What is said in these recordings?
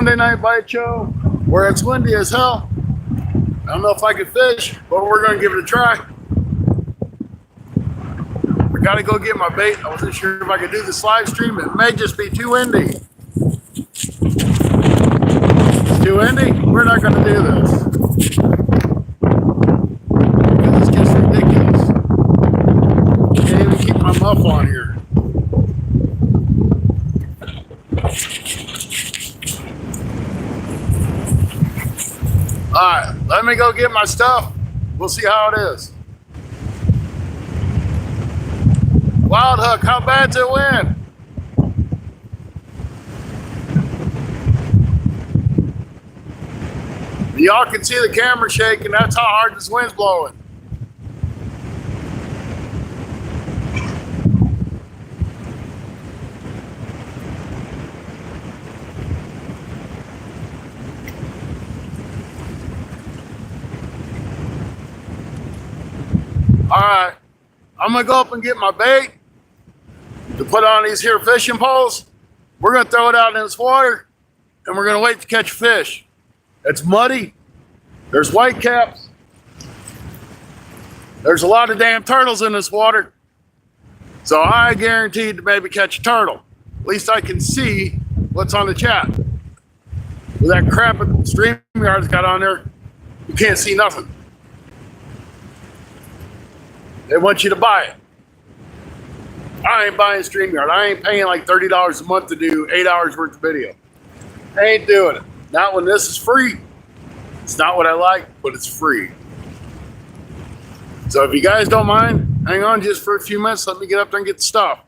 Monday Night Bite Show, where it's windy as hell. I don't know if I can fish, but we're going to give it a try. I got to go get my bait. I wasn't sure if I could do this live stream. It may just be too windy. It's too windy? We're not going to do this. Because it's just ridiculous. Can't even keep my muff on here. Alright, let me go get my stuff. We'll see how it is. Wild hook, how bad's it wind? Y'all can see the camera shaking. That's how hard this wind's blowing. Alright, I'm gonna go up and get my bait to put on these here fishing poles. We're gonna throw it out in this water and we're gonna wait to catch fish. It's muddy. There's whitecaps. There's a lot of damn turtles in this water. So I guaranteed to maybe catch a turtle. At least I can see what's on the chat. With that crap that StreamYard's got on there, you can't see nothing. They want you to buy it. I ain't buying StreamYard. I ain't paying like $30 a month to do 8 hours worth of video. I ain't doing it. Not when this is free. It's not what I like, but it's free. So if you guys don't mind, hang on just for a few minutes. Let me get up there and get the stuff.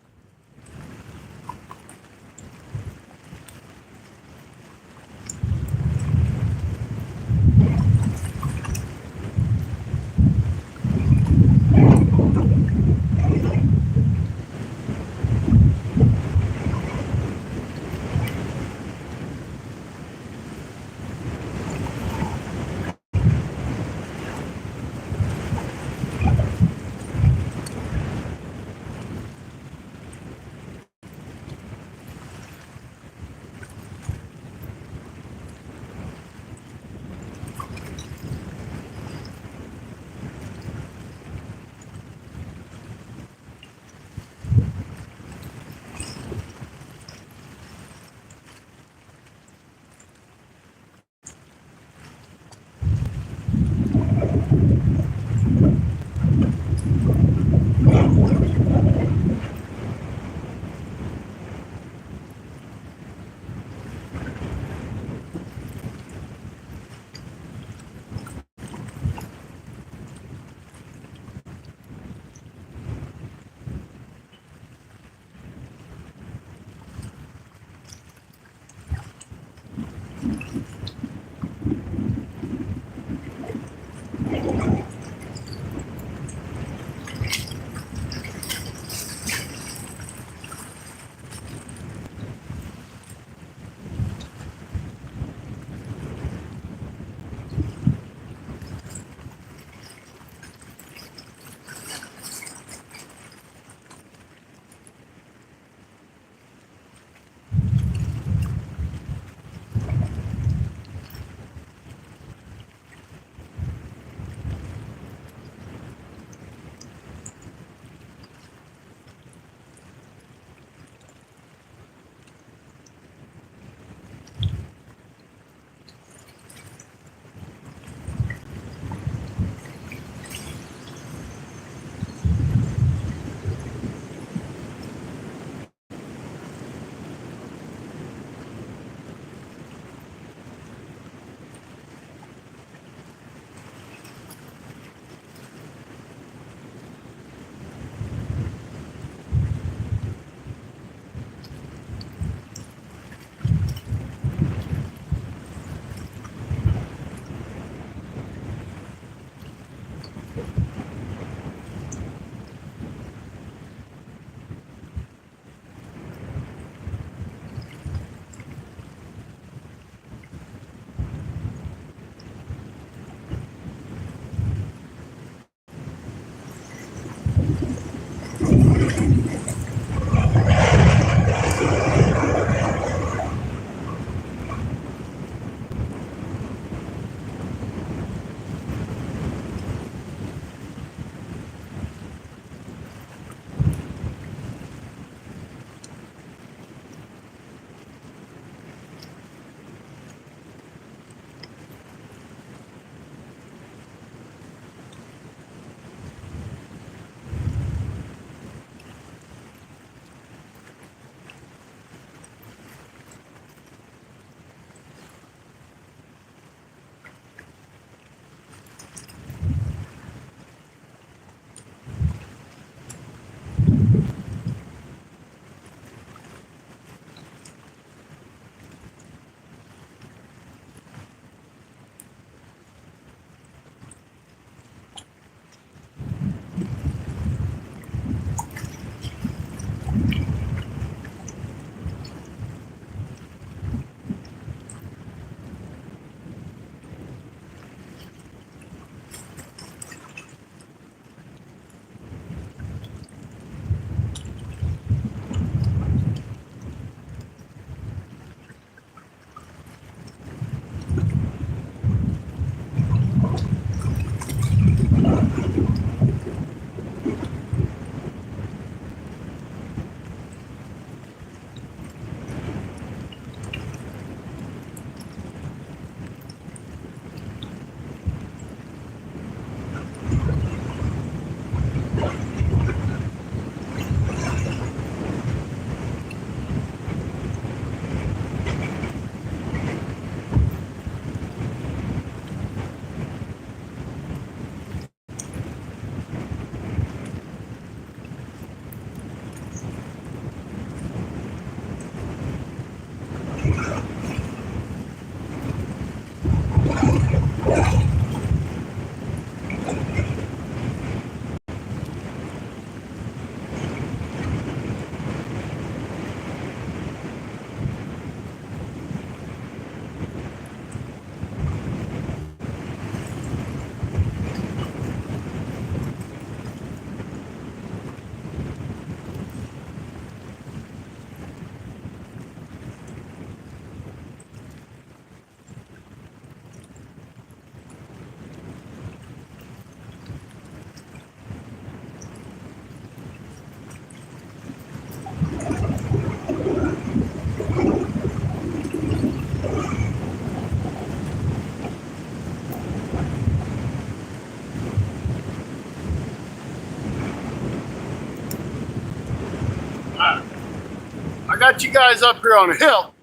got you guys up here on a hill.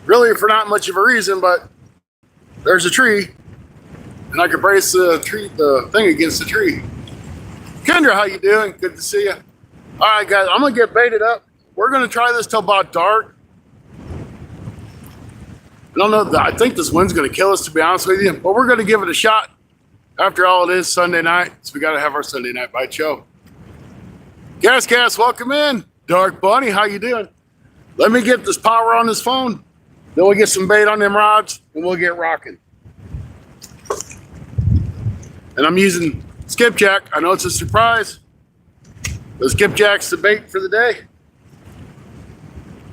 Really for not much of a reason, but there's a tree, and I can brace the thing against the tree. Kendra, how you doing? Good to see you. All right, guys, I'm gonna get baited up. We're gonna try this till about dark. I don't know. I think this wind's gonna kill us, to be honest with you, but we're gonna give it a shot. After all, it is Sunday night, so we gotta have our Sunday night bite show. Gascast, welcome in. Dark Bunny, how you doing? Let me get this power on this phone. Then we'll get some bait on them rods, and we'll get rocking. And I'm using skipjack. I know it's a surprise. The skipjack's the bait for the day.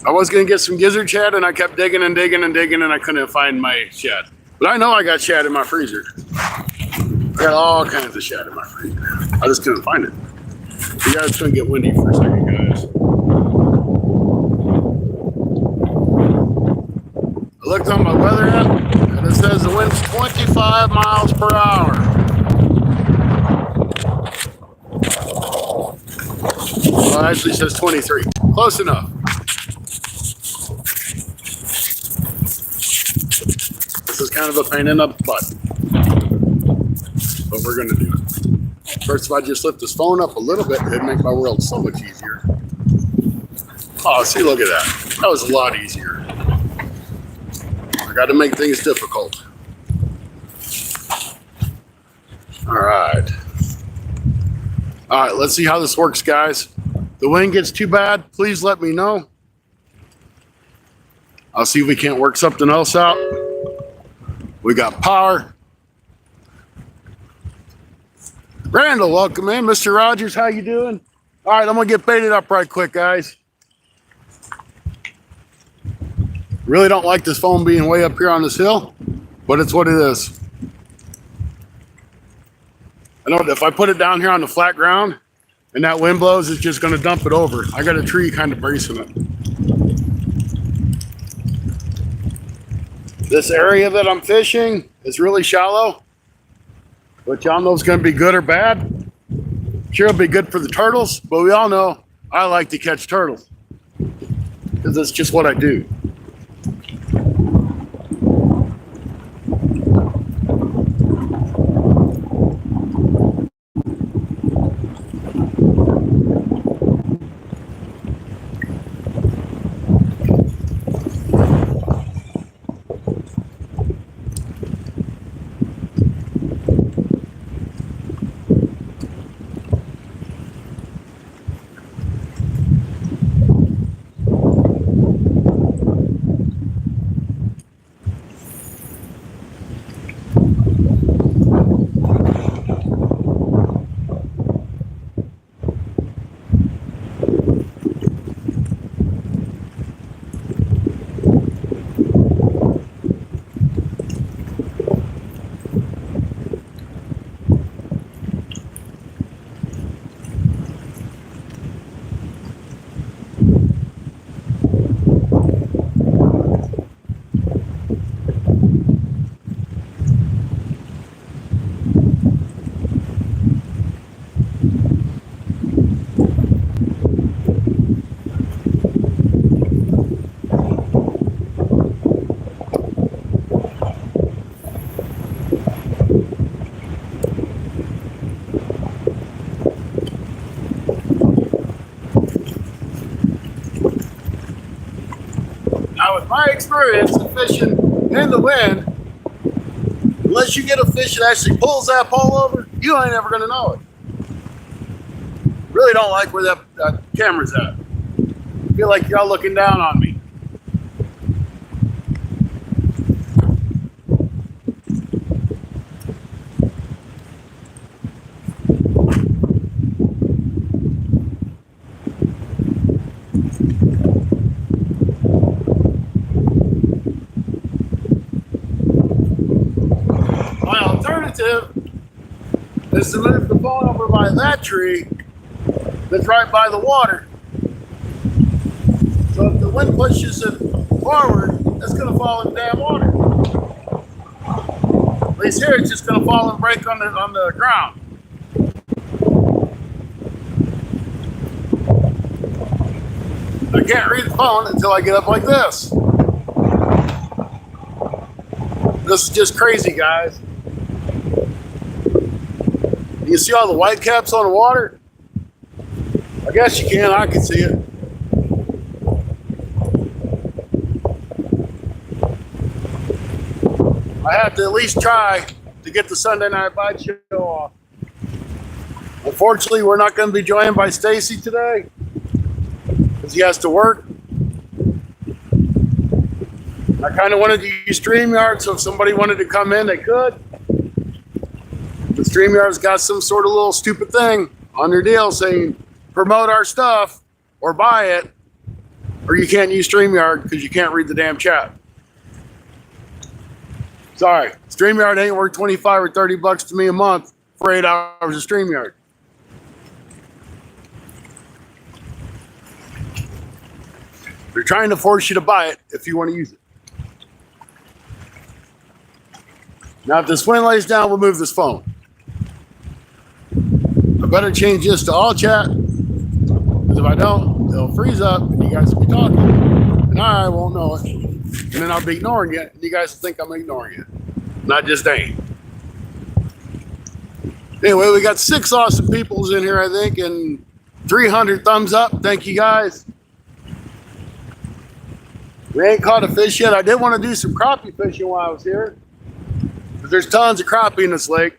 I was going to get some gizzard shad, and I kept digging and digging and digging, and I couldn't find my shad. But I know I got shad in my freezer. I got all kinds of shad in my freezer. I just couldn't find it. You guys, it's going to get windy for a second, guys. I looked on my weather app, and it says the wind's 25 miles per hour. Well, it actually says 23. Close enough. This is kind of a pain in the butt, but we're going to do it. First, if I just lift this phone up a little bit, it'd make my world so much easier. Oh, see, look at that. That was a lot easier. I got to make things difficult. All right. All right, let's see how this works, guys. The wind gets too bad, please let me know. I'll see if we can't work something else out. We got power. Randall, welcome in. Mr. Rogers, how you doing? All right, I'm going to get baited up right quick, guys. Really don't like this phone being way up here on this hill, but it's what it is. I know if I put it down here on the flat ground and that wind blows, it's just going to dump it over. I got a tree kind of bracing it. This area that I'm fishing is really shallow, but y'all know it's going to be good or bad. Sure, it'll be good for the turtles, but we all know I like to catch turtles because that's just what I do. Now, with my experience in fishing in the wind, unless you get a fish that actually pulls that pole over, you ain't ever going to know it. Really don't like where that camera's at. I feel like y'all looking down on me. Is to move the phone over by that tree that's right by the water. So if the wind pushes it forward, it's going to fall in the damn water. At least here, it's just going to fall and break on the ground. I can't read the phone until I get up like this. This is just crazy, guys. You see all the white caps on the water? I guess you can. I can see it. I have to at least try to get the Sunday Night Bite Show off. Unfortunately, we're not going to be joined by Stacy today because he has to work. I kind of wanted to use StreamYard, so if somebody wanted to come in, they could. But StreamYard's got some sort of little stupid thing on their deal saying promote our stuff or buy it, or you can't use StreamYard because you can't read the damn chat. Sorry, StreamYard ain't worth 25 or 30 bucks to me a month for 8 hours of StreamYard. They're trying to force you to buy it if you want to use it. Now, if this wind lays down, we'll move this phone. I better change this to all chat, because if I don't, it'll freeze up and you guys will be talking, and I won't know it. And then I'll be ignoring you, and you guys will think I'm ignoring you. And I just ain't. Anyway, we got 6 awesome peoples in here, I think, and 300 thumbs up. Thank you, guys. We ain't caught a fish yet. I did want to do some crappie fishing while I was here, because there's tons of crappie in this lake.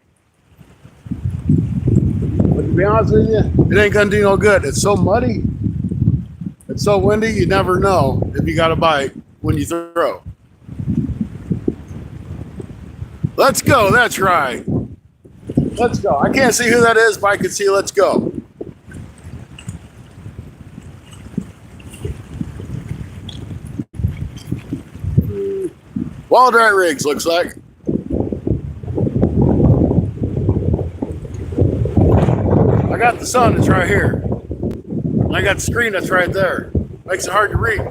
But to be honest with you, it ain't going to do no good. It's so muddy. It's so windy, you never know if you got a bite when you throw. Let's go. That's right. Let's go. I can't see who that is, but I can see let's go. Wild Rat Rigs, looks like. I got the sun that's right here. And I got the screen that's right there. Makes it hard to read.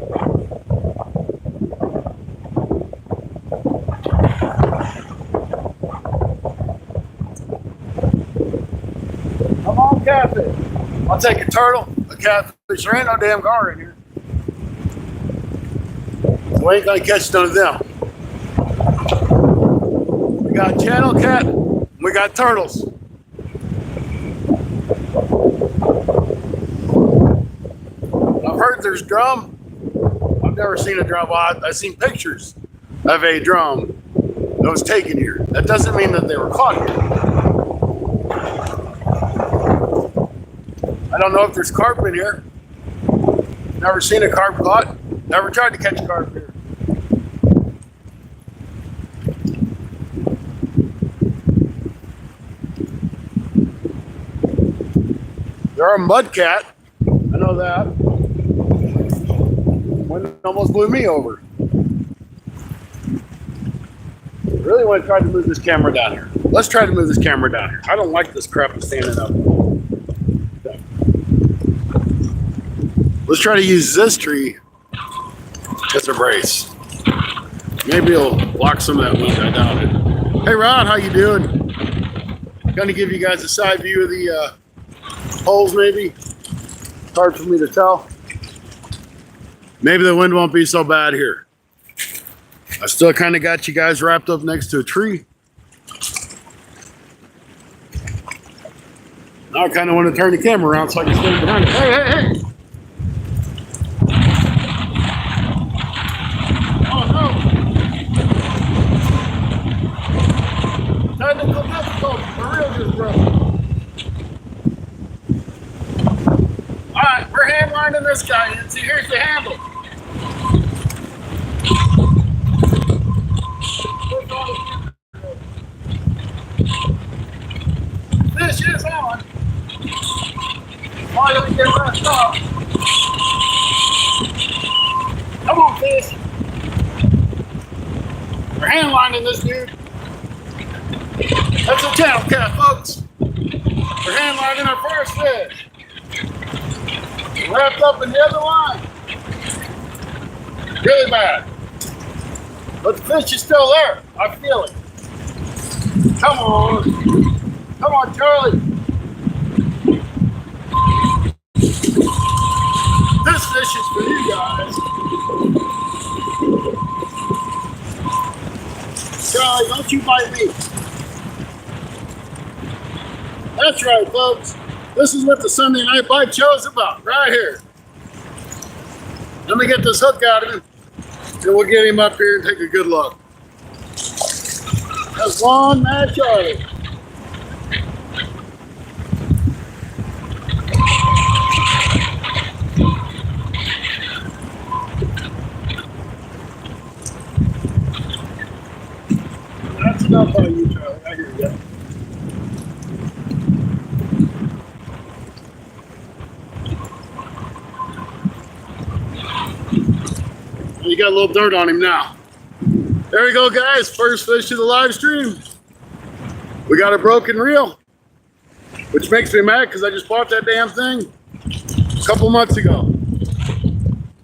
Come on, catfish. I'll take a turtle, a catfish. There ain't no damn gar in here. So we ain't gonna catch none of them. We got channel cat, we got turtles. I've heard there's drum. I've never seen a drum. Well, I've seen pictures of a drum that was taken here. That doesn't mean that they were caught here. I don't know if there's carp in here. Never seen a carp caught. Never tried to catch carp here. There are mud cat. I know that. Wind almost blew me over. I really want to try to move this camera down here. Let's try to move this camera down here. I don't like this crap of standing up. Okay. Let's try to use this tree as a brace. Maybe it'll block some of that wind. I doubt it. Hey Rod, how you doing? Gonna give you guys a side view of the holes, maybe. It's hard for me to tell. Maybe the wind won't be so bad here. I still kind of got you guys wrapped up next to a tree. Now I kind of want to turn the camera around so I can stand behind it. Hey, hey, hey! Oh no! Technical difficulty, for real just broke. Alright, we're hand lining this guy in. See, here's the handle. Fish is on. Why don't we get left off? Come on, fish. We're hand lining this dude. That's a channel cat, folks. We're hand lining our first fish. Wrapped up in the other line. Really bad. But the fish is still there. I feel it. Come on. Come on, Charlie. This fishes for you guys. Charlie, don't you bite me. That's right, folks. This is what the Sunday Night Bite Show is about, right here. Let me get this hook out of him, and we'll get him up here and take a good look. That's one mad Charlie. That's enough on you, Charlie. I hear you. You got a little dirt on him now. There we go, guys. First fish of the live stream. We got a broken reel, which makes me mad because I just bought that damn thing a couple months ago.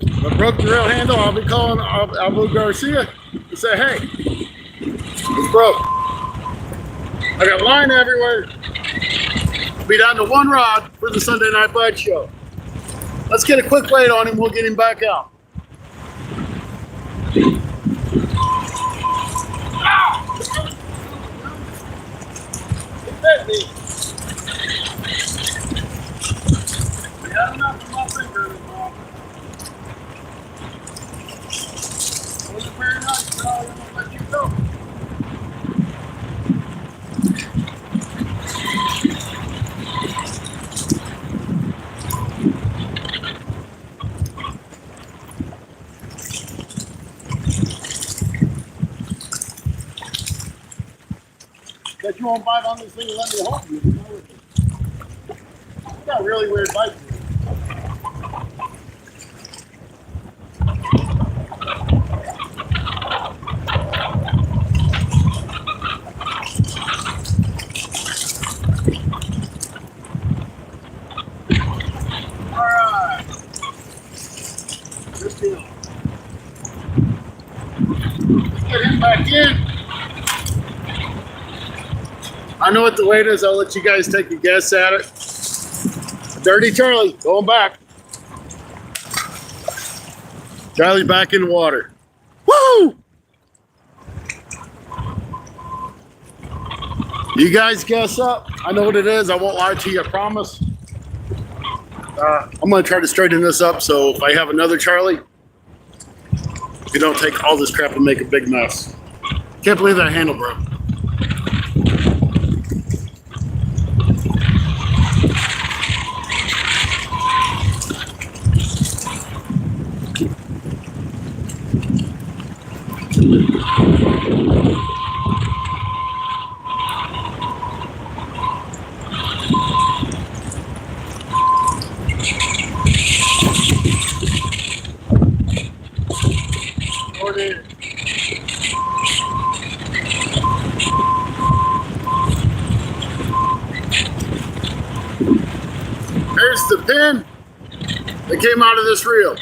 I broke the reel handle. I'll be calling Abu Garcia and say, hey, it's broke. I got line everywhere. I'll be down to one rod for the Sunday Night Bite Show. Let's get a quick weight on him. We'll get him back out. Hit me. I got enough in my finger anymore. Wasn't very nice, so I'm gonna let you go. That you won't bite on this thing and let me hold you. You got a really weird bite. Alright. Good deal. Let's get him back in. I know what the weight is. I'll let you guys take a guess at it. Dirty Charlie, going back. Charlie's back in the water. Woo! You guys guess up. I know what it is. I won't lie to you, I promise. I'm going to try to straighten this up so if I have another Charlie, you don't take all this crap and make a big mess. Can't believe that handle broke. There's the pin that came out of this reel.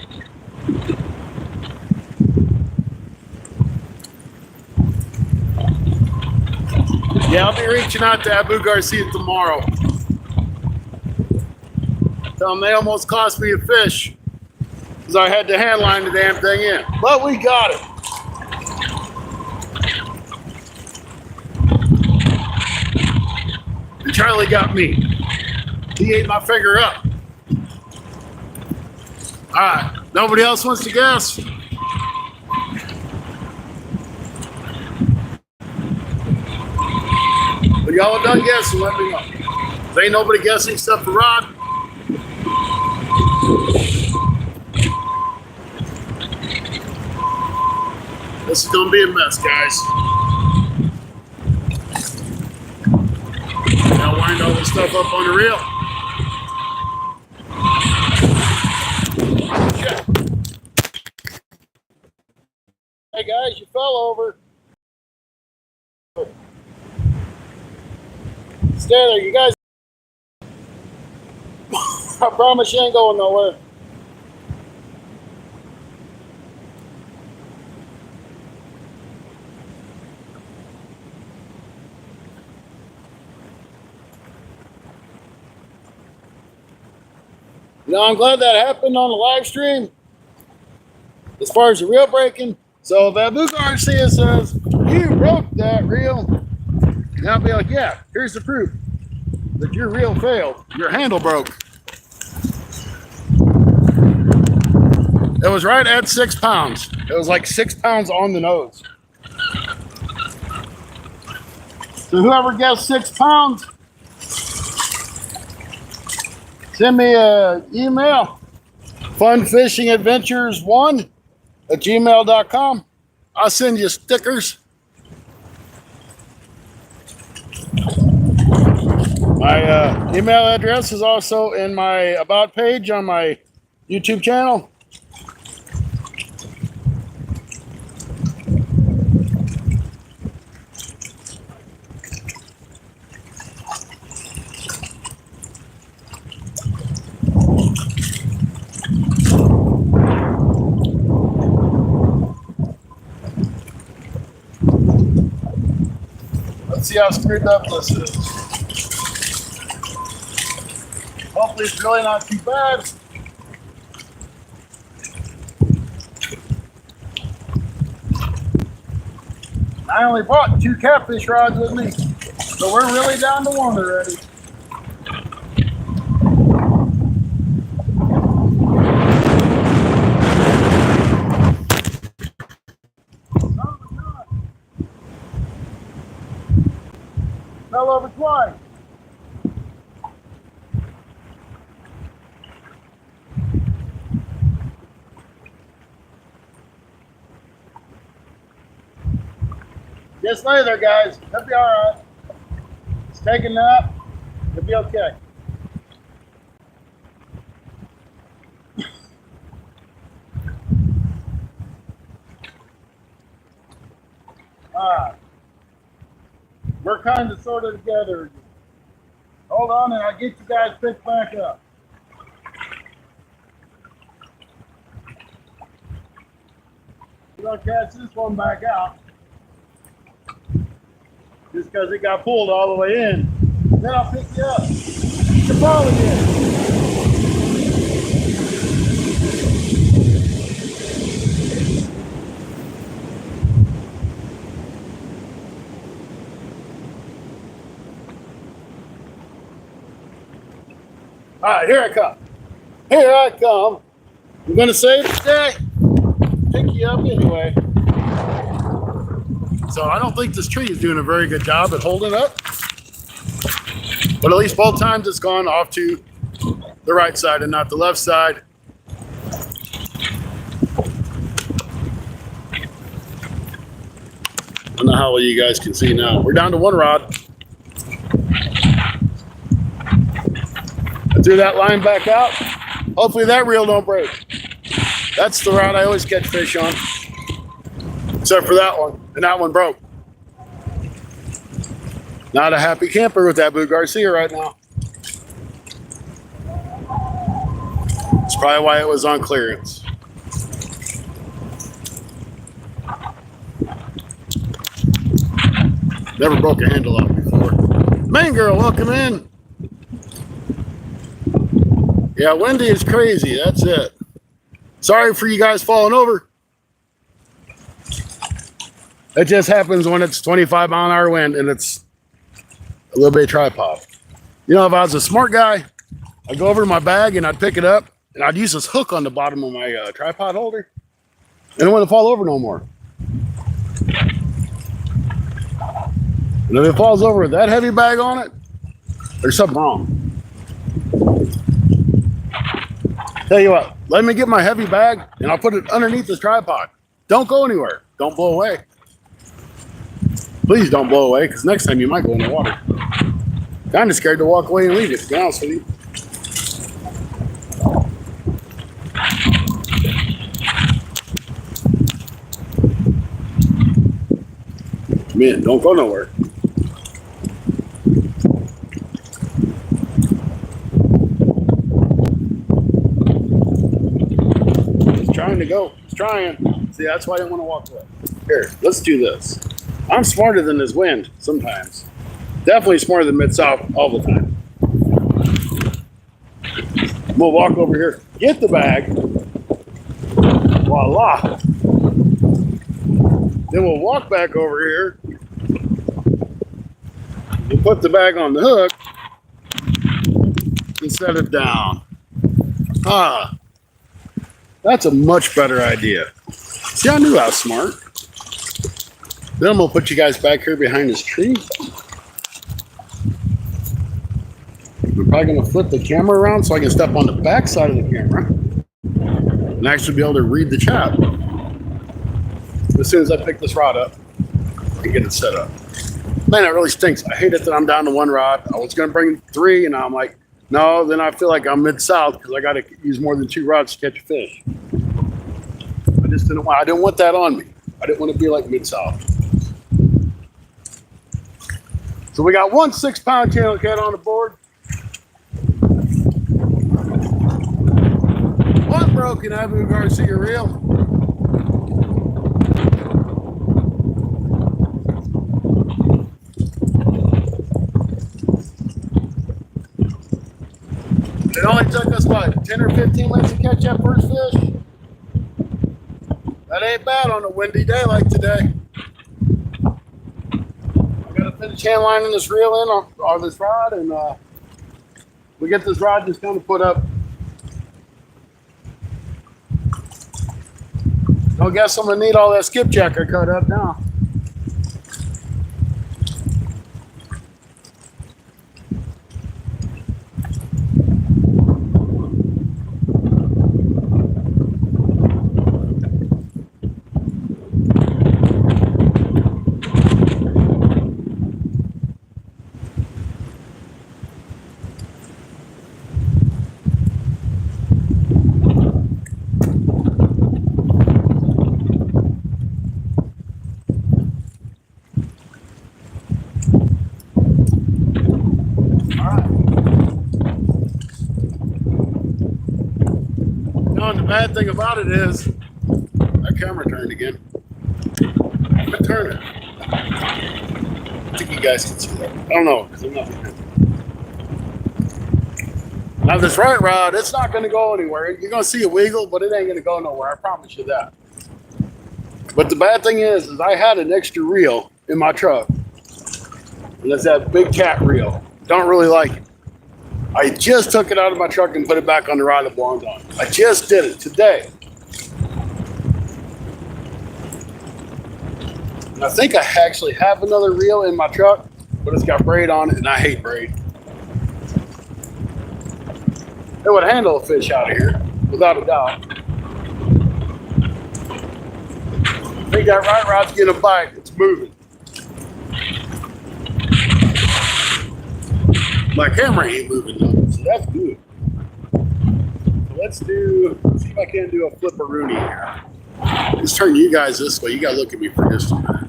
Yeah, I'll be reaching out to Abu Garcia tomorrow. Tell them they almost cost me a fish because I had to hand line the damn thing in. But we got it. And Charlie got me. He ate my finger up. All right, nobody else wants to guess? When y'all are done guessing, let me know. There ain't nobody guessing except for Rod. This is gonna be a mess, guys. Now wind all this stuff up on the reel. Hey guys, you fell over. Stay there, you guys. I promise you ain't going nowhere. You know, I'm glad that happened on the live stream. As far as the reel breaking, so if Abu Garcia says you broke that reel, and I'll be like, yeah, here's the proof that your reel failed. Your handle broke. It was right at 6 pounds. It was like 6 pounds on the nose. So whoever guessed 6 pounds, send me an email, funfishingadventures1@gmail.com. I'll send you stickers. My email address is also in my About page on my YouTube channel. Let's see how screwed up this is. Hopefully it's really not too bad. I only brought 2 catfish rods with me, so we're really down to 1 already. Fell over twice. Just lay there, guys. It'll be all right. Just take a nap. It'll be okay. All right. We're kind of sort of together again. Hold on, and I'll get you guys picked back up. We're going to catch this one back out. Just because it got pulled all the way in. Then I'll pick you up. Get the ball again. All right, here I come. Here I come. I'm going to save the day. Pick you up anyway. So I don't think this tree is doing a very good job at holding up. But at least both times it's gone off to the right side and not the left side. I don't know how well you guys can see now. We're down to 1 rod. I threw that line back out. Hopefully that reel don't break. That's the rod I always catch fish on. Except for that one. And that one broke. Not a happy camper with that Blue Garcia right now. That's probably why it was on clearance. Never broke a handle out before. Main girl, welcome in. Yeah, windy is crazy. That's it. Sorry for you guys falling over. It just happens when it's 25-mile-an-hour wind and it's a little bit of tripod. You know, if I was a smart guy, I'd go over to my bag and I'd pick it up and I'd use this hook on the bottom of my tripod holder and it wouldn't fall over no more. And if it falls over with that heavy bag on it, there's something wrong. Tell you what, let me get my heavy bag and I'll put it underneath this tripod. Don't go anywhere. Don't blow away. Please don't blow away, because next time you might go in the water. Kind of scared to walk away and leave it, to be honest with you. Man, don't go nowhere. He's trying to go. He's trying. See, that's why I didn't want to walk away. Here, let's do this. I'm smarter than this wind sometimes. Definitely smarter than Mid-South all the time. We'll walk over here, get the bag. Voila. Then we'll walk back over here. We'll put the bag on the hook and set it down. Ah, that's a much better idea. See, I knew I was smart. Then I'm gonna put you guys back here behind this tree. I'm probably gonna flip the camera around so I can step on the back side of the camera and actually be able to read the chat as soon as I pick this rod up and get it set up. Man, that really stinks. I hate it that I'm down to one rod. I was gonna bring 3, and I'm like, no, then I feel like I'm mid-south because I gotta use more than 2 rods to catch a fish. I didn't want that on me. I didn't want to be like mid-south. So we got 1 6-pound channel cat on the board. One broken Abu Garcia reel. It only took us, what, 10 or 15 minutes to catch that first fish? That ain't bad on a windy day like today. I got to finish hand lining this reel in on this rod, and we get this rod just kind of put up. I guess I'm going to need all that skipjack I cut up now. The bad thing about it is that camera turned again. But turn it. I think you guys can see that. I don't know because I'm not looking. Now this right rod, it's not going to go anywhere. You're going to see a wiggle, but it ain't going to go nowhere. I promise you that. But the bad thing is I had an extra reel in my truck, and it's that big cat reel. Don't really like it. I just took it out of my truck and put it back on the rod that belongs on. I just did it today. And I think I actually have another reel in my truck, but it's got braid on it, and I hate braid. It would handle a fish out of here, without a doubt. I think that right rod's getting a bite. It's moving. My camera ain't moving though, so that's good. So let's see if I can do a flipperoonie here. Let's turn you guys this way. You gotta look at me for just a minute.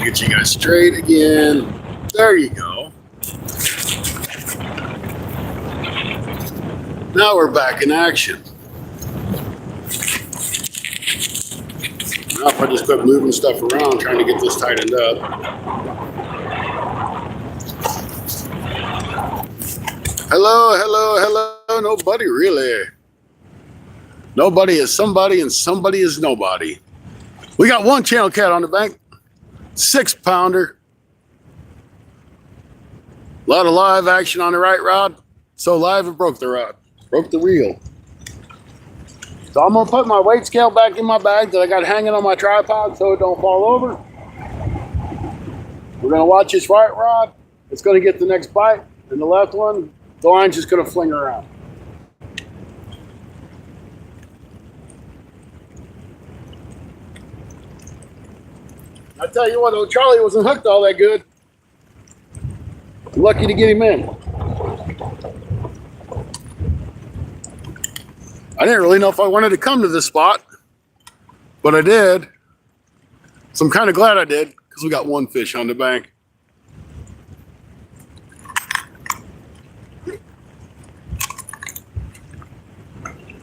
Get you guys straight again. There you go. Now we're back in action. Now if I just quit moving stuff around, trying to get this tightened up. Hello, hello, hello. Nobody really. Nobody is somebody and somebody is nobody. We got 1 channel cat on the bank. 6-pounder. A lot of live action on the right rod. So live it broke the rod. Broke the reel. So I'm going to put my weight scale back in my bag that I got hanging on my tripod so it don't fall over. We're going to watch this right rod. It's going to get the next bite. And the left one, the line's just going to fling around. I tell you what, old Charlie wasn't hooked all that good. Lucky to get him in. I didn't really know if I wanted to come to this spot, but I did. So I'm kind of glad I did because we got 1 fish on the bank.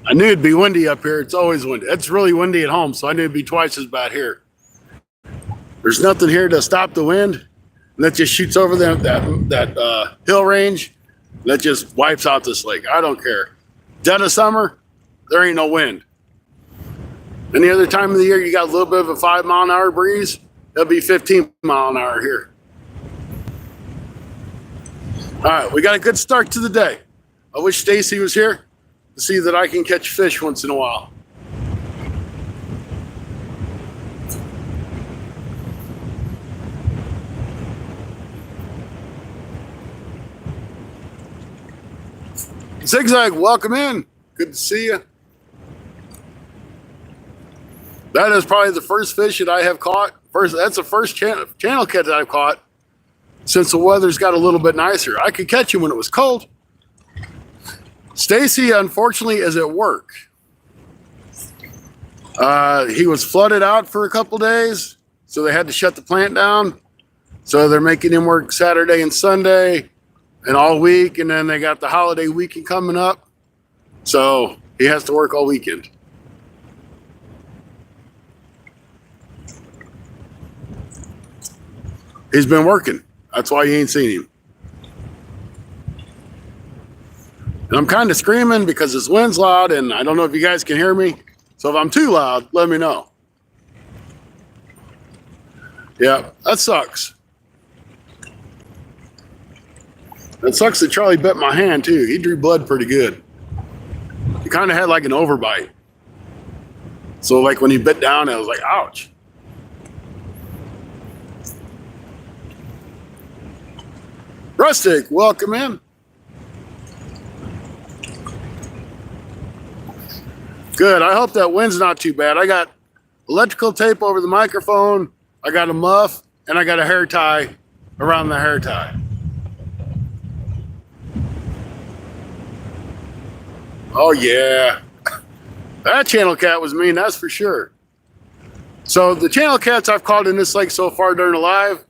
I knew it'd be windy up here. It's always windy. It's really windy at home, so I knew it'd be twice as bad here. There's nothing here to stop the wind. And that just shoots over that hill range. That just wipes out this lake. I don't care. Dead of summer, there ain't no wind. Any other time of the year, you got a little bit of a 5-mile-an-hour breeze. It'll be 15 mile an hour here. All right, we got a good start to the day. I wish Stacy was here to see that I can catch fish once in a while. Zigzag, welcome in. Good to see you. That is probably the first fish that I have caught. That's the first channel cat that I've caught since the weather's got a little bit nicer. I could catch him when it was cold. Stacy, unfortunately, is at work. He was flooded out for a couple days, so they had to shut the plant down. So they're making him work Saturday and Sunday and all week, and then they got the holiday weekend coming up. So he has to work all weekend. He's been working. That's why you ain't seen him. And I'm kind of screaming because this wind's loud, and I don't know if you guys can hear me. So if I'm too loud, let me know. Yeah, that sucks. That sucks that Charlie bit my hand, too. He drew blood pretty good. He kind of had like an overbite. So like when he bit down, I was like, ouch. Rustic, welcome in. Good, I hope that wind's not too bad. I got electrical tape over the microphone, I got a muff, and I got a hair tie around the hair tie. Oh yeah, that channel cat was mean, that's for sure. So the channel cats I've caught in this lake so far during the live,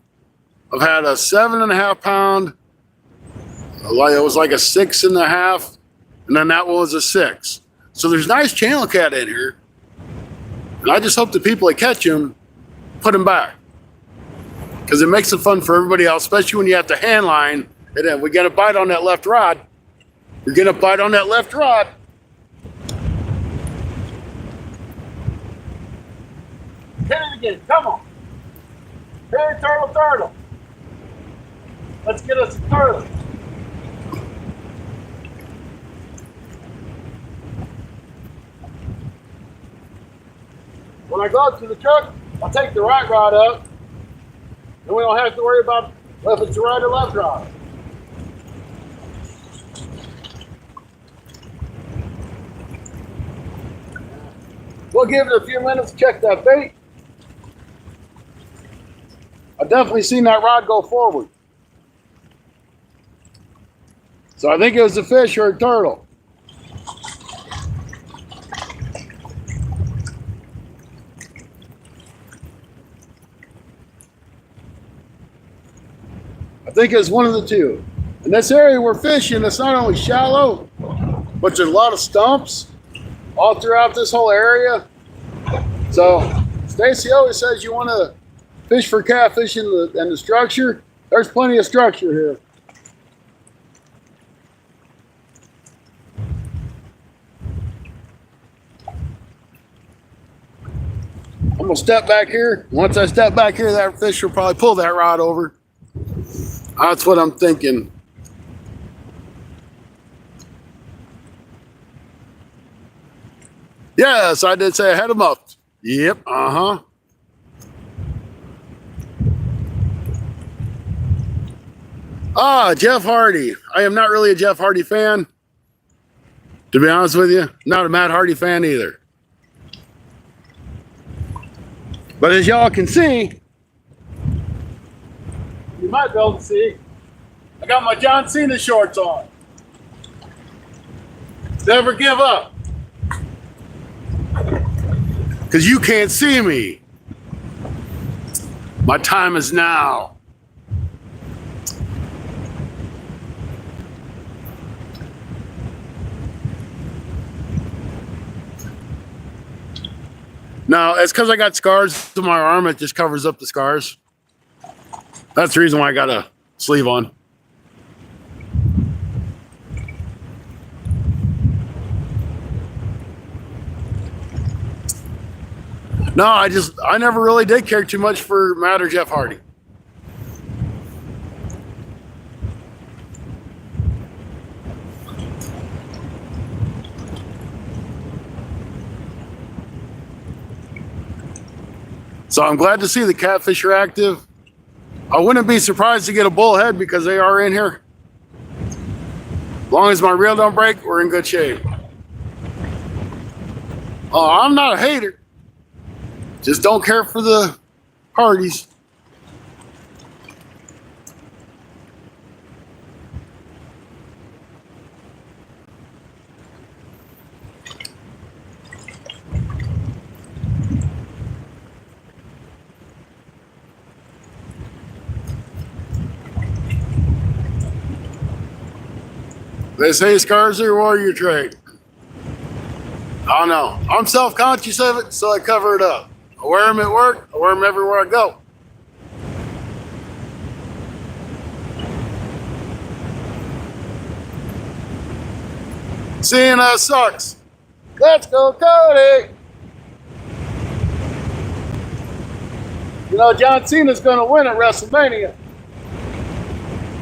I've had a 7.5 pound, it was like a 6.5, and then that one was a 6. So there's nice channel cat in here. And I just hope the people that catch them put them back. Because it makes it fun for everybody else, especially when you have to hand line. And then we get a bite on that left rod. You're getting a bite on that left rod. Hit it again, come on. Hey, turtle, turtle. Let's get us a turtle. When I go up to the truck, I'll take the right rod up, and we don't have to worry about if it's the right or left rod. We'll give it a few minutes to check that bait. I've definitely seen that rod go forward. So I think it was a fish or a turtle. I think it's one of the two. In this area we're fishing, it's not only shallow, but there's a lot of stumps all throughout this whole area. So Stacy always says you want to fish for catfish in the structure. There's plenty of structure here. I'm gonna step back here. Once I step back here, that fish will probably pull that rod over. That's what I'm thinking. Yes, I did say I had him up. Yep, uh-huh. Ah, Jeff Hardy. I am not really a Jeff Hardy fan. To be honest with you, not a Matt Hardy fan either. But as y'all can see, you might be able to see, I got my John Cena shorts on. Never give up. Because you can't see me. My time is now. No, it's because I got scars to my arm. It just covers up the scars. That's the reason why I got a sleeve on. No, I never really did care too much for Matt or Jeff Hardy. So I'm glad to see the catfish are active. I wouldn't be surprised to get a bullhead because they are in here. As long as my reel don't break, we're in good shape. Oh, I'm not a hater. Just don't care for the Hardys. They say scars are a warrior trait. I don't know. I'm self-conscious of it, so I cover it up. I wear them at work. I wear them everywhere I go. Seeing us sucks. Let's go, Cody. You know, John Cena's going to win at WrestleMania.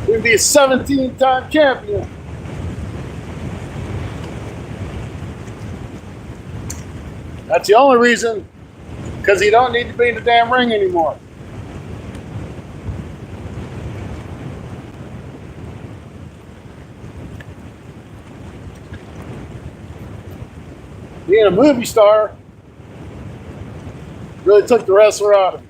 He's going to be a 17-time champion. That's the only reason, because he don't need to be in the damn ring anymore. Being a movie star really took the wrestler out of him.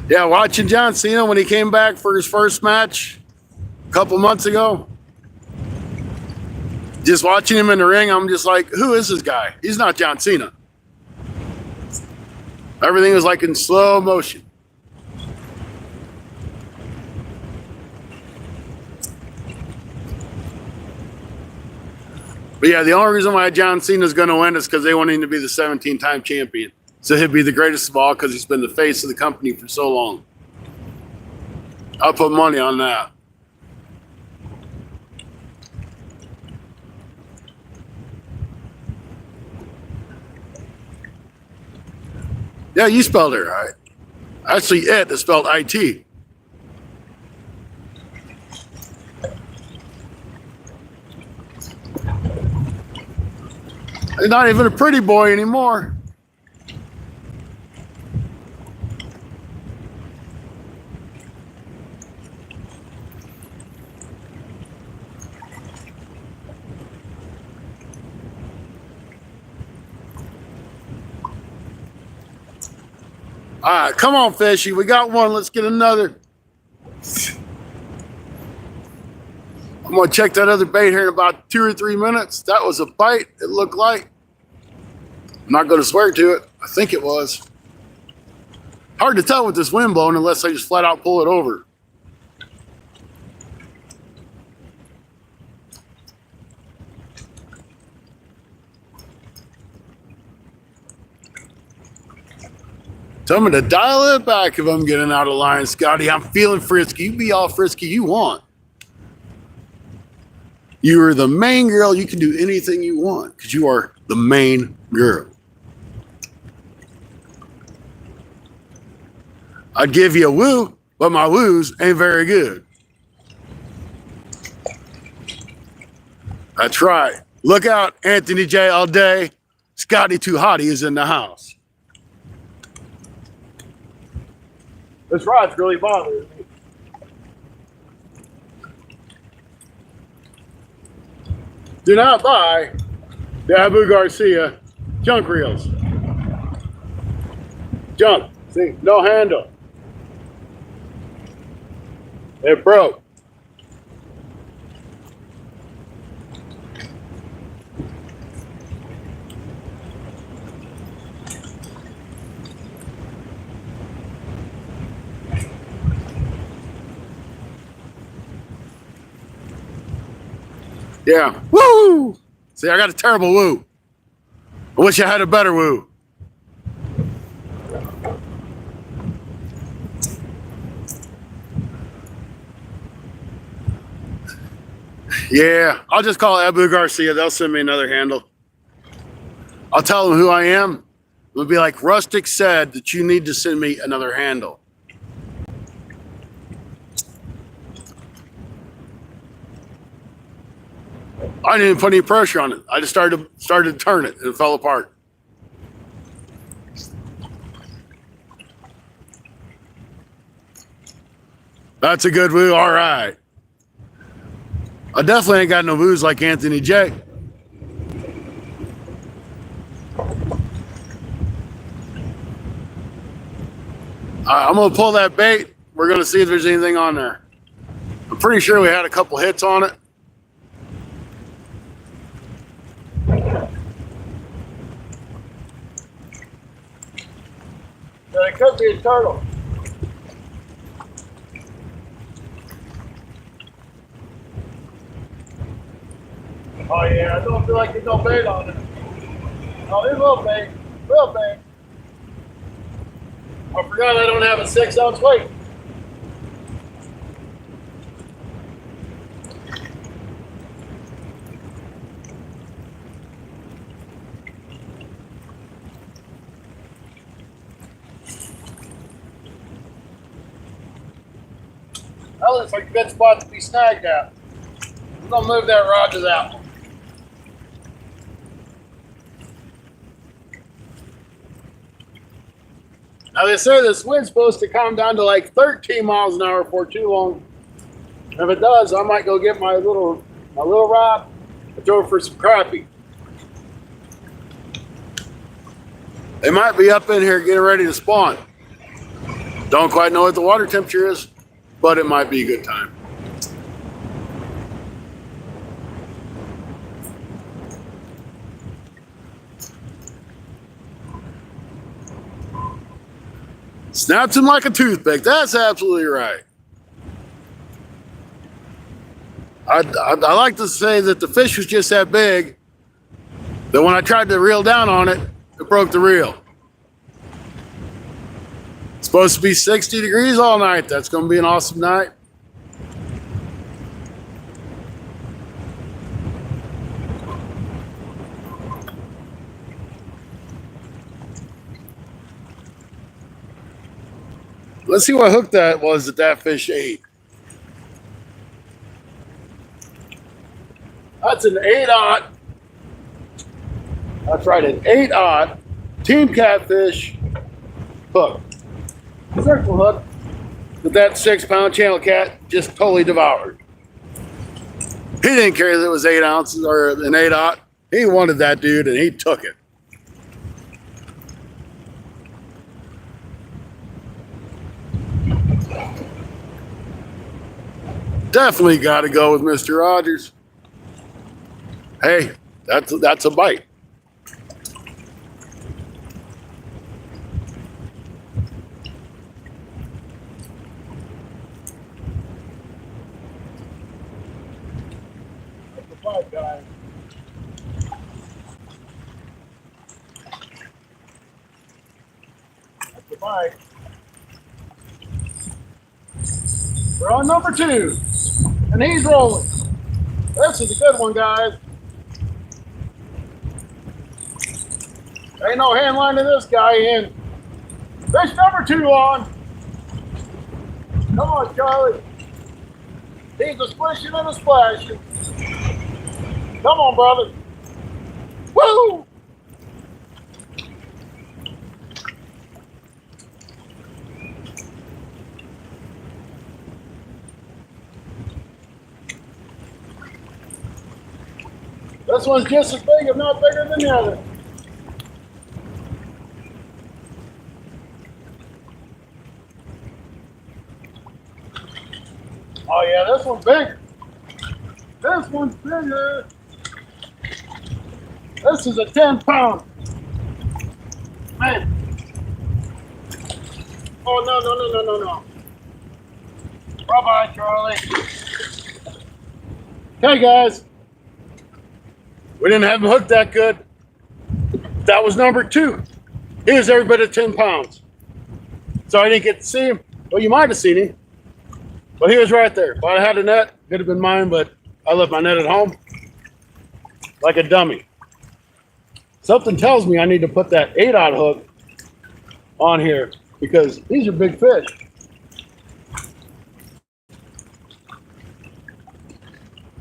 Yeah, watching John Cena when he came back for his first match a couple months ago. Just watching him in the ring, I'm just like, who is this guy? He's not John Cena. Everything was like in slow motion. But yeah, the only reason why John Cena is going to win is because they want him to be the 17-time champion. So he'll be the greatest of all because he's been the face of the company for so long. I'll put money on that. Yeah, you spelled it right. Actually, it is spelled IT. He's not even a pretty boy anymore. All right, come on, Fishy. We got one. Let's get another. I'm going to check that other bait here in about 2 or 3 minutes. That was a bite, it looked like. I'm not going to swear to it. I think it was. Hard to tell with this wind blowing unless I just flat out pull it over. Tell me to dial it back if I'm getting out of line, Scotty. I'm feeling frisky. You be all frisky you want. You are the main girl. You can do anything you want because you are the main girl. I'd give you a woo, but my woos ain't very good. That's right. Look out, Anthony J. all day. Scotty Too Hottie is in the house. This rod's really bothering me. Do not buy the Abu Garcia junk reels. Junk. See, no handle. It broke. Yeah. Woo! See, I got a terrible woo. I wish I had a better woo. Yeah, I'll just call Abu Garcia. They'll send me another handle. I'll tell them who I am. It'll be like, Rustic said that you need to send me another handle. I didn't even put any pressure on it. I just started to turn it and it fell apart. That's a good woo. All right. I definitely ain't got no woos like Anthony J. I'm going to pull that bait. We're going to see if there's anything on there. I'm pretty sure we had a couple hits on it. But it could be a turtle. Oh yeah, I don't feel like there's no bait on it. Oh, there's a little bait. Little bait. I forgot I don't have a 6-ounce weight. That looks like a good spot to be snagged at. I'm gonna move that rod to that one. Now they say this wind's supposed to calm down to like 13 miles an hour before too long. If it does, I might go get my little rod and throw it for some crappie. They might be up in here getting ready to spawn. Don't quite know what the water temperature is, but it might be a good time. Snaps him like a toothpick. That's absolutely right. I like to say that the fish was just that big that when I tried to reel down on it, it broke the reel. It's supposed to be 60 degrees all night. That's going to be an awesome night. Let's see what hook that was that fish ate. That's an 8-aught. That's right, an 8-aught team catfish hook. Circle hook that 6-pound channel cat just totally devoured. He didn't care that it was 8 ounces or an 8-aught. He wanted that dude and he took it. Definitely got to go with Mr. Rogers. Hey, that's a bite. That's a bite, guys. That's a bite. We're on number 2, and he's rolling. This is a good one, guys. Ain't no hand lining this guy in. Fish number 2 on. Come on, Charlie. He's a splishing and a splashing. Come on, brother. Woo! This one's just as big, if not bigger than the other. Oh yeah, this one's bigger. This one's bigger. This is a 10-pound. Man. Oh, no. Bye-bye, Charlie. Okay, guys. We didn't have him hooked that good. That was number 2. He was every bit of 10 pounds. So I didn't get to see him. Well, you might have seen him, but he was right there. If I had a net, it could have been mine, but I left my net at home like a dummy. Something tells me I need to put that 8-aught hook on here because these are big fish.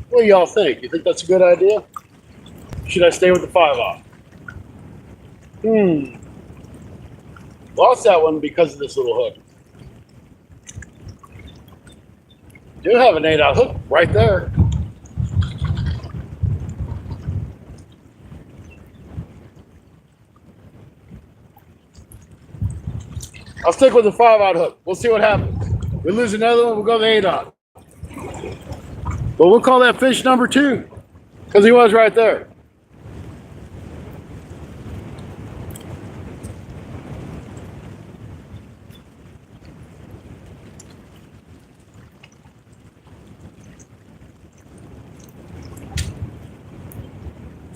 What do y'all think? You think that's a good idea? Should I stay with the 5-aught? Lost that one because of this little hook. Do have an 8-aught hook right there. I'll stick with the 5-aught hook. We'll see what happens. We lose another one, we'll go the 8-aught. But we'll call that fish number 2 because he was right there.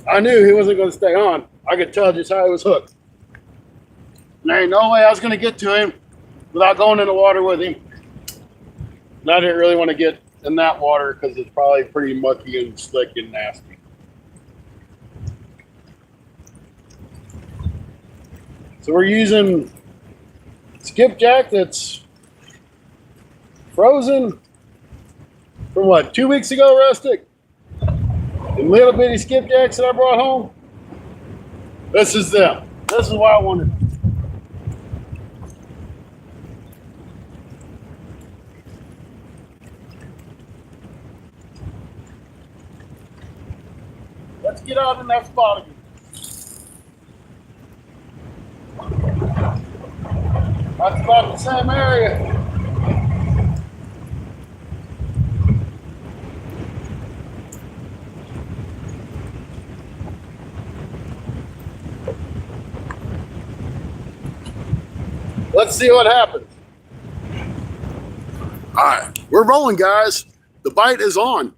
I knew he wasn't going to stay on. I could tell just how he was hooked. And there ain't no way I was going to get to him without going in the water with him. And I didn't really want to get in that water because it's probably pretty mucky and slick and nasty. So we're using skipjack that's frozen from what, 2 weeks ago, Rustic? And little bitty skipjacks that I brought home. This is them. This is what I wanted. Let's get out in that spot again. That's about the same area. Let's see what happens. All right, we're rolling, guys. The bite is on.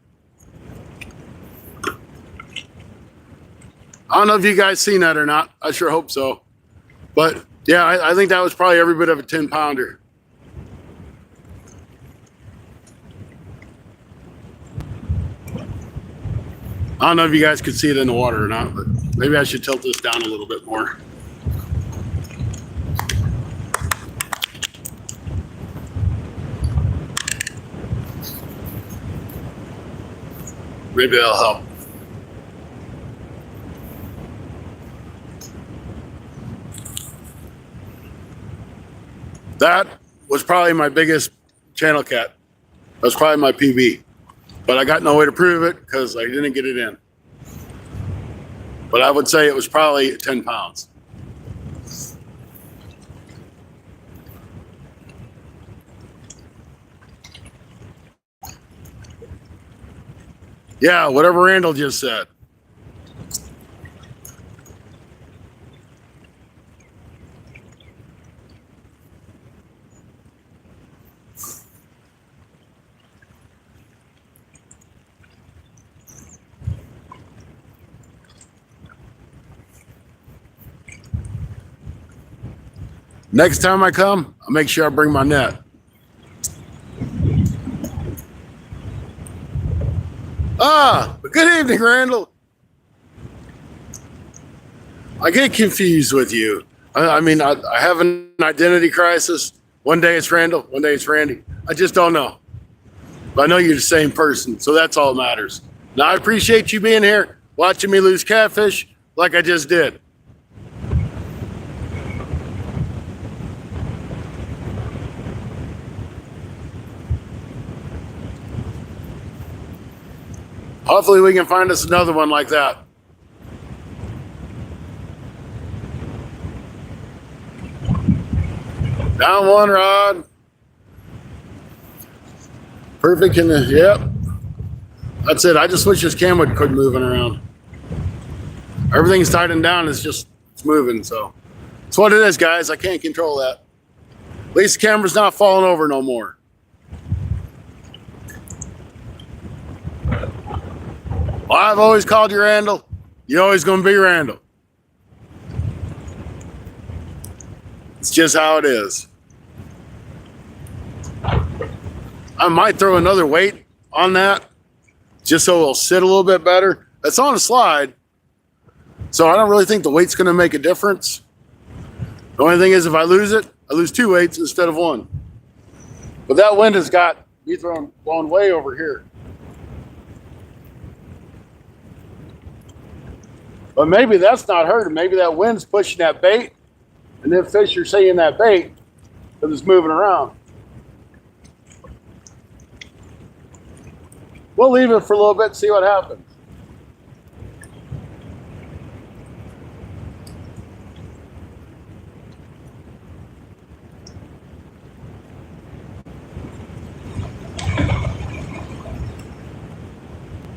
I don't know if you guys seen that or not. I sure hope so. But yeah, I think that was probably every bit of a 10-pounder. I don't know if you guys could see it in the water or not, but maybe I should tilt this down a little bit more. Maybe that'll help. That was probably my biggest channel cat. That was probably my PB. But I got no way to prove it because I didn't get it in. But I would say it was probably 10 pounds. Yeah, whatever Randall just said. Next time I come, I'll make sure I bring my net. Good evening, Randall. I get confused with you. I mean, I have an identity crisis. One day it's Randall, one day it's Randy. I just don't know. But I know you're the same person, so that's all that matters. Now, I appreciate you being here, watching me lose catfish like I just did. Hopefully we can find us another one like that. Down one rod. Perfect in the, yep. That's it. I just wish this camera would quit moving around. Everything's tightening down. It's moving. So it's what it is, guys. I can't control that. At least the camera's not falling over no more. Well, I've always called you Randall. You're always going to be Randall. It's just how it is. I might throw another weight on that just so it'll sit a little bit better. It's on a slide, so I don't really think the weight's going to make a difference. The only thing is, if I lose it, I lose 2 weights instead of 1. But that wind has got me blown way over here. But maybe that's not hurting. Maybe that wind's pushing that bait, and then fish are seeing that bait because it's moving around. We'll leave it for a little bit and see what happens.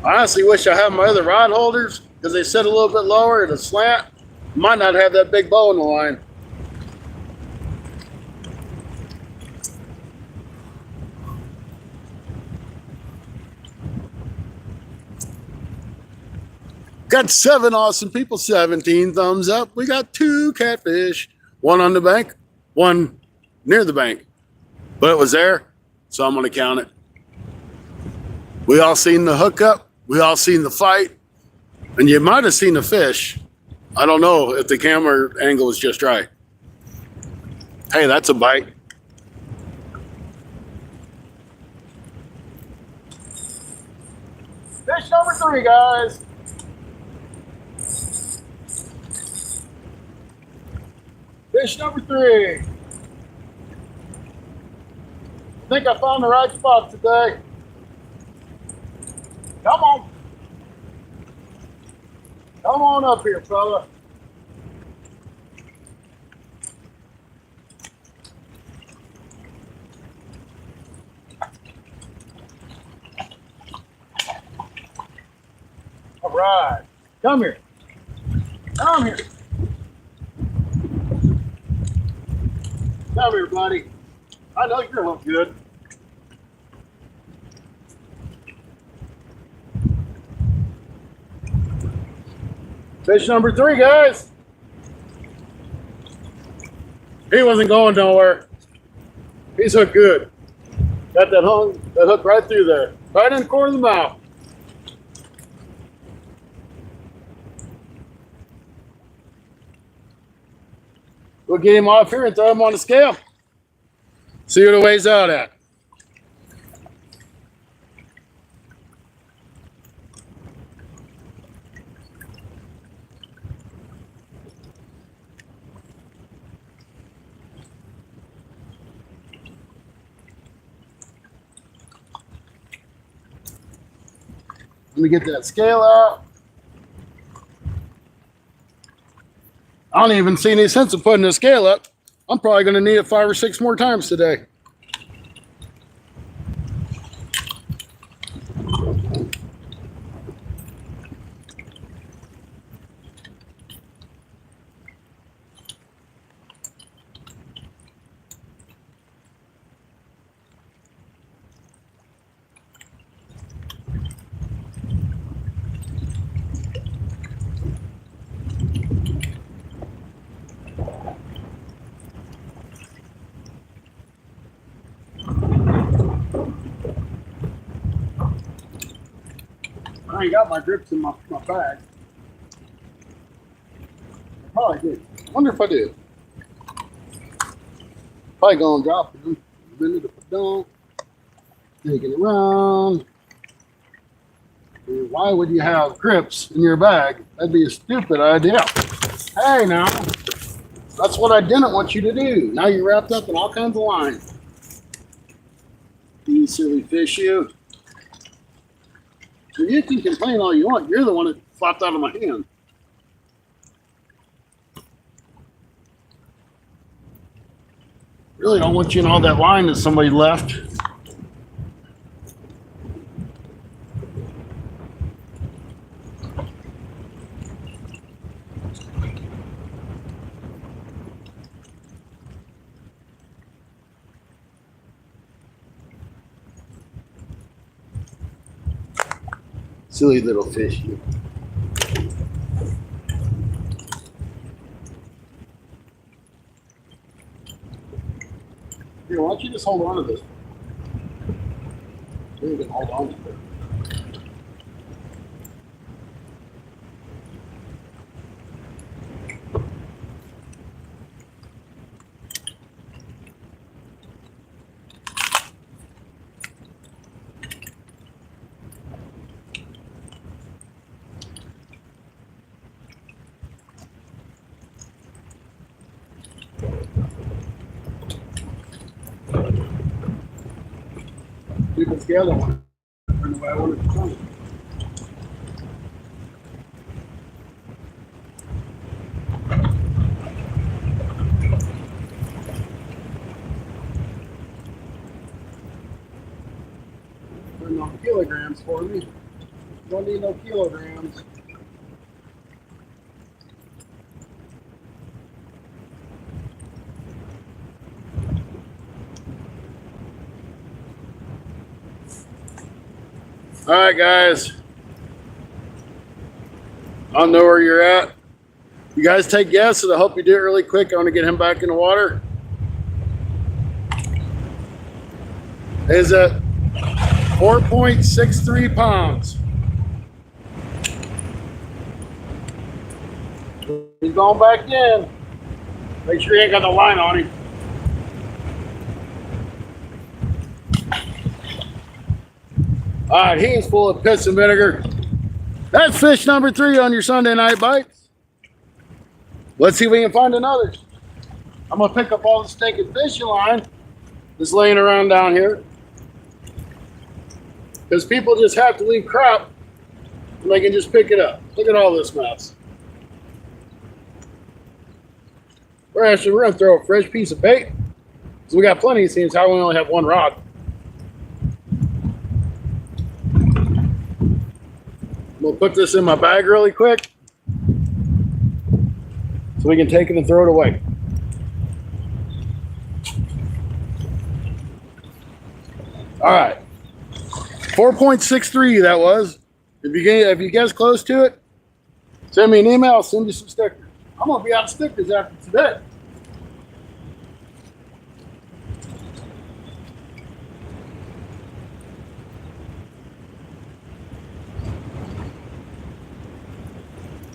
I honestly wish I had my other rod holders because they sit a little bit lower at a slant. Might not have that big bow in the line. Got 7 awesome people, 17 thumbs up. We got 2 catfish, 1 on the bank, 1 near the bank. But it was there, so I'm going to count it. We all seen the hookup. We all seen the fight. And you might have seen the fish. I don't know if the camera angle is just right. Hey, that's a bite. Fish number 3, guys. Fish number 3. I think I found the right spot today. Come on. Come on up here, fella. All right. Come here. Come here. Come here, buddy. I know you're looking good. Fish number 3, guys. He wasn't going nowhere. He's hooked good. Got that hook right through there. Right in the corner of the mouth. We'll get him off here and throw him on the scale. See what it weighs out at. Let me get that scale out. I don't even see any sense of putting the scale up. I'm probably going to need it 5 or 6 more times today. I ain't got my grips in my bag. I probably did. I wonder if I did. Probably gonna drop them. Then if I don't, take it around. And why would you have grips in your bag? That'd be a stupid idea. Hey now, that's what I didn't want you to do. Now you're wrapped up in all kinds of line. You silly fish, you. So you can complain all you want. You're the one that flopped out of my hand. Really don't want you in all that line that somebody left. Silly little fish. Here, why don't you just hold on to this? You can hold on to it. It's the other one. Turn the way I want it to turn. Turn on kilograms for me. Don't need no kilograms. All right, guys. I don't know where you're at. You guys take guesses. I hope you do it really quick. I want to get him back in the water. Is it 4.63 pounds? He's going back in. Make sure he ain't got the line on him. All right, he's full of piss and vinegar. That's fish number 3 on your Sunday night bites. Let's see if we can find another. I'm gonna pick up all the stinking fishing line that's laying around down here, because people just have to leave crap and they can just pick it up. Look at all this mess. We're gonna throw a fresh piece of bait, so we got plenty. It seems how we only have one rod. We'll put this in my bag really quick so we can take it and throw it away. All right, 4.63 that was. If you guess close to it, send me an email, I'll send you some stickers. I'm gonna be out of stickers after today.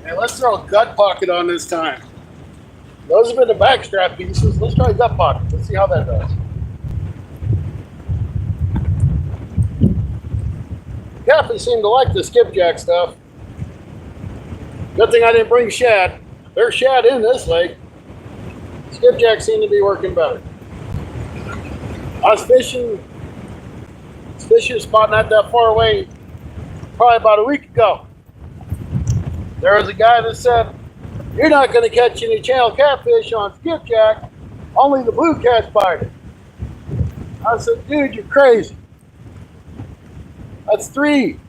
Hey, let's throw a gut pocket on this time. Those have been the backstrap pieces. Let's try gut pocket. Let's see how that does. Catfish seem to like the skipjack stuff. Good thing I didn't bring shad. There's shad in this lake. Skipjack seem to be working better. I was fishing a spot not that far away probably about a week ago. There was a guy that said, "You're not going to catch any channel catfish on skipjack. Only the blue cats bite it." I said, "Dude, you're crazy. That's three.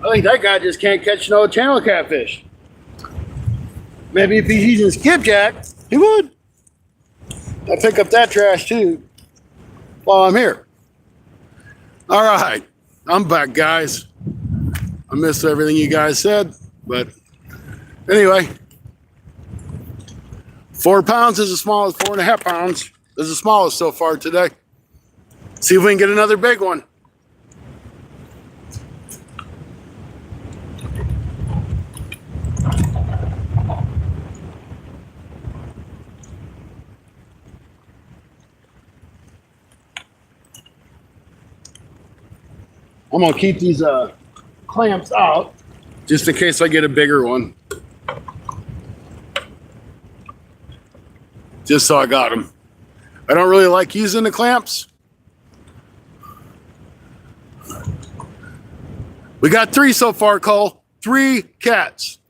I think that guy just can't catch no channel catfish. Maybe if he's using skipjack, he would. I'll pick up that trash too while I'm here. All right, I'm back, guys. I missed everything you guys said, but anyway, 4 pounds is the smallest, 4.5 pounds is the smallest so far today. See if we can get another big one. I'm gonna keep these clamps out just in case I get a bigger one. Just so I got them. I don't really like using the clamps. We got 3 so far, Cole. 3 cats.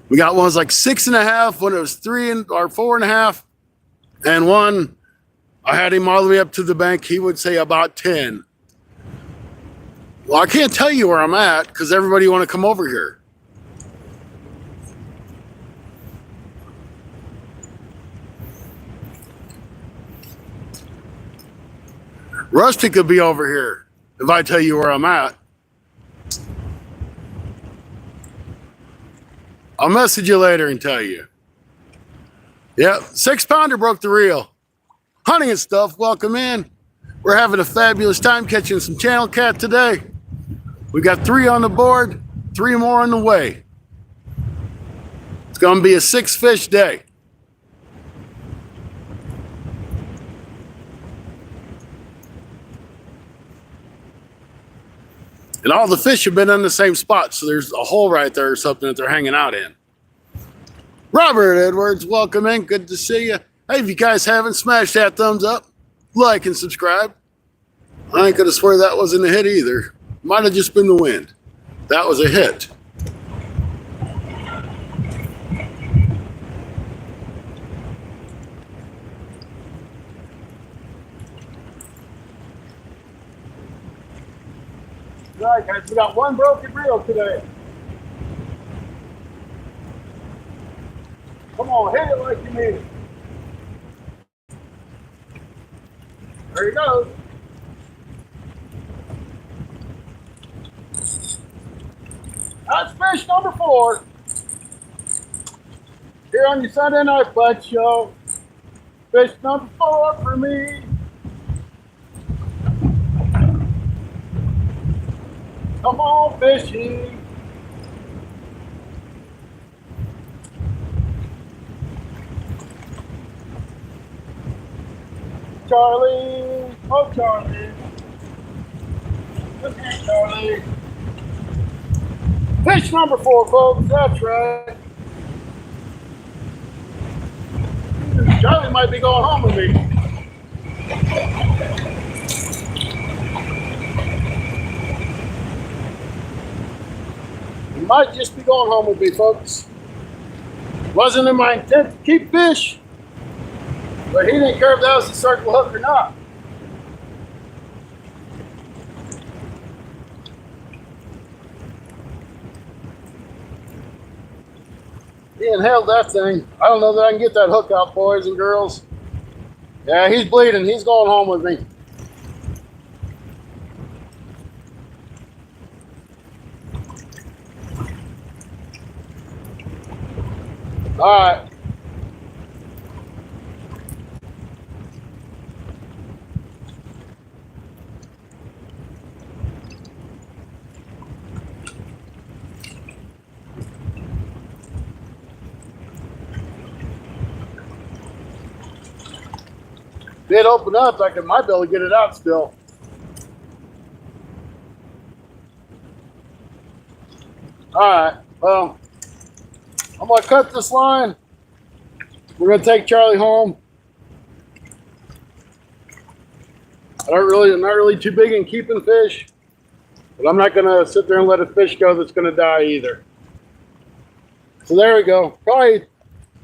We got one was like 6.5, one it was 4.5, and one I had him all the way up to the bank. He would say about 10. Well, I can't tell you where I'm at because everybody want to come over here. Rusty could be over here if I tell you where I'm at. I'll message you later and tell you. Yep, 6-pounder broke the reel. Hunting and stuff, welcome in. We're having a fabulous time catching some channel cat today. We got 3 on the board, 3 more on the way. It's gonna be a 6-fish day. And all the fish have been in the same spot, so there's a hole right there or something that they're hanging out in. Robert Edwards, welcome in. Good to see you. Hey, if you guys haven't, smash that thumbs up, like, and subscribe. I ain't gonna swear that wasn't a hit either. Might have just been the wind. That was a hit. All right, guys, we got 1 broken reel today. Come on, hit it like you mean it. There he goes. That's fish number 4. Here on your Sunday Night Bud Show. Fish number 4 for me. Come on, fishing. Charlie. Oh, Charlie. Look here, Charlie. Fish number 4, folks. That's right. Charlie might be going home with me. He might just be going home with me, folks. Wasn't in my intent to keep fish, but he didn't care if that was a circle hook or not. He inhaled that thing. I don't know that I can get that hook out, boys and girls. Yeah, he's bleeding. He's going home with me. All right. If it opened up, I might be able to get it out still. All right. Well, I'm gonna cut this line. We're gonna take Charlie home. I'm not really too big in keeping fish, but I'm not gonna sit there and let a fish go that's gonna die either. So there we go. Probably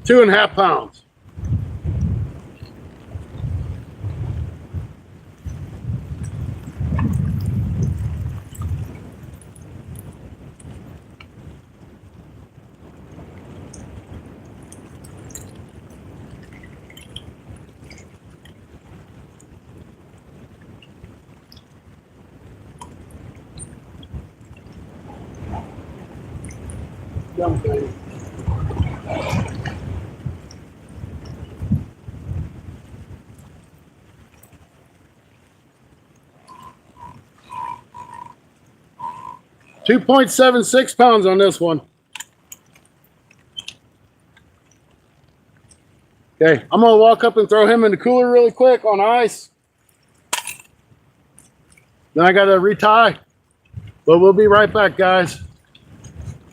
2.5 pounds. Young baby. £2.76 on this one. Okay, I'm gonna walk up and throw him in the cooler really quick on ice. Then I gotta retie, but we'll be right back, guys.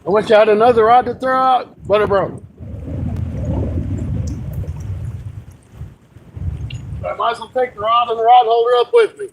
I wish I had another rod to throw out, but it broke. But I might as well take the rod and the rod holder up with me.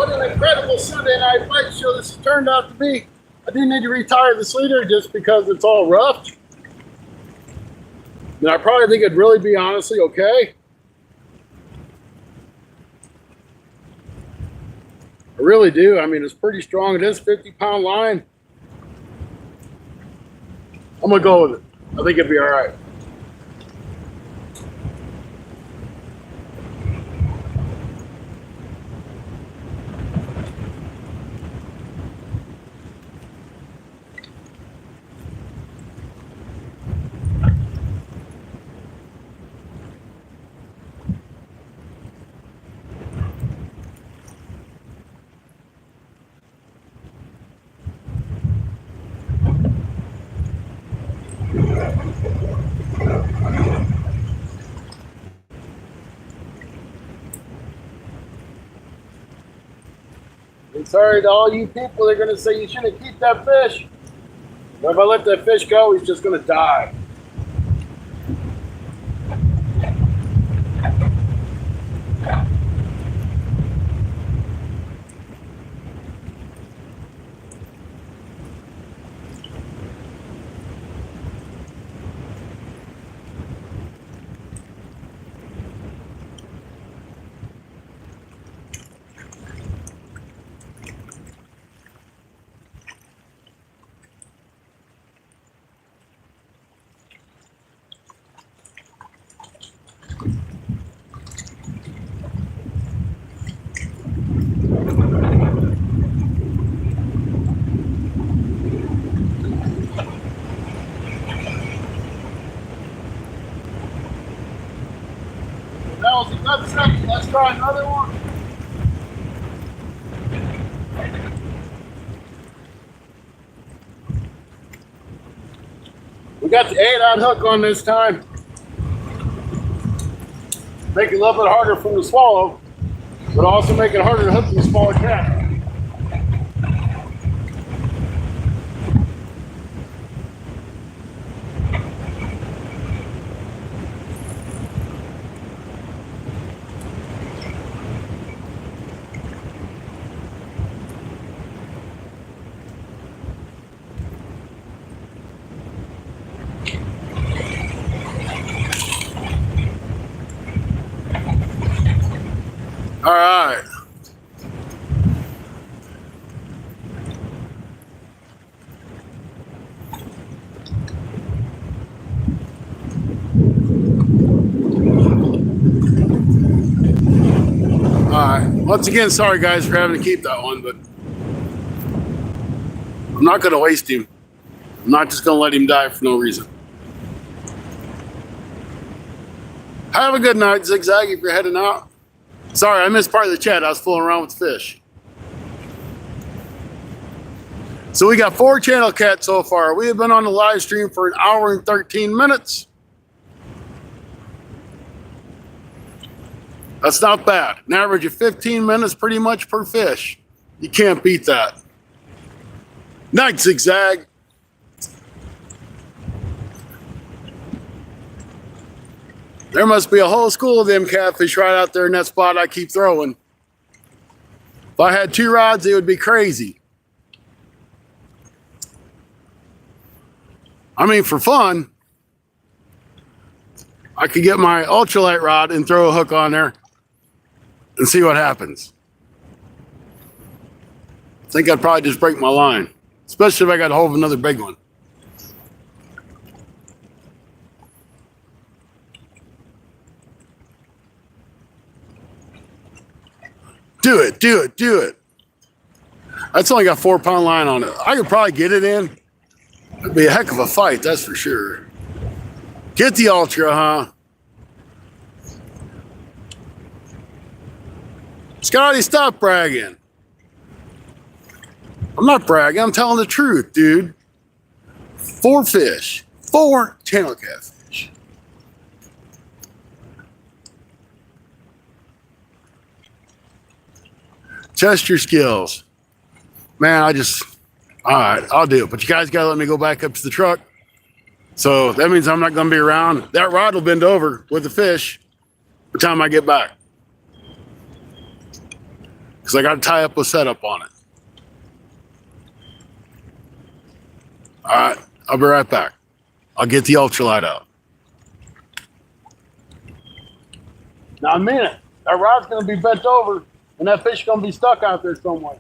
What an incredible Sunday night fight show this has turned out to be. I do need to retire this leader just because it's all rough. And I probably think it'd really be honestly okay. I really do. I mean, it's pretty strong. It is 50-pound line. I'm going to go with it. I think it'd be all right. And sorry to all you people that are going to say you shouldn't keep that fish. But if I let that fish go, he's just going to die. That was a good second. Let's try another one. We got the 8-odd hook on this time. Make it a little bit harder for him to swallow, but also make it harder to hook the smaller cat. All right. All right. Once again, sorry guys for having to keep that one, but I'm not going to waste him. I'm not just going to let him die for no reason. Have a good night, Zigzag, if you're heading out. Sorry, I missed part of the chat. I was fooling around with fish. So we got 4 channel cats so far. We have been on the live stream for 1 hour and 13 minutes. That's not bad. An average of 15 minutes pretty much per fish. You can't beat that. Night, Zigzag. There must be a whole school of them catfish right out there in that spot I keep throwing. If I had 2 rods, it would be crazy. I mean, for fun, I could get my ultralight rod and throw a hook on there and see what happens. I think I'd probably just break my line, especially if I got a hold of another big one. Do it, do it, do it. That's only got 4-pound line on it. I could probably get it in. It'd be a heck of a fight, that's for sure. Get the ultra, huh? Scotty, stop bragging. I'm not bragging, I'm telling the truth, dude. 4 fish, 4 channel catfish. Test your skills. Man, all right, I'll do it. But you guys got to let me go back up to the truck. So that means I'm not going to be around. That rod will bend over with the fish by the time I get back. because I got to tie up a setup on it. All right, I'll be right back. I'll get the ultralight out. Now, a minute. That rod's going to be bent over, and that fish is going to be stuck out there somewhere.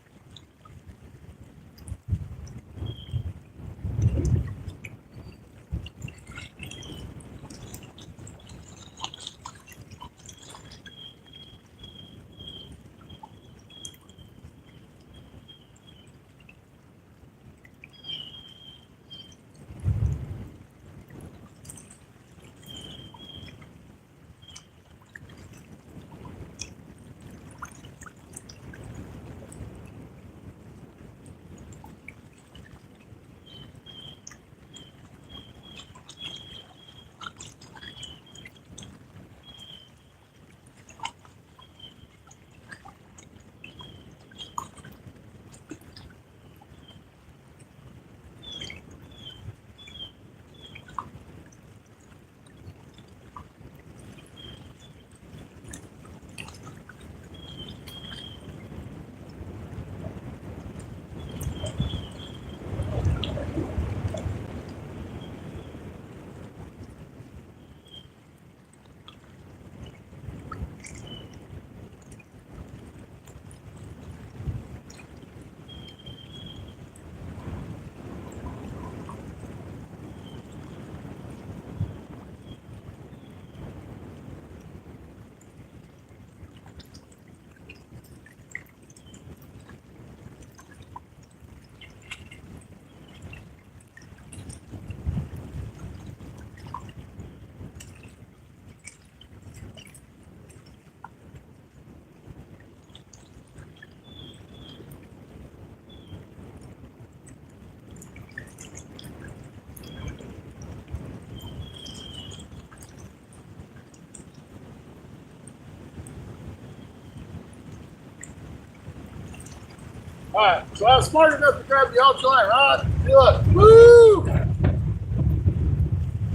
All right, so I was smart enough to grab the ultralight rod. Look, woo!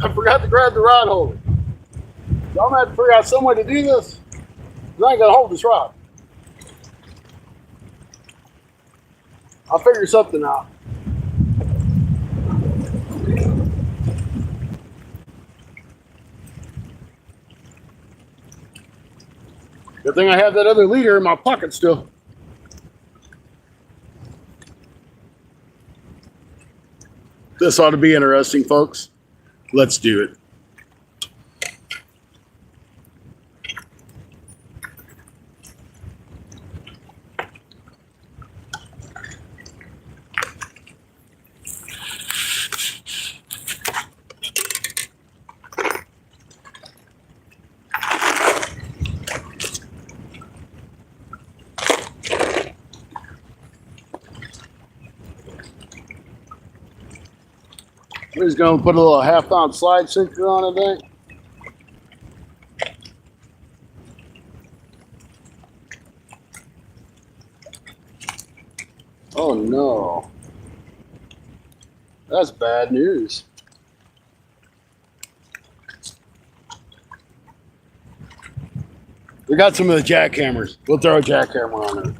I forgot to grab the rod holder. So I'm gonna have to figure out some way to do this. I ain't gonna hold this rod. I'll figure something out. Good thing I have that other leader in my pocket still. This ought to be interesting, folks. Let's do it. We're just going to put a little half-ounce slide sinker on it, I think. Oh no. That's bad news. We got some of the jackhammers. We'll throw a jackhammer on it.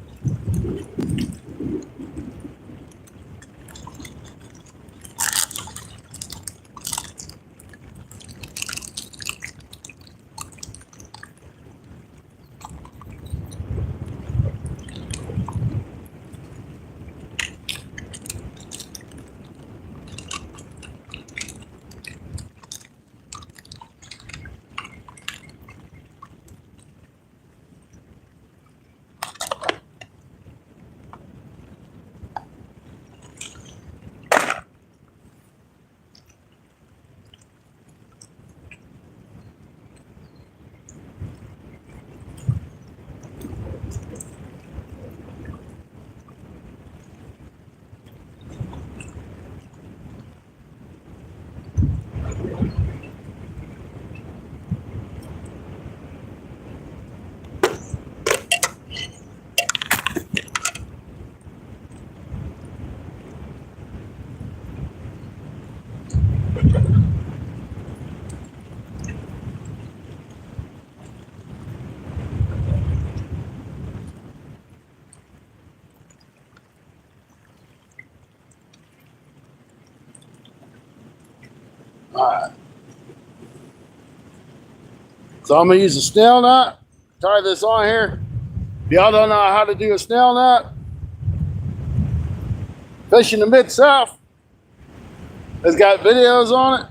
All right. So I'm gonna use a snail knot. Tie this on here. If y'all don't know how to do a snail knot, Fishing the Mid-South has got videos on it.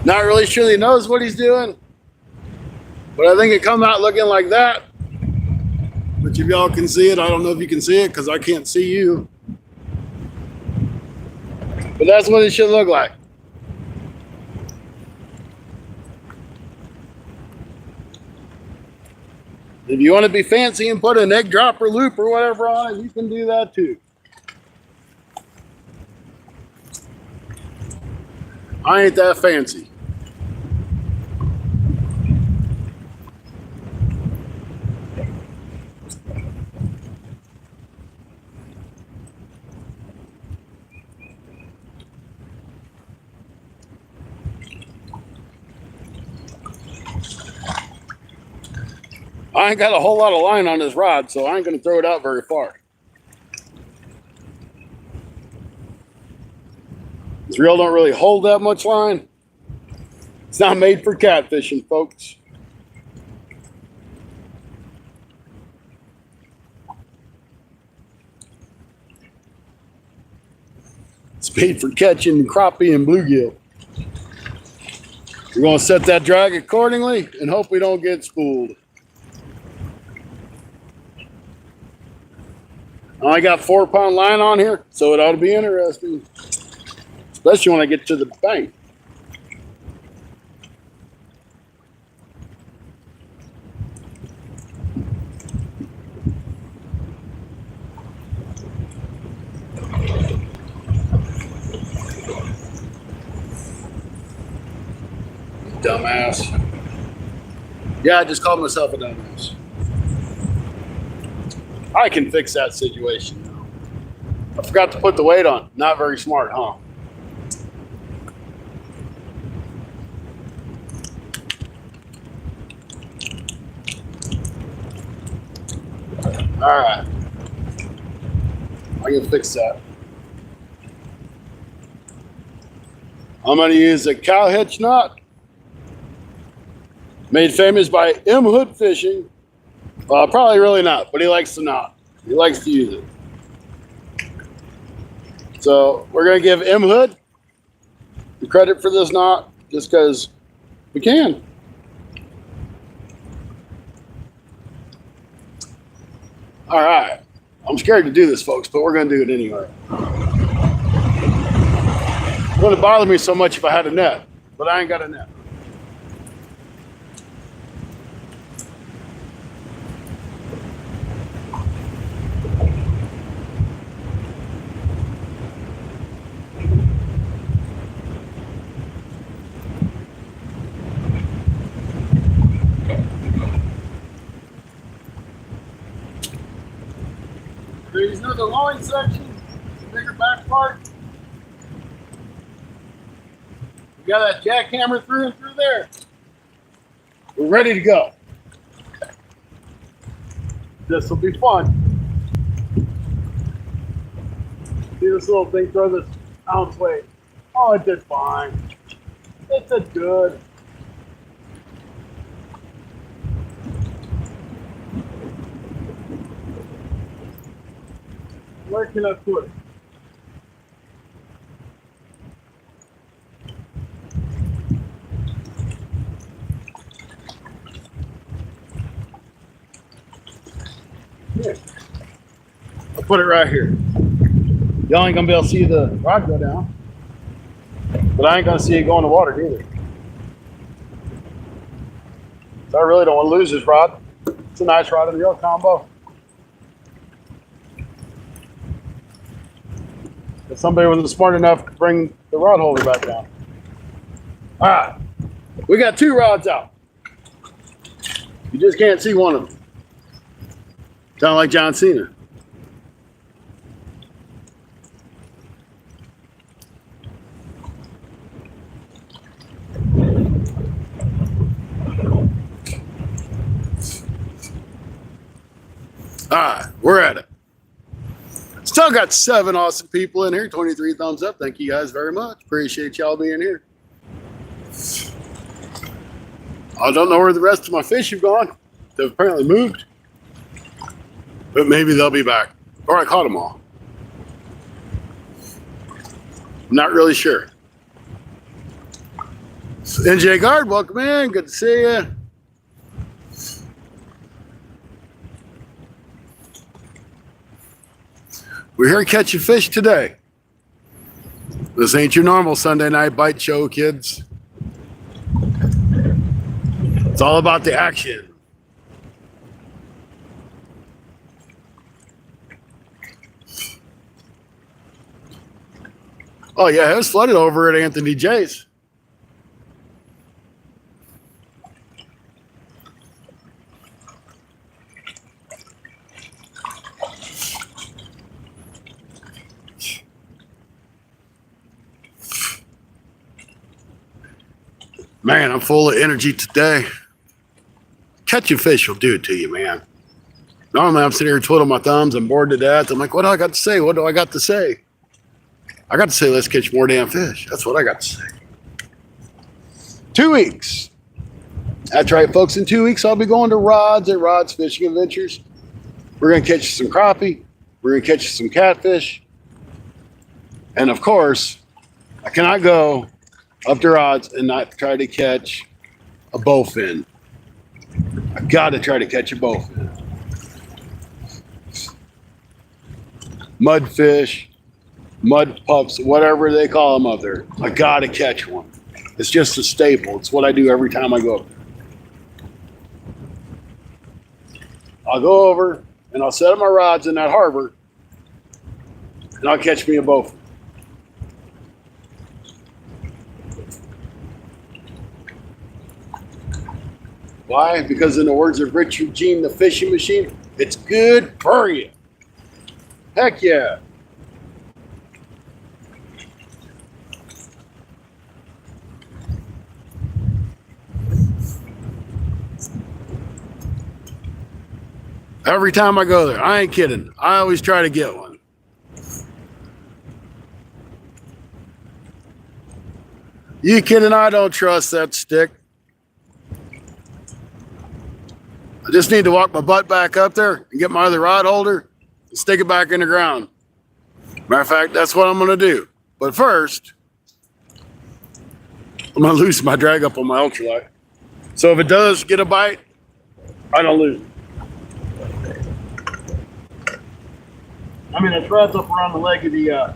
Not really sure he knows what he's doing, but I think it come out looking like that. Which if y'all can see it, I don't know if you can see it because I can't see you. But that's what it should look like. If you want to be fancy and put an egg dropper loop or whatever on it, you can do that too. I ain't that fancy. I ain't got a whole lot of line on this rod, so I ain't going to throw it out very far. This reel don't really hold that much line. It's not made for catfishing, folks. It's made for catching crappie and bluegill. We're going to set that drag accordingly and hope we don't get spooled. I got 4-pound line on here, so it ought to be interesting, especially when I get to the bank. Dumbass. Yeah, I just called myself a dumbass. I can fix that situation now. I forgot to put the weight on. Not very smart, huh? All right. I can fix that. I'm going to use a cow hitch knot. Made famous by M. Hood Fishing. Well, probably really not, but he likes the knot. He likes to use it. So we're going to give M. Hood the credit for this knot just because we can. All right. I'm scared to do this, folks, but we're going to do it anyway. It wouldn't bother me so much if I had a net, but I ain't got a net. There's another line section, the bigger back part. We got that jackhammer through and through there. We're ready to go. This will be fun. See this little thing throw this ounce weight. Oh, it did fine. It did good. Where can I put it? Here. I'll put it right here. Y'all ain't gonna be able to see the rod go down, but I ain't gonna see it go in the water either. So I really don't want to lose this rod. It's a nice rod and reel combo. If somebody wasn't smart enough to bring the rod holder back down. All right, we got 2 rods out. You just can't see one of them. Sound like John Cena. All right, we're at it. It's time Still got 7 awesome people in here. 23 thumbs up. Thank you guys very much. Appreciate y'all being here. I don't know where the rest of my fish have gone. They've apparently moved. But maybe they'll be back. Or I caught them all. I'm not really sure. NJ Guard, welcome in. Good to see you. We're here catching fish today. This ain't your normal Sunday night bite show, kids. It's all about the action. Oh yeah, it was flooded over at Anthony J's. Man, I'm full of energy today. Catching fish will do it to you, man. Normally I'm sitting here twiddling my thumbs. I'm bored to death. I'm like, what do I got to say? What do I got to say? I got to say, let's catch more damn fish. That's what I got to say. 2 weeks. That's right, folks. In 2 weeks, I'll be going to Rod's at Rod's Fishing Adventures. We're going to catch some crappie. We're going to catch some catfish. And of course, I cannot go up to Rod's and not try to catch a bowfin. I got to try to catch a bowfin. Mudfish, mud pups, whatever they call them up there. I got to catch one. It's just a staple. It's what I do every time I go up there. I'll go over and I'll set up my rods in that harbor and I'll catch me a bowfin. Why? Because in the words of Richard Gene, the fishing machine, it's good for you. Heck yeah. Every time I go there, I ain't kidding. I always try to get one. You kidding? I don't trust that stick. I just need to walk my butt back up there and get my other rod holder and stick it back in the ground. Matter of fact, that's what I'm going to do. But first, I'm going to loosen my drag up on my ultralight. So if it does get a bite, I don't lose it. I mean, it threads up around the leg of the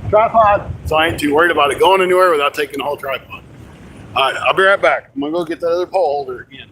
tripod, so I ain't too worried about it going anywhere without taking the whole tripod. All right, I'll be right back. I'm going to go get that other pole holder again.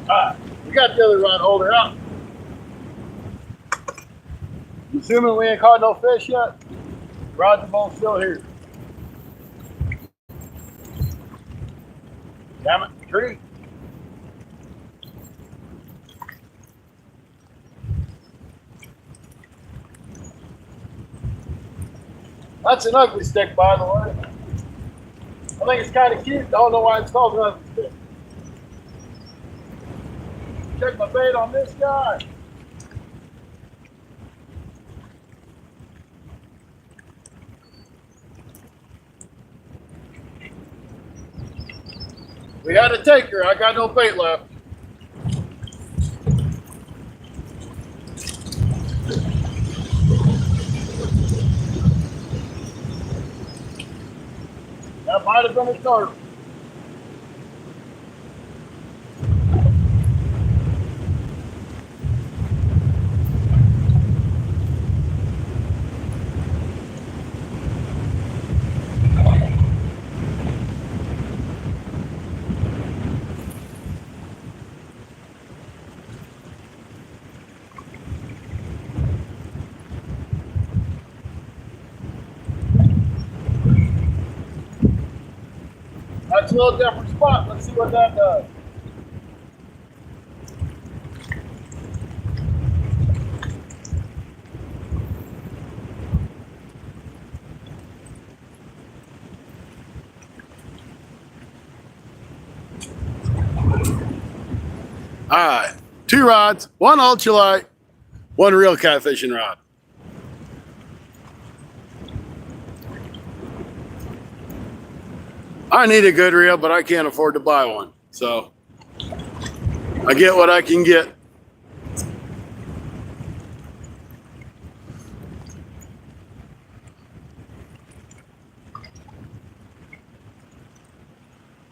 Alright, we got the other rod holder out. I'm assuming we ain't caught no fish yet. Rods are both still here. Damn it, tree. That's an ugly stick, by the way. I think it's kind of cute. Don't know why it's called an ugly stick. Check my bait on this guy. We had a taker. I got no bait left. That might have been a turtle. That's a little different spot. Let's see what that does. All right, 2 rods, 1 ultralight, 1 real catfishing rod. I need a good reel, but I can't afford to buy one. So I get what I can get.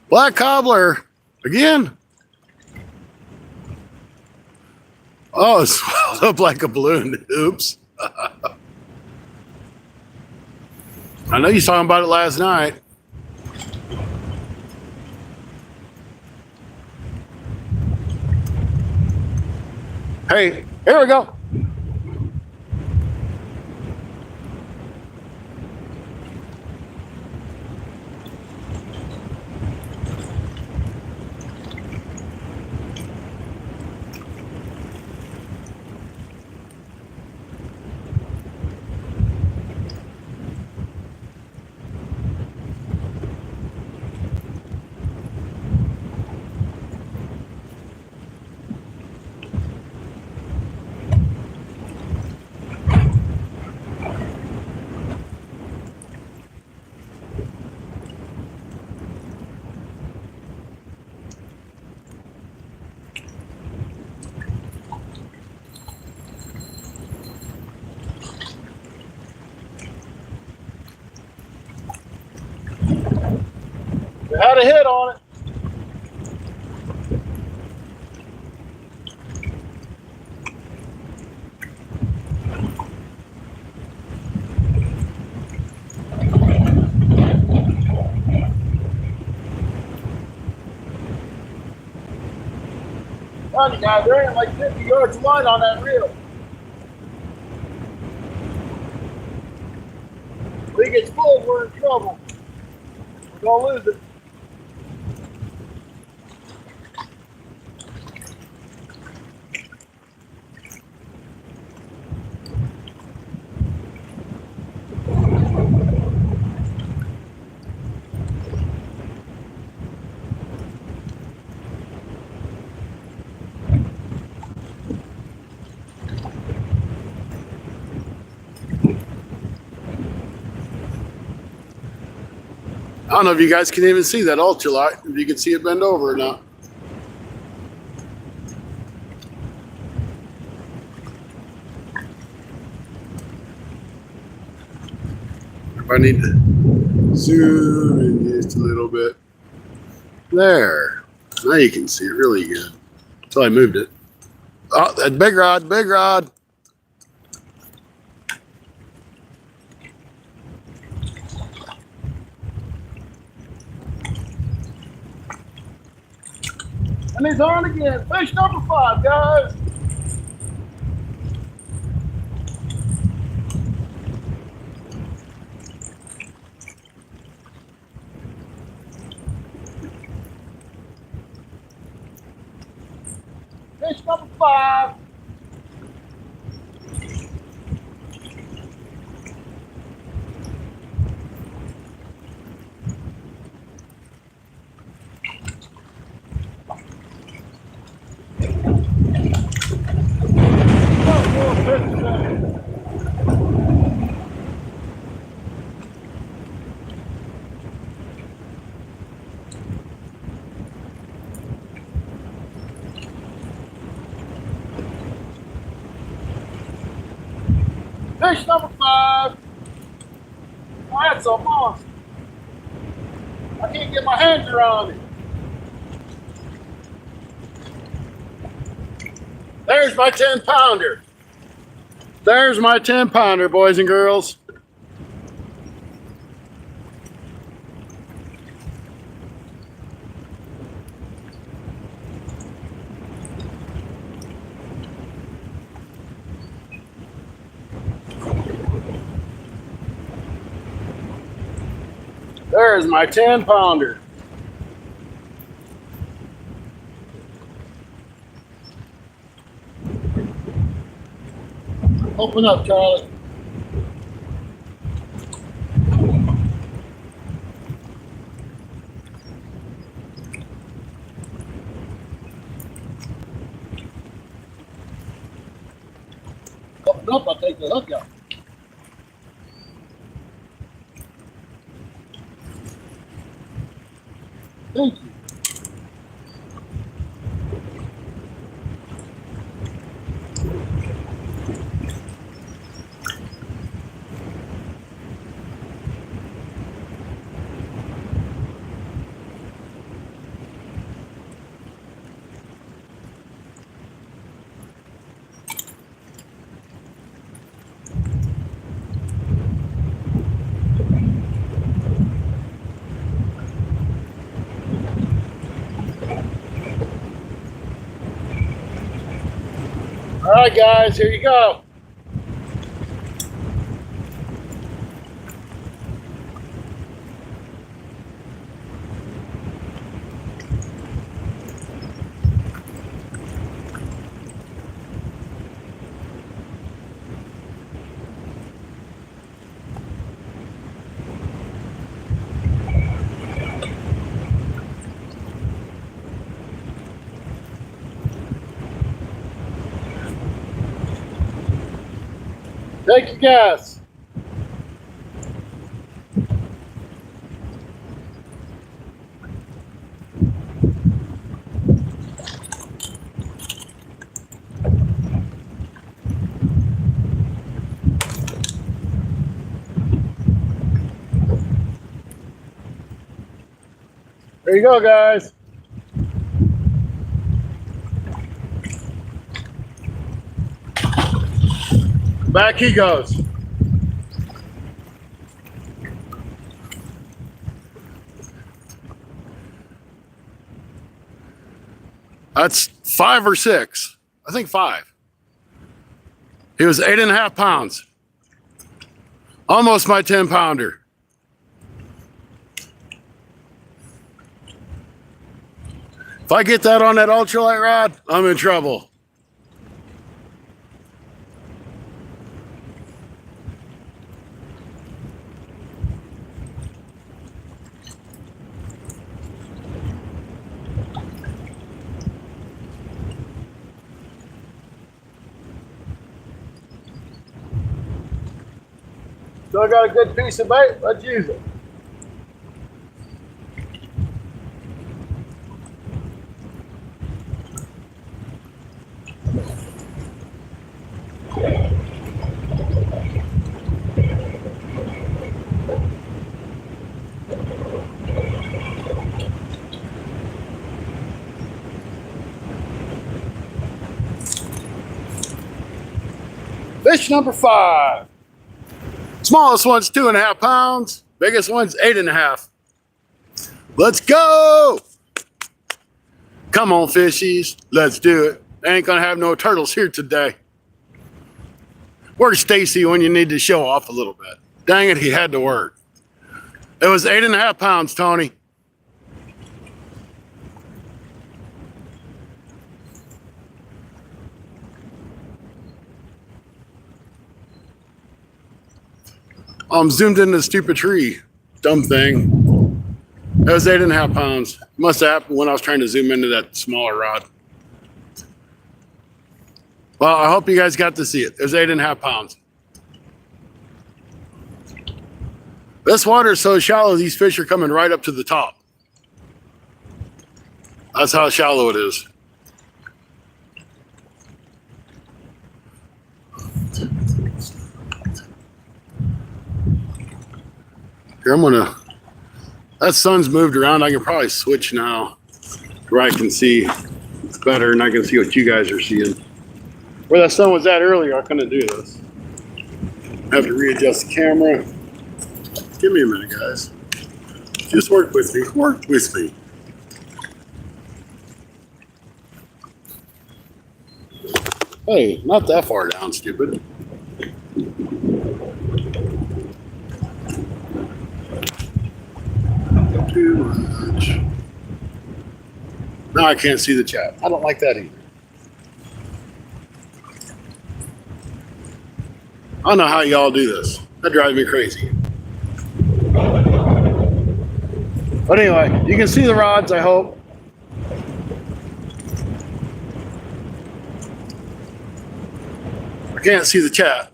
Black cobbler again. Oh, it swelled up like a balloon. Oops. I know you was talking about it last night. Hey, here we go. We had a hit on it. Funny guy, there ain't like 50 yards of line on that reel. If it gets full, we're in trouble. We're gonna lose it. I don't know if you guys can even see that ultralight, if you can see it bend over or not. I need to zoom in just a little bit. There. Now you can see it really good. Until I moved it. Oh, that big rod, big rod. And he's on again. Fish number 5, guys. Fish number 5. Fish number 5. Oh, that's a monster. I can't get my hands around it. There's my 10-pounder. There's my 10-pounder, boys and girls. There's my 10-pounder. Open up, Charlie. Open up, I'll take the hook out. Thank you. All right, guys, here you go. Take your guess. There you go, guys. Back he goes. That's 5 or 6. I think 5. He was 8.5 pounds. Almost my 10-pounder. If I get that on that ultralight rod, I'm in trouble. So I got a good piece of bait, let's use it. Fish number 5. Smallest one's 2.5 pounds. Biggest one's 8.5. Let's go. Come on, fishies. Let's do it. I ain't gonna have no turtles here today. Where's Stacy when you need to show off a little bit? Dang it, he had to work. It was 8.5 pounds, Tony. I'm zoomed into the stupid tree. Dumb thing. It was 8.5 pounds. Must have happened when I was trying to zoom into that smaller rod. Well, I hope you guys got to see it. It was 8.5 pounds. This water is so shallow, these fish are coming right up to the top. That's how shallow it is. Here, that sun's moved around. I can probably switch now where I can see better and I can see what you guys are seeing. Where that sun was at earlier, I couldn't do this. I have to readjust the camera. Give me a minute, guys. Just work with me. Work with me. Hey, not that far down, stupid. Too much. Now I can't see the chat. I don't like that either. I don't know how y'all do this. That drives me crazy. But anyway, you can see the rods, I hope. I can't see the chat.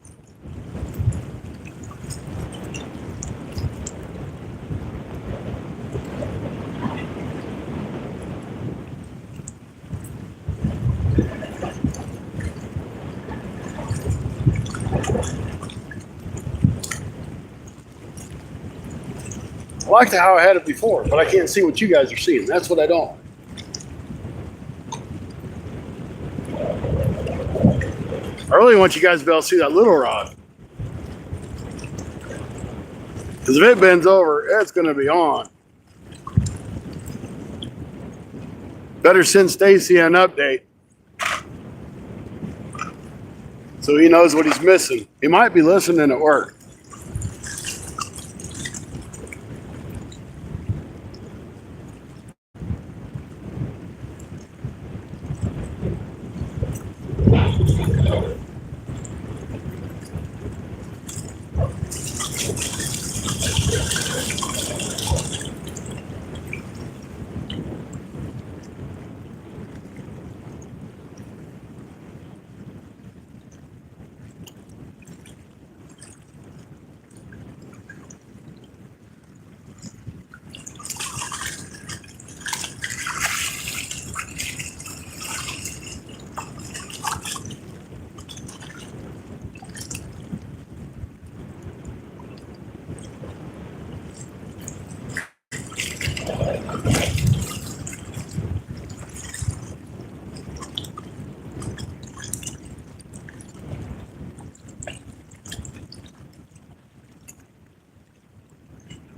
I like how I had it before, but I can't see what you guys are seeing. That's what I don't. I really want you guys to be able to see that little rod. Because if it bends over, it's going to be on. Better send Stacy an update so he knows what he's missing. He might be listening at work.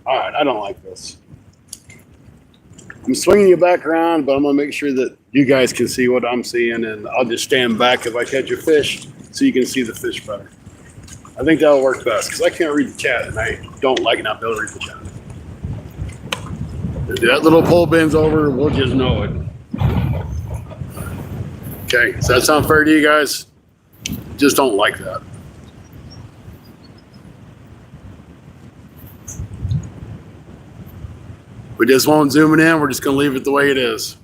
All right, I don't like this. I'm swinging you back around, but I'm going to make sure that you guys can see what I'm seeing, and I'll just stand back if I catch a fish so you can see the fish better. I think that'll work best because I can't read the chat, and I don't like not being able to read the chat. If that little pole bends over, we'll just know it. Okay, does that sound fair to you guys? Just don't like that. We just won't zoom it in. We're just going to leave it the way it is.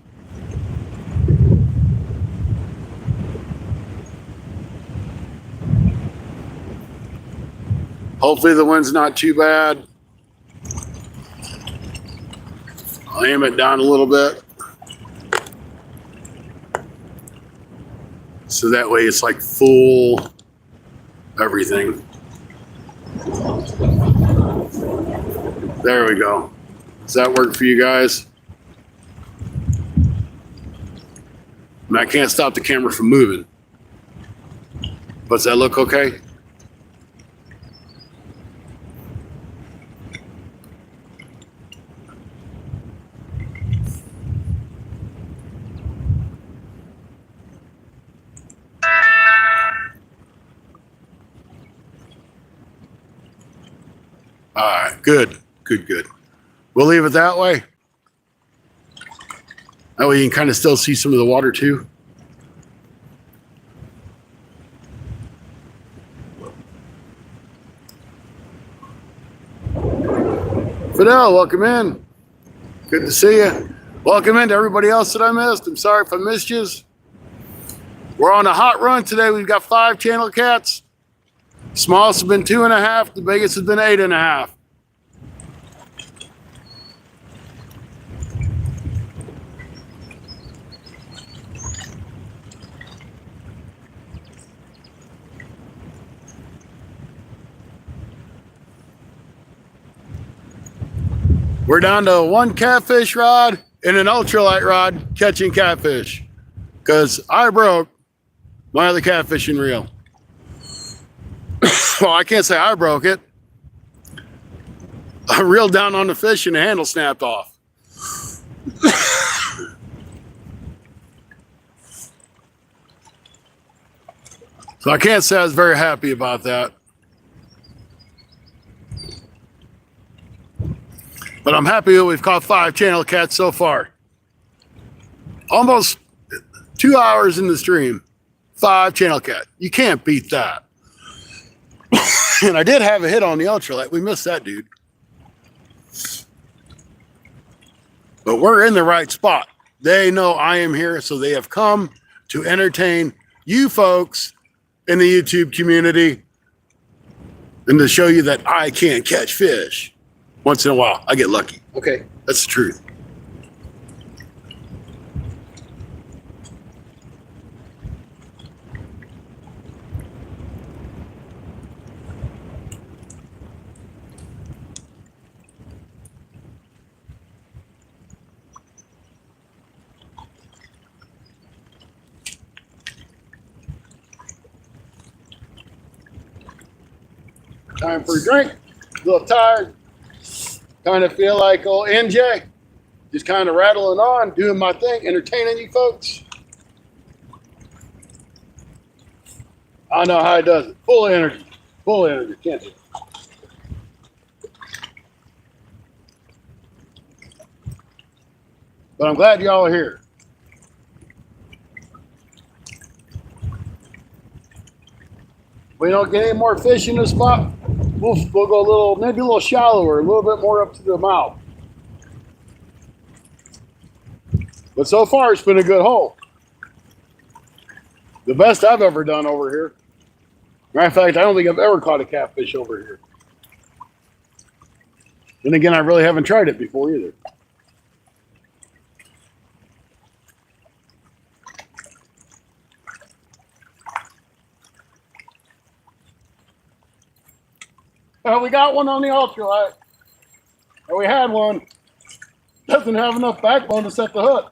Hopefully the wind's not too bad. I'll aim it down a little bit. So that way it's like full everything. There we go. Does that work for you guys? And I can't stop the camera from moving. Does that look okay? Good, good, good. We'll leave it that way. That way you can kind of still see some of the water too. Fidel, welcome in. Good to see you. Welcome in to everybody else that I missed. I'm sorry if I missed you. We're on a hot run today. We've got 5 channel cats. Smallest has been 2.5. The biggest has been 8.5. We're down to 1 catfish rod and an ultralight rod catching catfish because I broke my other catfishing reel. Well, I can't say I broke it. I reeled down on the fish and the handle snapped off. So I can't say I was very happy about that. But I'm happy that we've caught 5 channel cats so far. Almost 2 hours in the stream, 5 channel cat. You can't beat that. And I did have a hit on the ultralight. We missed that dude. But we're in the right spot. They know I am here, so they have come to entertain you folks in the YouTube community and to show you that I can catch fish. Once in a while, I get lucky. Okay, that's the truth. Time for a drink. A little tired. Kind of feel like old NJ, just kind of rattling on, doing my thing, entertaining you folks. I know how he does it. Full of energy. Full of energy. Can't do it. But I'm glad y'all are here. If we don't get any more fish in this spot, we'll go a little, maybe a little shallower, a little bit more up to the mouth. But so far, it's been a good hole. The best I've ever done over here. Matter of fact, I don't think I've ever caught a catfish over here. Then again, I really haven't tried it before either. We got one on the ultralight. Or we had one. Doesn't have enough backbone to set the hook.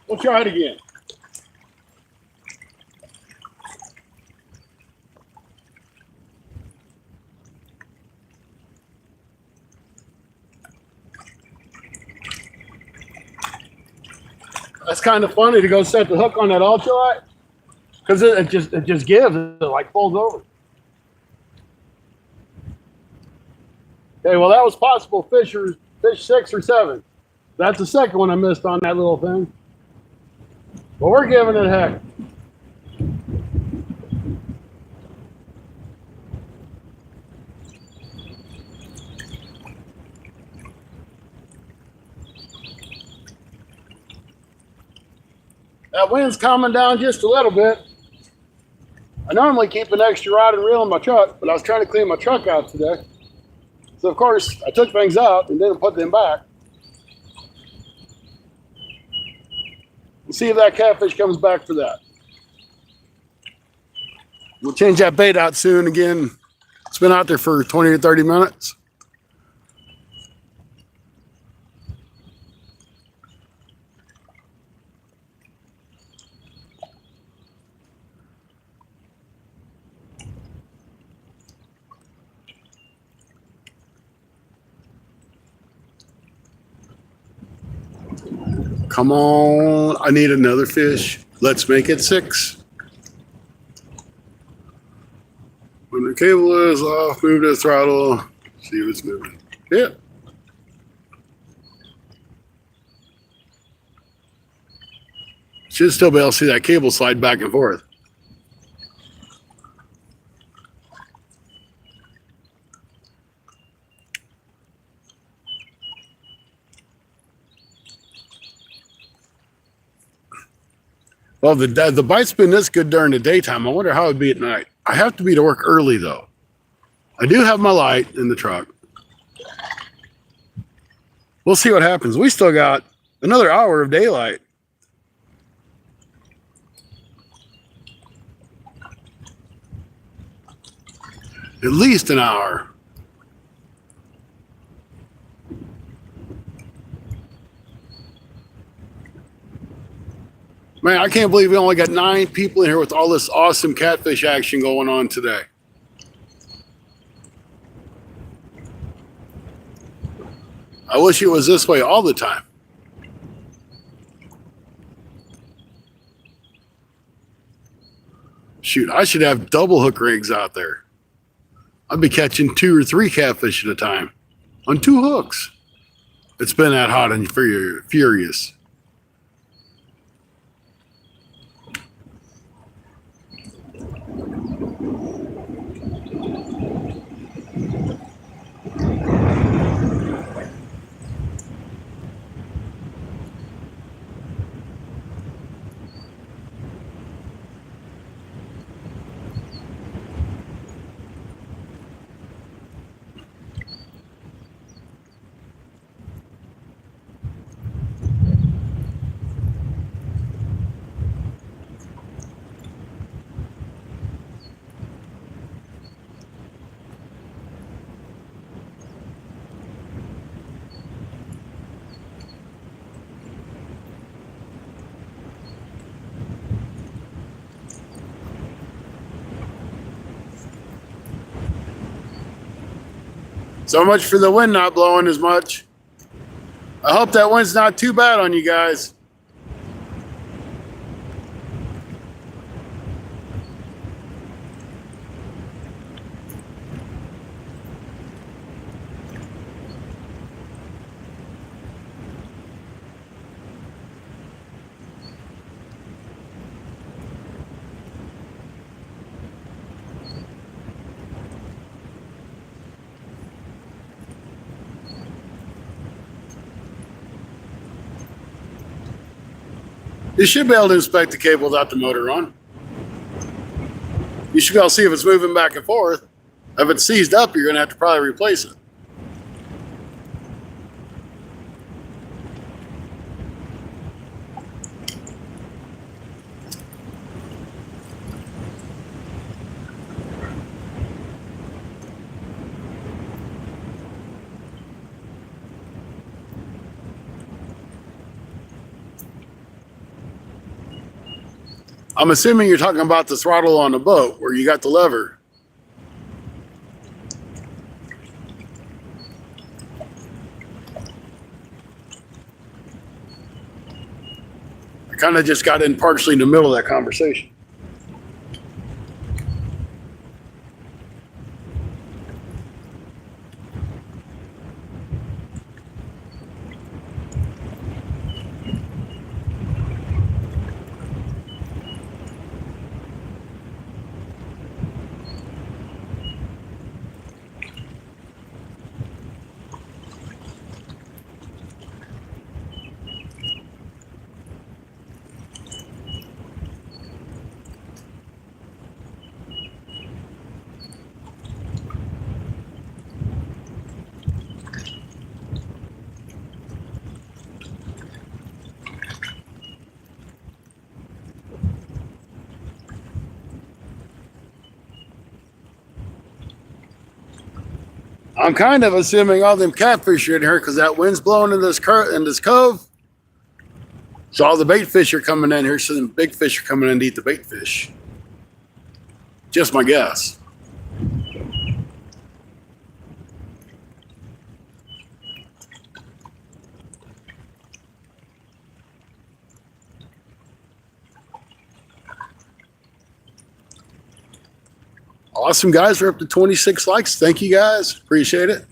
We'll try it again. That's kind of funny to go set the hook on that ultralight. Because it just gives, it like folds over. Okay, well that was possible fish 6 or 7. That's the second one I missed on that little thing. But we're giving it a heck. That wind's calming down just a little bit. I normally keep an extra rod and reel in my truck, but I was trying to clean my truck out today. So of course, I took things out and didn't put them back. We'll see if that catfish comes back for that. We'll change that bait out soon again. It's been out there for 20 to 30 minutes. Come on, I need another fish. Let's make it 6. cable is off. Move the throttle. See if it's moving. Yeah. Should still be able to see that cable slide back and forth. Well, the bite's been this good during the daytime. I wonder how it'd be at night. I have to be to work early, though. I do have my light in the truck. We'll see what happens. We still got another hour of daylight. At least an hour. Man, I can't believe we only got 9 people in here with all this awesome catfish action going on today. I wish it was this way all the time. Shoot, I should have double hook rigs out there. I'd be catching 2 or 3 catfish at a time on 2 hooks. It's been that hot and furious. So much for the wind not blowing as much. I hope that wind's not too bad on you guys. You should be able to inspect the cable without the motor on. You should be able to see if it's moving back and forth. If it's seized up, you're going to have to probably replace it. I'm assuming you're talking about the throttle on the boat where you got the lever. I kind of just got in partially in the middle of that conversation. I'm kind of assuming all them catfish are in here because that wind's blowing in this cove. So all the bait fish are coming in here, so the big fish are coming in to eat the bait fish. Just my guess. Awesome, guys. We're up to 26 likes. Thank you, guys. Appreciate it.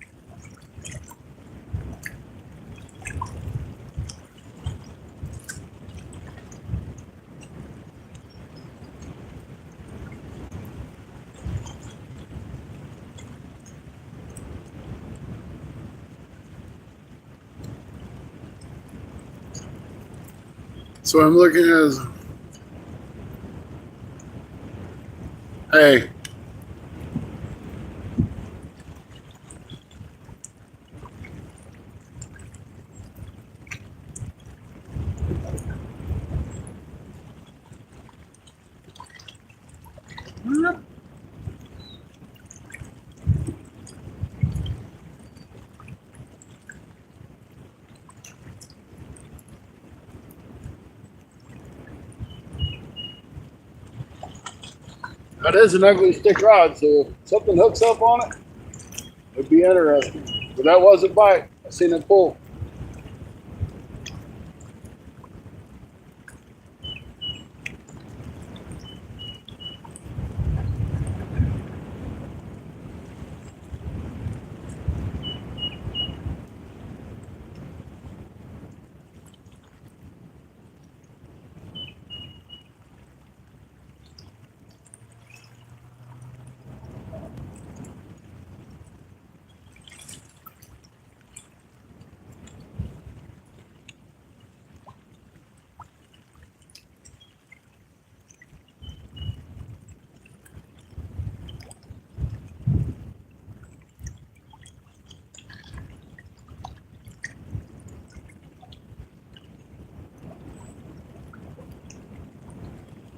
So I'm looking at, hey, that is an ugly stick rod, so if something hooks up on it, it'd be interesting. But that was a bite. I seen it pull.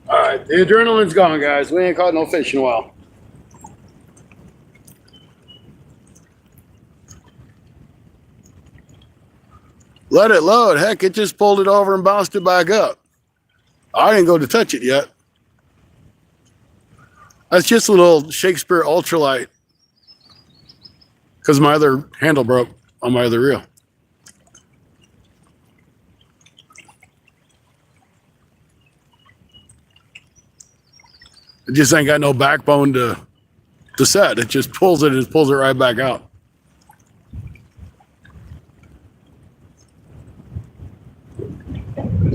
All right, the adrenaline's gone, guys. We ain't caught no fish in a while. Let it load. Heck, it just pulled it over and bounced it back up. I didn't go to touch it yet. That's just a little Shakespeare ultralight because my other handle broke on my other reel. It just ain't got no backbone to set. It just pulls it and pulls it right back out.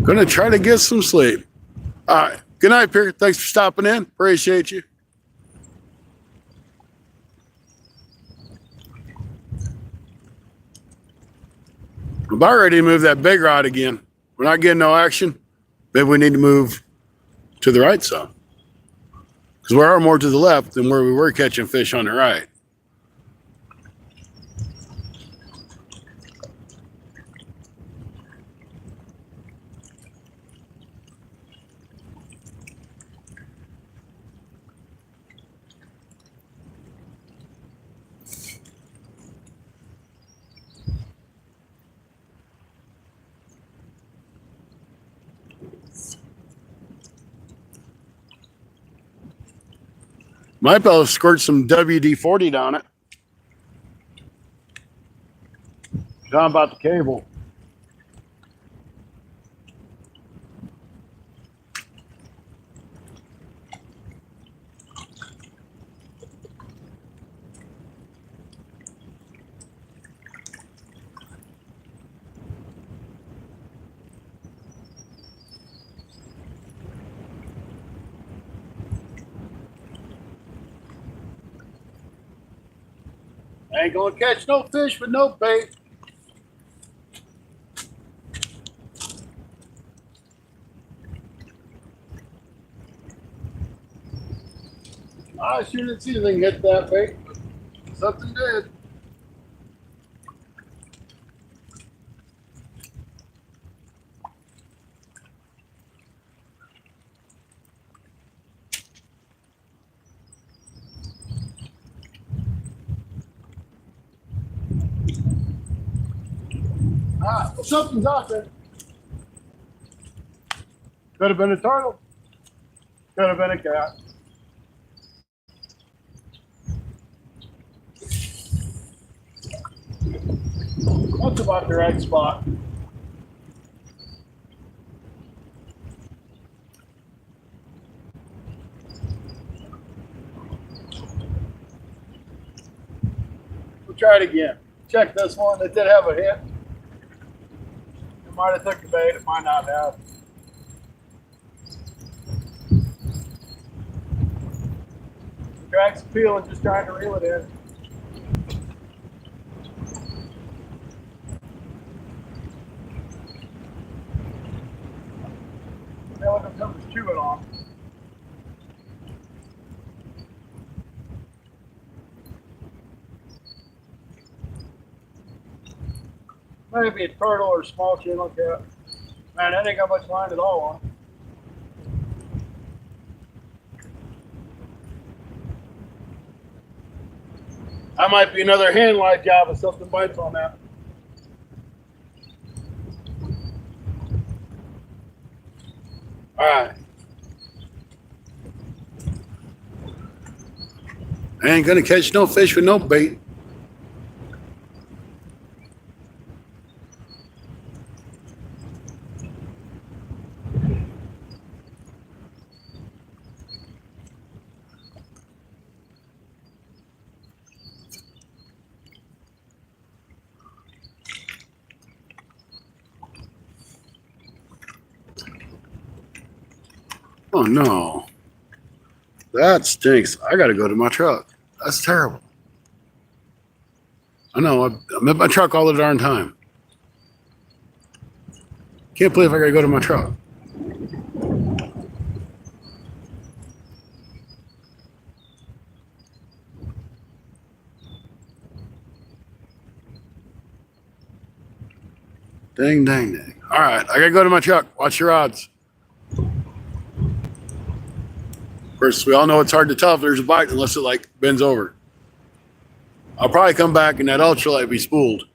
Gonna try to get some sleep. All right. Good night, Pierre. Thanks for stopping in. Appreciate you. I'm about ready to move that big rod again. We're not getting no action. Maybe we need to move to the right side. Because we are more to the left than where we were catching fish on the right. Might be able to squirt some WD-40 down it. Talking about the cable. Ain't gonna catch no fish with no bait. I sure didn't see anything hit that bait, but something did. Ah, well, something's out there. Could have been a turtle. Could have been a cat. That's about the right spot. try it again. Check this one. It did have a hit. It might have took the bait. It might not have. Cracks peeling, just trying to reel it in. Now look at something's chewing on. Maybe a turtle or a small channel cat. Man, that ain't got much line at all on. That might be another hand light job if something bites on that. All right. I ain't gonna catch no fish with no bait. Oh no. That stinks. I gotta go to my truck. That's terrible. I know, I'm at my truck all the darn time. Can't believe I gotta go to my truck. Dang, dang, dang. All right, I gotta go to my truck. Watch your odds. Of course, we all know it's hard to tell if there's a bite unless it like bends over. I'll probably come back and that ultralight be spooled.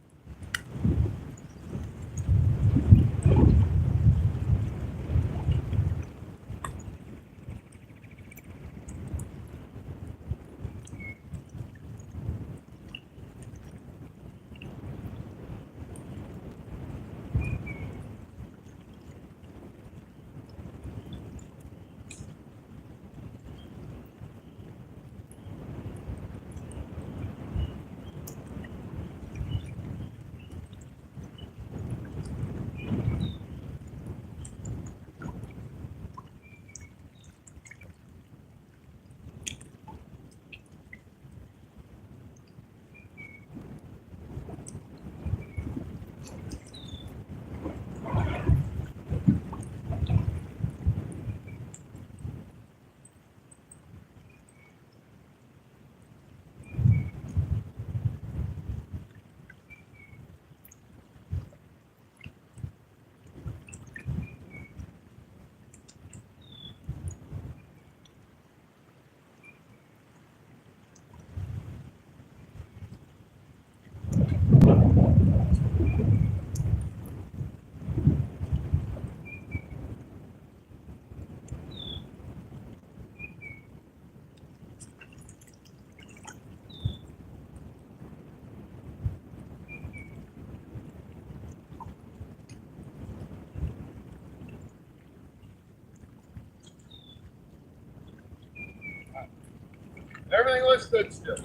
Everything looks good still.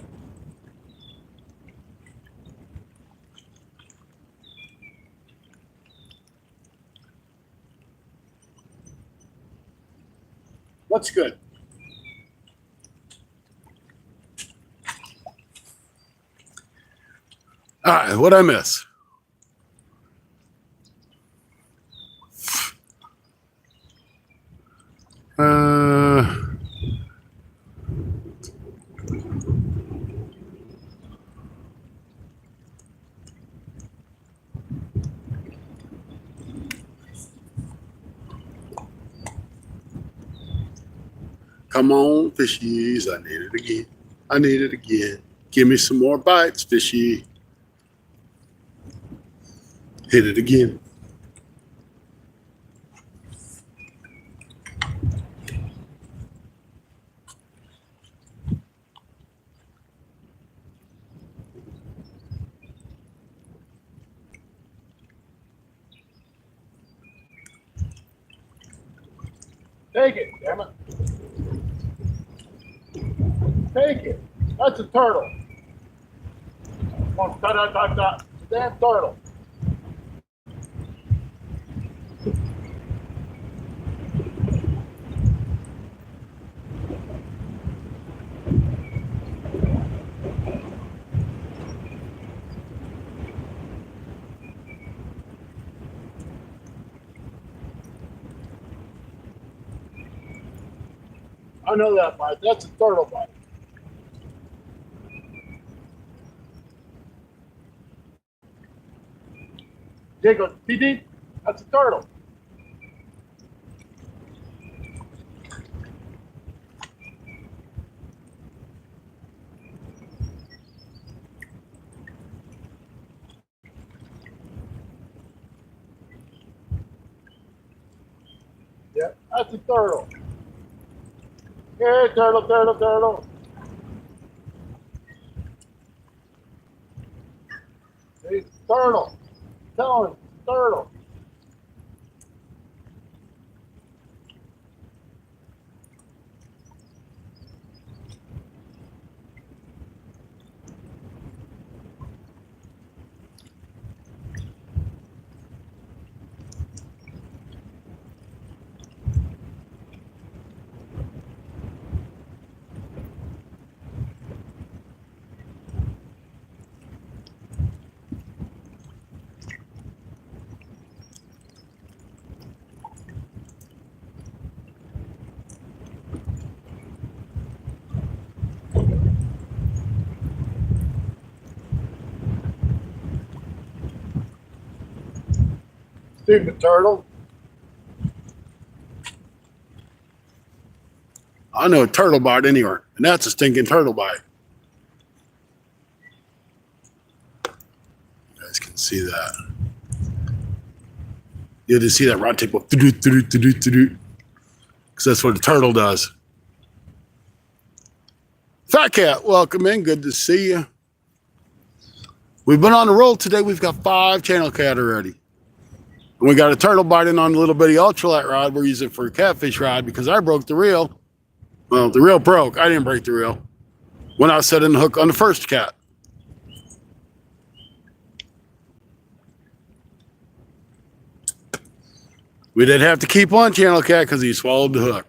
Looks good. All right, what'd I miss? Come on, fishies. I need it again. I need it again. Give me some more bites, fishy. Hit it again. Take it, damn it. Take it. That's a turtle. on, cut. It's a damn turtle. I know that bite. That's a turtle bite. Jake goes, TD, that's a turtle. Yeah, that's a turtle. Hey, turtle. It's a turtle. Tell him, it's a turtle. Stupid turtle. I know a turtle bite anywhere, and that's a stinking turtle bite. You guys can see that. You'll just see that rod tape go because that's what a turtle does. Fat Cat, welcome in. Good to see you. We've been on the roll today. We've got 5 channel cat already. And we got a turtle biting on a little bitty ultralight rod. We're using it for a catfish rod because I broke the reel. Well, the reel broke. I didn't break the reel when I was setting the hook on the first cat. We did have to keep one channel cat because he swallowed the hook.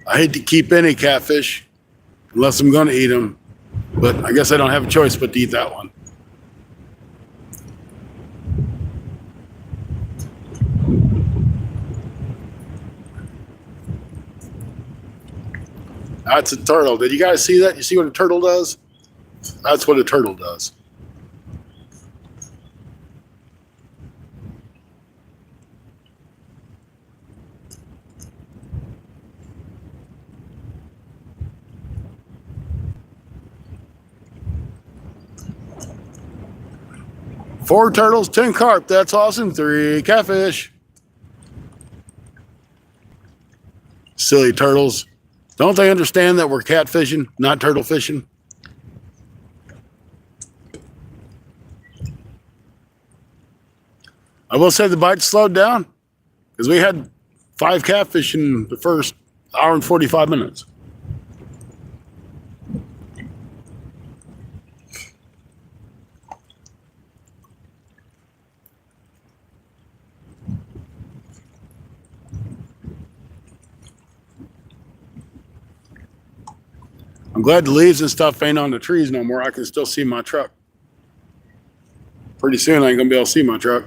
I hate to keep any catfish unless I'm going to eat them, but I guess I don't have a choice but to eat that one. That's a turtle. Did you guys see that? You see what a turtle does? That's what a turtle does. Four turtles, 10 carp. That's awesome. 3 catfish. Silly turtles. Don't they understand that we're catfishing, not turtle fishing? I will say the bite slowed down because we had 5 catfish in the first hour and 45 minutes. I'm glad the leaves and stuff ain't on the trees no more. I can still see my truck. Pretty soon I ain't gonna be able to see my truck.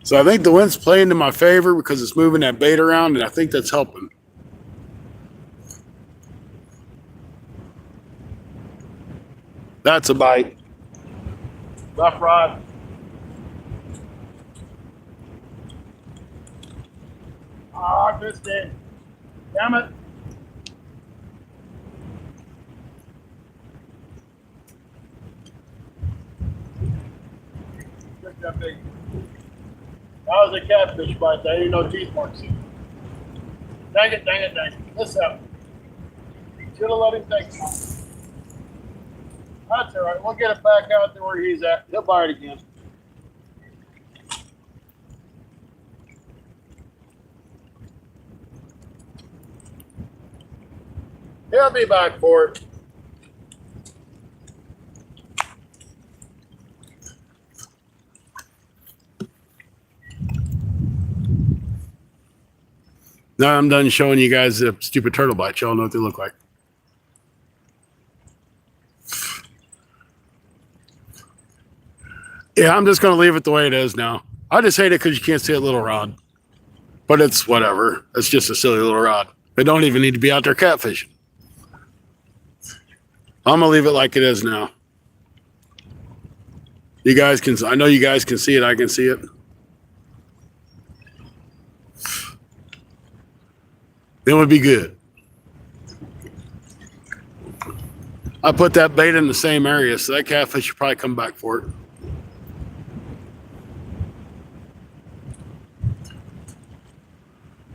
So I think the wind's playing to my favor because it's moving that bait around, and I think that's helping. That's a bite. Rough rod. Oh, I missed it. Damn it. That big. That was a catfish bite. There ain't no teeth marks. Dang it. This up. Should have let him take some. That's all right. We'll get it back out to where he's at. He'll bite again. He'll be back for it. Now I'm done showing you guys the stupid turtle bites. Y'all know what they look like. Yeah, I'm just going to leave it the way it is now. I just hate it because you can't see a little rod. But it's whatever. It's just a silly little rod. They don't even need to be out there catfishing. I'm going to leave it like it is now. You guys can, I know you guys can see it. I can see it. It would be good. I put that bait in the same area, so that catfish should probably come back for it.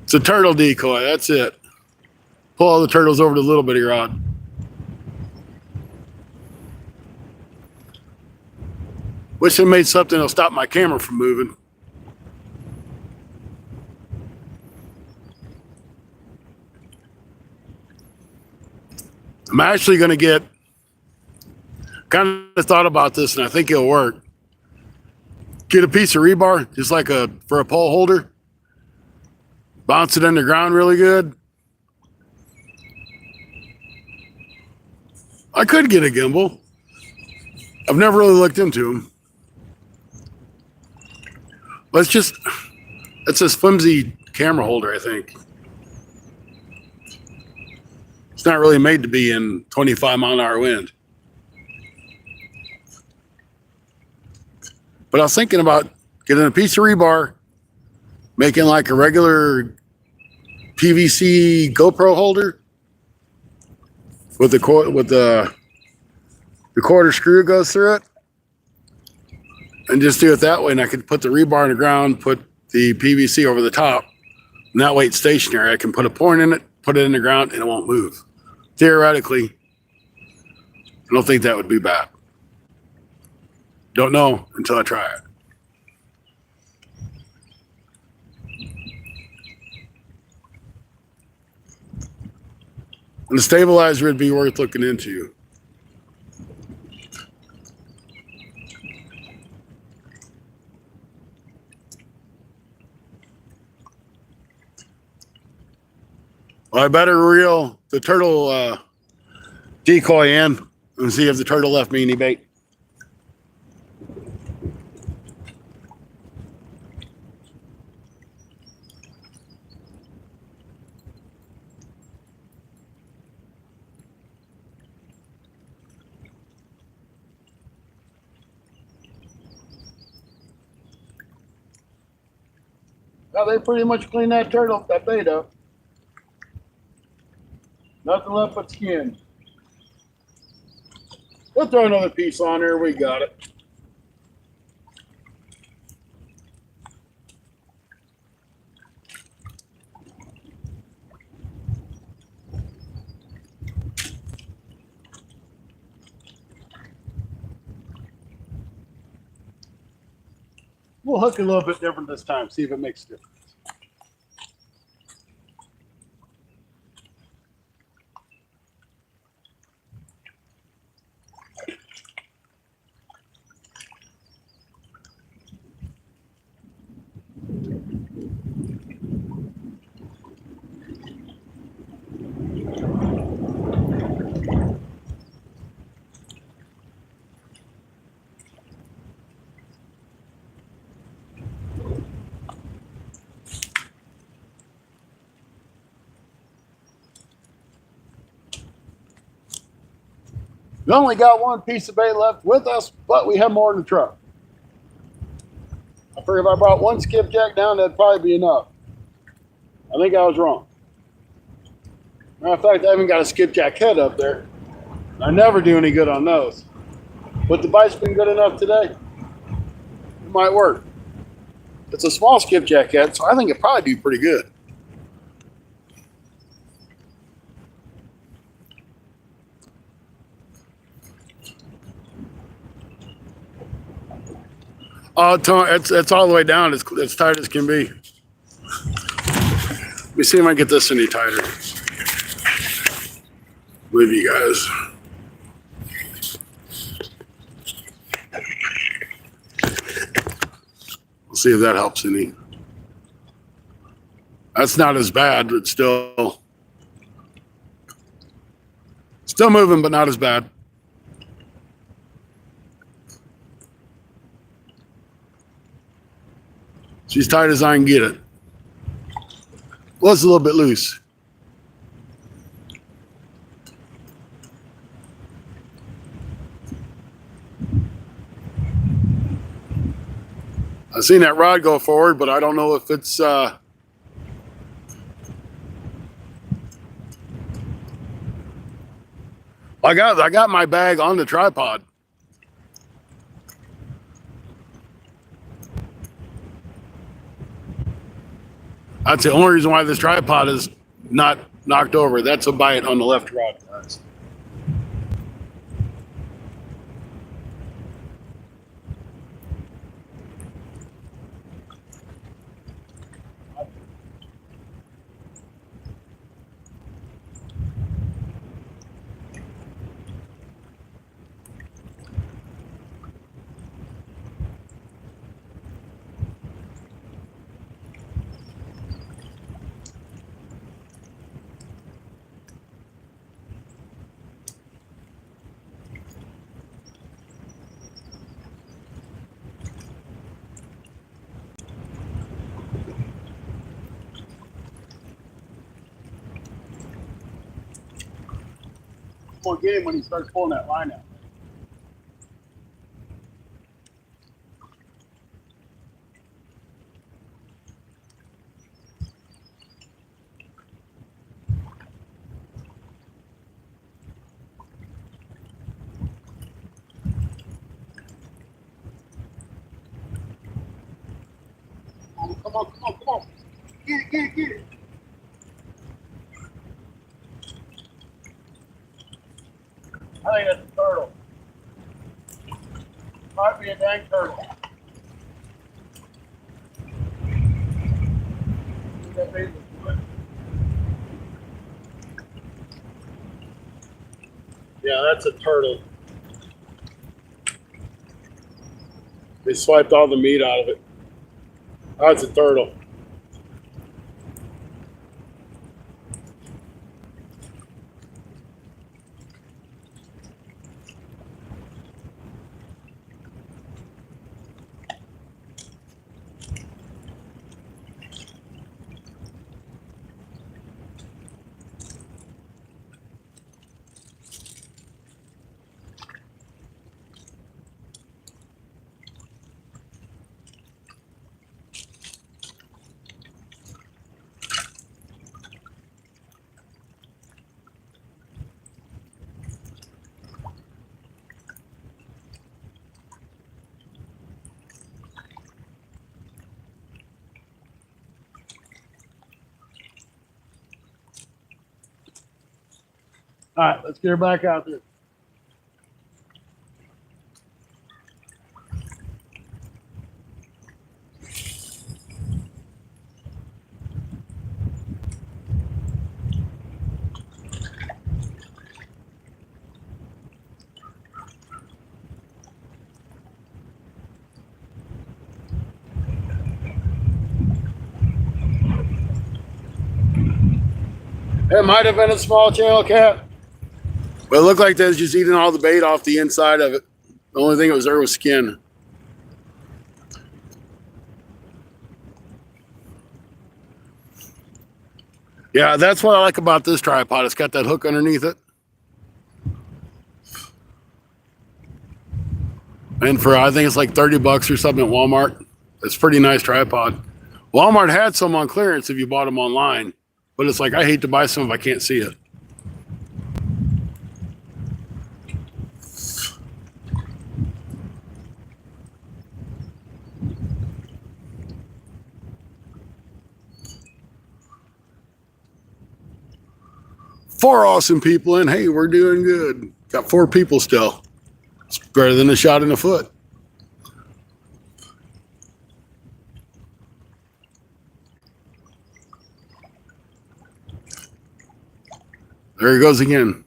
It's a turtle decoy. That's it. Pull all the turtles over to the little bitty rod. Wish they made something that'll stop my camera from moving. I'm actually going to get, kind of thought about this and I think it'll work. Get a piece of rebar, just like for a pole holder. Bounce it in the ground really good. I could get a gimbal. I've never really looked into them. But it's this flimsy camera holder, I think. It's not really made to be in 25-mile-an-hour wind. But I was thinking about getting a piece of rebar, making like a regular PVC GoPro holder with the quarter screw goes through it, and just do it that way. And I could put the rebar in the ground, put the PVC over the top, and that way it's stationary. I can put a point in it, put it in the ground, and it won't move. Theoretically, I don't think that would be bad. Don't know until I try it. And the stabilizer would be worth looking into. Well, I better reel the turtle decoy in and see if the turtle left me any bait. Well, they pretty much cleaned that bait up. Nothing left but skin. We'll throw another piece on there. We got it. We'll hook a little bit different this time, see if it makes a difference. We only got one piece of bait left with us, but we have more in the truck. I figured if I brought one skipjack down, that'd probably be enough. I think I was wrong. Matter of fact, I haven't got a skipjack head up there. I never do any good on those. But the bite's been good enough today. It might work. It's a small skipjack head, so I think it'd probably do pretty good. Oh, it's all the way down. It's tight as can be. Let me see if I can get this any tighter. With you guys. We'll see if that helps any. That's not as bad, but still moving, but not as bad. She's tight as I can get it. Was a little bit loose. I've seen that rod go forward, but I don't know if it's I got my bag on the tripod. That's the only reason why this tripod is not knocked over. That's a bite on the left rod, guys. We'll get him when he starts pulling that line out. Come on. Get it. I think that's a turtle. Might be a dang turtle. Yeah, that's a turtle. They swiped all the meat out of it. That's a turtle. All right, let's get her back out there. It might have been a small channel cat. But it looked like they was just eating all the bait off the inside of it. The only thing that was there was skin. Yeah, that's what I like about this tripod. It's got that hook underneath it. And for, I think it's like 30 bucks or something at Walmart. It's a pretty nice tripod. Walmart had some on clearance if you bought them online. But it's like, I hate to buy some if I can't see it. Four awesome people in. Hey, we're doing good. Got 4 people still. It's better than a shot in the foot. There he goes again.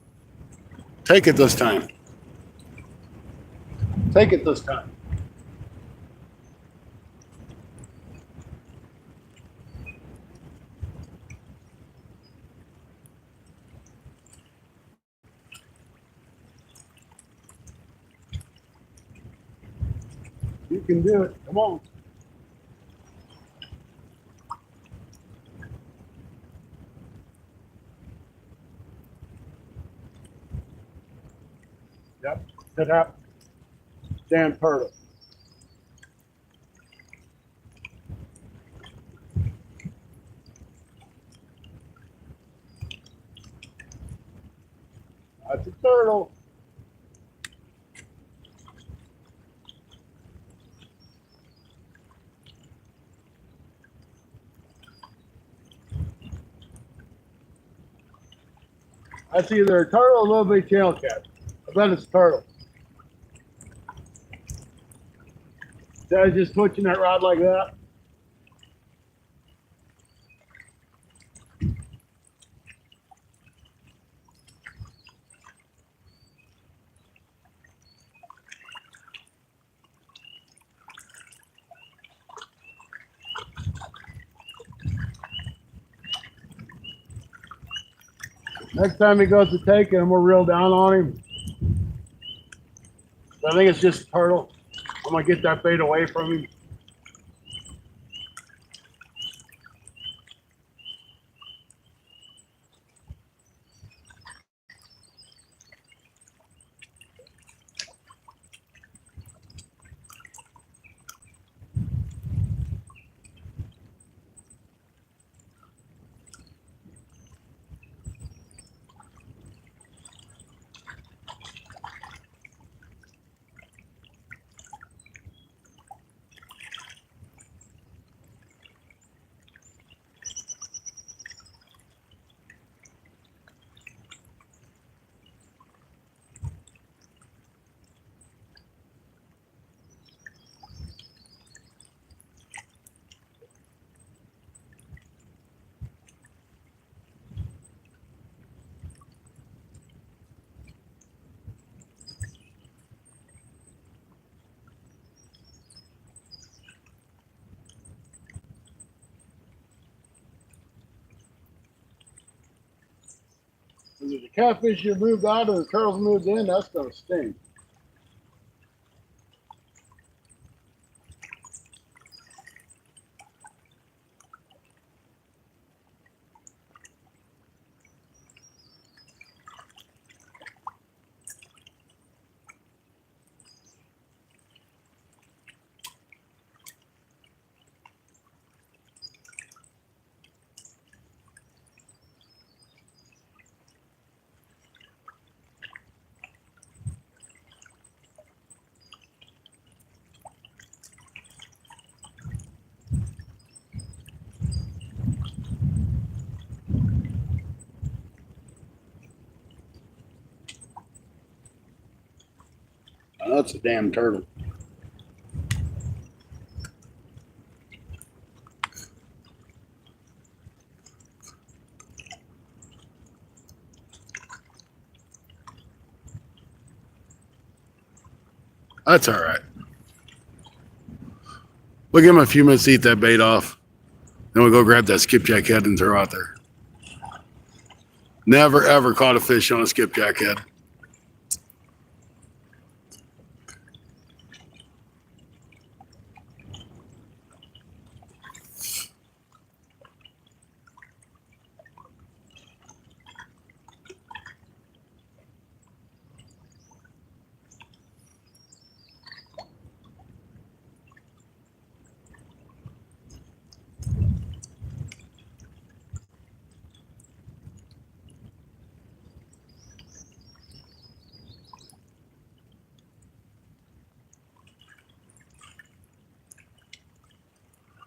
Take it this time. Take it this time. You can do it. Come on. Yep. That happened. Damn turtle. That's a turtle. That's either a turtle or a little big tail cat. I bet it's a turtle. That just twitching that rod like that. Next time he goes to take it, and we'll reel down on him. I think it's just a turtle. I'm gonna get that bait away from him. If the catfish you moved out and the turtles moved in, that's gonna sting. Oh, that's a damn turtle. That's all right. We'll give him a few minutes to eat that bait off. Then we'll go grab that skipjack head and throw out there. Never, ever caught a fish on a skipjack head.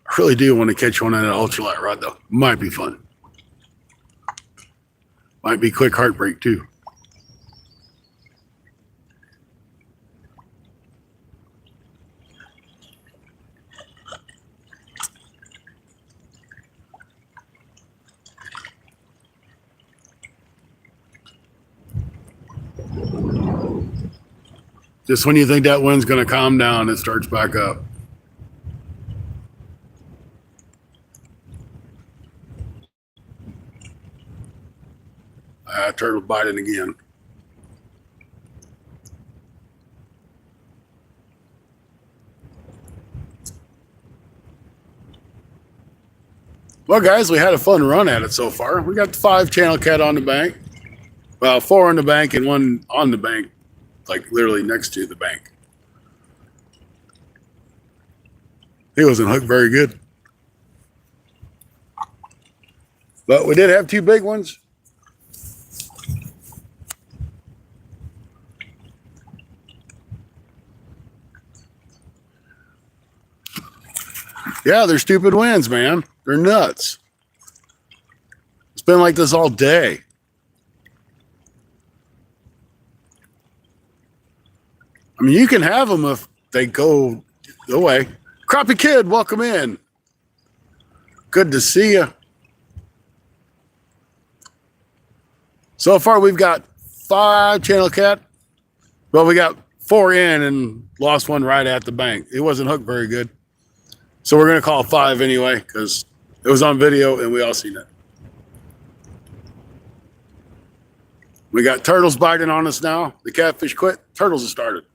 I really do want to catch one on an ultralight rod, though. Might be fun. Might be quick heartbreak, too. Just when you think that wind's going to calm down, it starts back up. Turtle biting again. Well, guys, we had a fun run at it so far. We got 5 channel cat on the bank. Well, 4 on the bank and 1 on the bank, like literally next to the bank. He wasn't hooked very good. But we did have 2 big ones. Yeah, they're stupid winds, man. They're nuts. It's been like this all day. I mean, you can have them if they go away. Crappie Kid, welcome in. Good to see you. So far, we've got 5 channel cat. Well, we got 4 in and lost 1 right at the bank. It wasn't hooked very good. So we're going to call 5 anyway because it was on video and we all seen it. We got turtles biting on us now. The catfish quit. Turtles have started.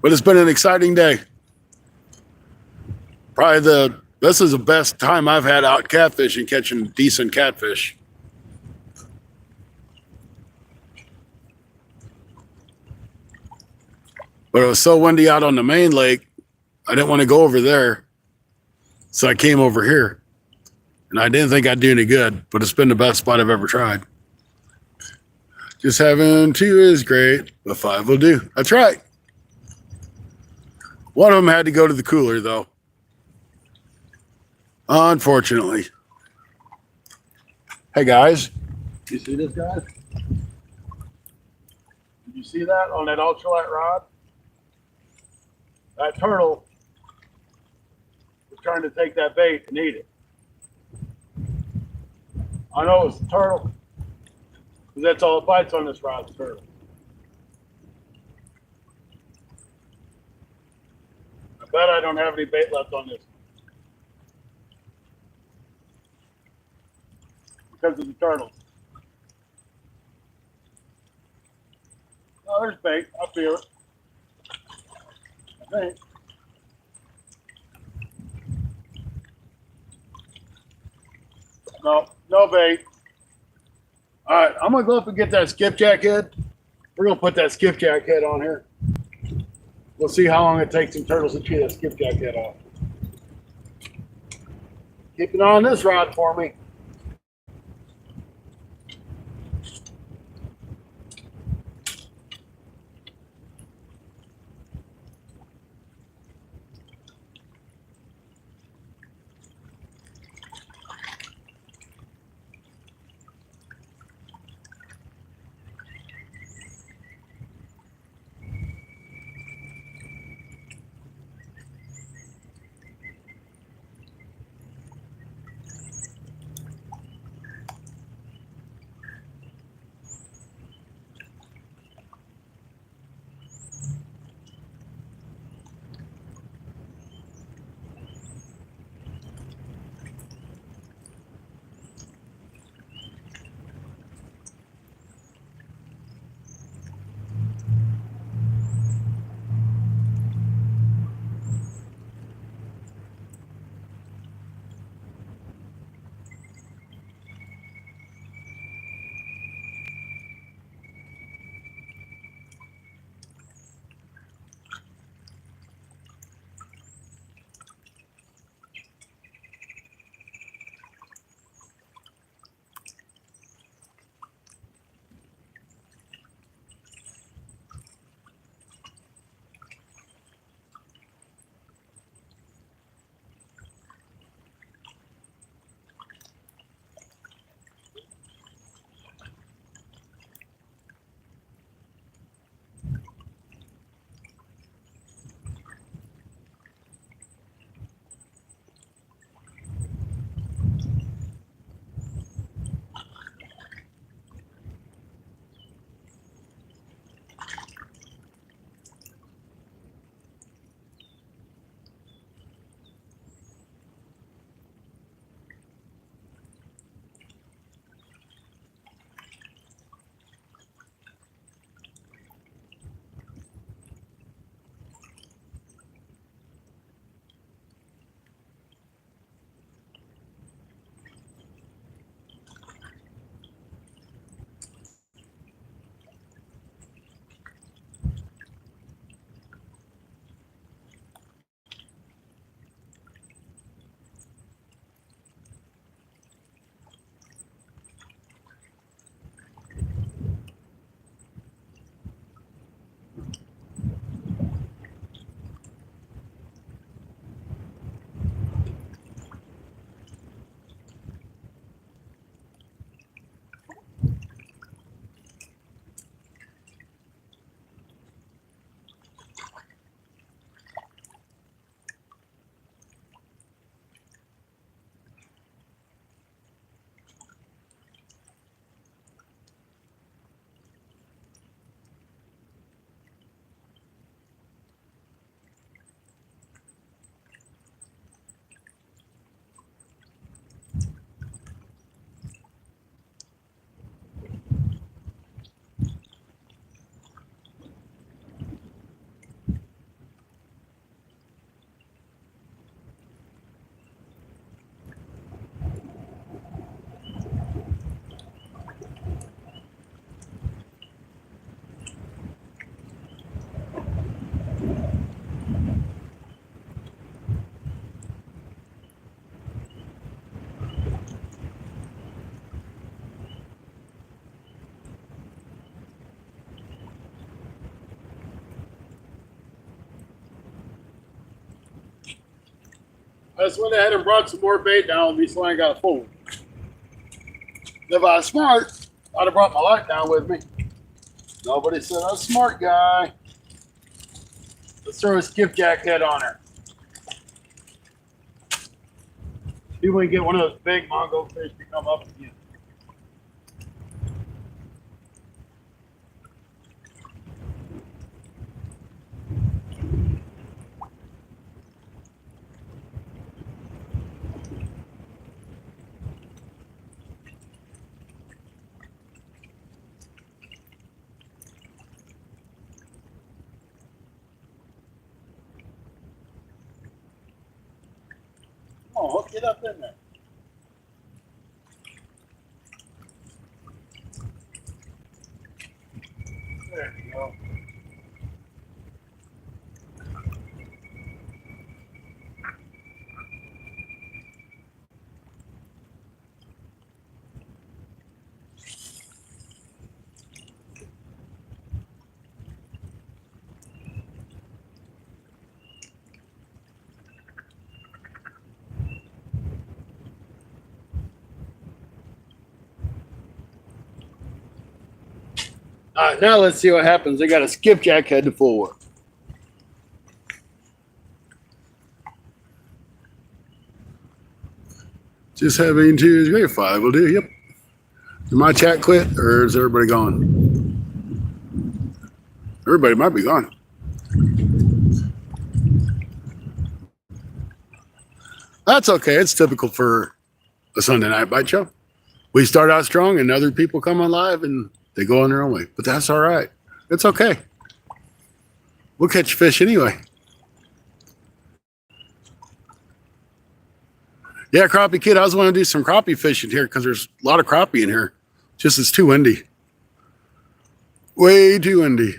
But it's been an exciting day. Probably this is the best time I've had out catfishing, catching decent catfish. But it was so windy out on the main lake, I didn't want to go over there. So I came over here. And I didn't think I'd do any good, but it's been the best spot I've ever tried. Just having 2 is great, but 5 will do. That's right. One of them had to go to the cooler, though. Unfortunately. Hey, guys. You see this, guys? Did you see that on that ultralight rod? That turtle was trying to take that bait and eat it. I know it's a turtle, because that's all it bites on this rod, the turtle. I bet I don't have any bait left on this. Because of the turtle. Oh, there's bait. I feel it. I think. No bait. All right, I'm going to go up and get that skipjack head. We're going to put that skipjack head on here. We'll see how long it takes some turtles to chew that skipjack head off. Keep it on this rod for me. I just went ahead and brought some more bait down with me so I ain't got a full one. If I was smart, I'd have brought my light down with me. Nobody said I was a smart guy. Let's throw a skipjack head on her. See if we can get one of those big Mongo fish to come up again. Come on, hook it up in there. There you go. All right, now let's see what happens. They got a skipjack head to full work. Just having to is great. 5 will do. Yep. Did my chat quit, or is everybody gone? Everybody might be gone. That's okay. It's typical for a Sunday night bite show. We start out strong, and other people come on live, and they go on their own way. But that's all right. It's okay. We'll catch fish anyway. Yeah, crappie kid. I was wanting to do some crappie fishing here because there's a lot of crappie in here. Just it's too windy. Way too windy.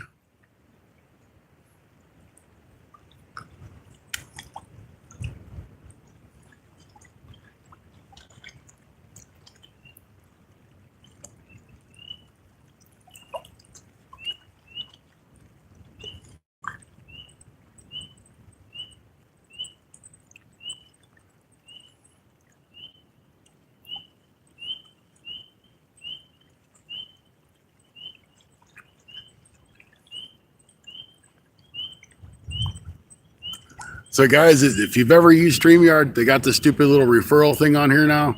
So guys, if you've ever used StreamYard, they got this stupid little referral thing on here now.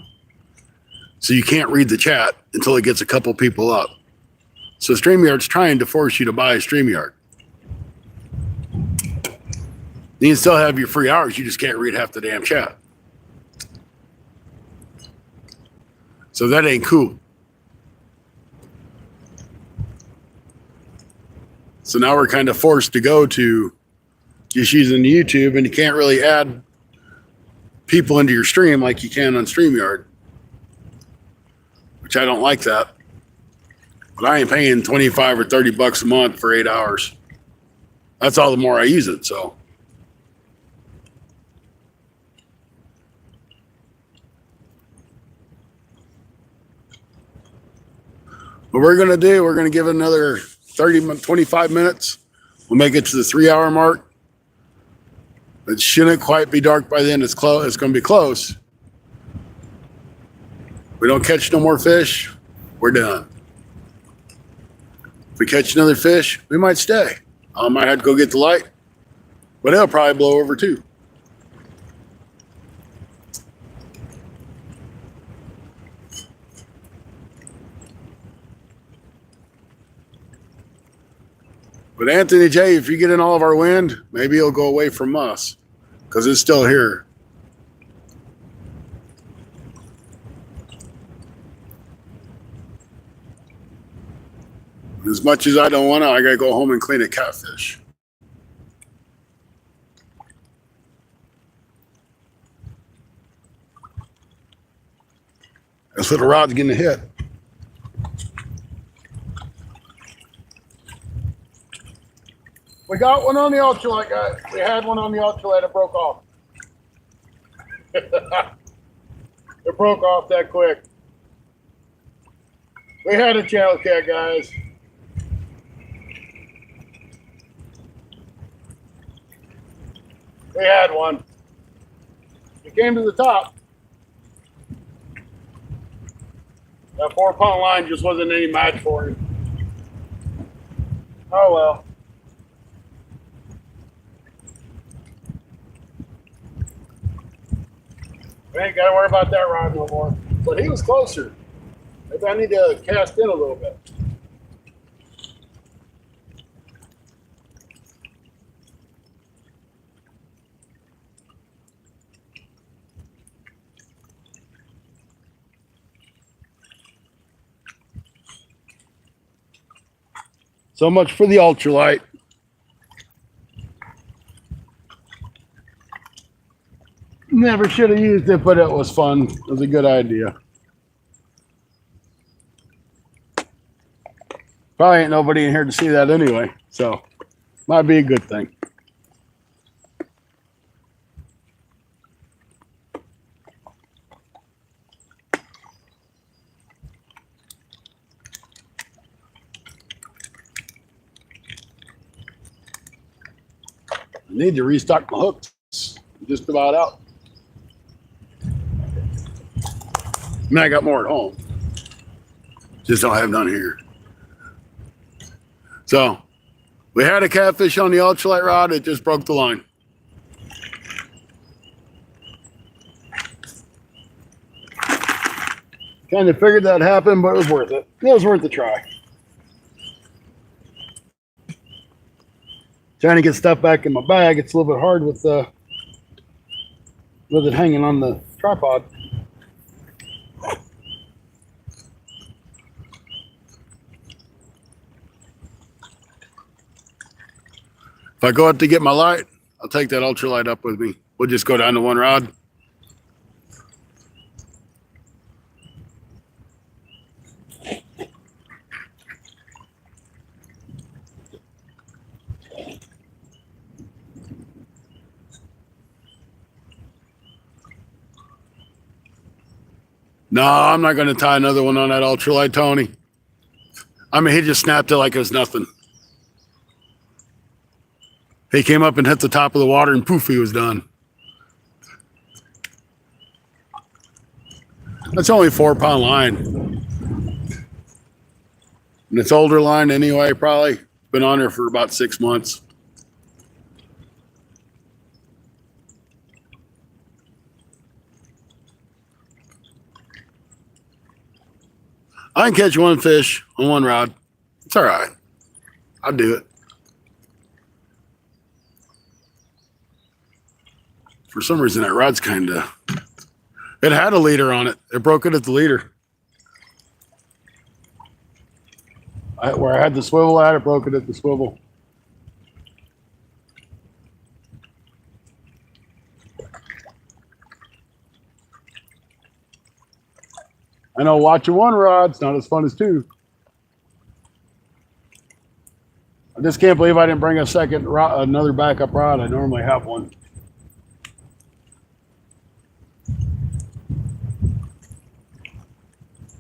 So you can't read the chat until it gets a couple people up. So StreamYard's trying to force you to buy a StreamYard. You can still have your free hours, you just can't read half the damn chat. So that ain't cool. So now we're kind of forced to go to just using YouTube, and you can't really add people into your stream like you can on StreamYard, which I don't like that. But I ain't paying 25 or 30 bucks a month for 8 hours. That's all the more I use it, so. What we're gonna do, we're gonna give it another 25 minutes. We'll make it to the 3-hour mark. It shouldn't quite be dark by then. It's close. It's going to be close. We don't catch no more fish, we're done. If we catch another fish, we might stay. I might have to go get the light, but it'll probably blow over too. But Anthony J, if you get in all of our wind, maybe it'll go away from us because it's still here. As much as I don't want to, I got to go home and clean a catfish. This little rod's getting hit. We got one on the ultralight, guys. We had one on the ultralight. It broke off. It broke off that quick. We had a channel cat, guys. We had one. He came to the top. That 4-pound line just wasn't any match for him. Oh well. We ain't got to worry about that rod no more. But he was closer. Maybe I need to cast in a little bit. So much for the ultralight. Never should have used it, but it was fun. It was a good idea. Probably ain't nobody in here to see that anyway, so might be a good thing. I need to restock my hooks. Just about out. I mean, I got more at home. Just don't have none here. So, we had a catfish on the ultralight rod. It just broke the line. Kind of figured that happened, but it was worth it. It was worth a try. Trying to get stuff back in my bag. It's a little bit hard with it hanging on the tripod. If I go up to get my light, I'll take that ultralight up with me. We'll just go down to one rod. No, I'm not going to tie another one on that ultralight, Tony. I mean, he just snapped it like it was nothing. He came up and hit the top of the water and poof, he was done. That's only a 4-pound line. And it's older line anyway, probably. Been on there for about 6 months. I can catch one fish on one rod. It's all right. I'll do it. For some reason, that rod's kind of... It had a leader on it. It broke it at the leader. Where I had the swivel at, it broke it at the swivel. I know watching one rod's not as fun as two. I just can't believe I didn't bring a second rod, another backup rod. I normally have one.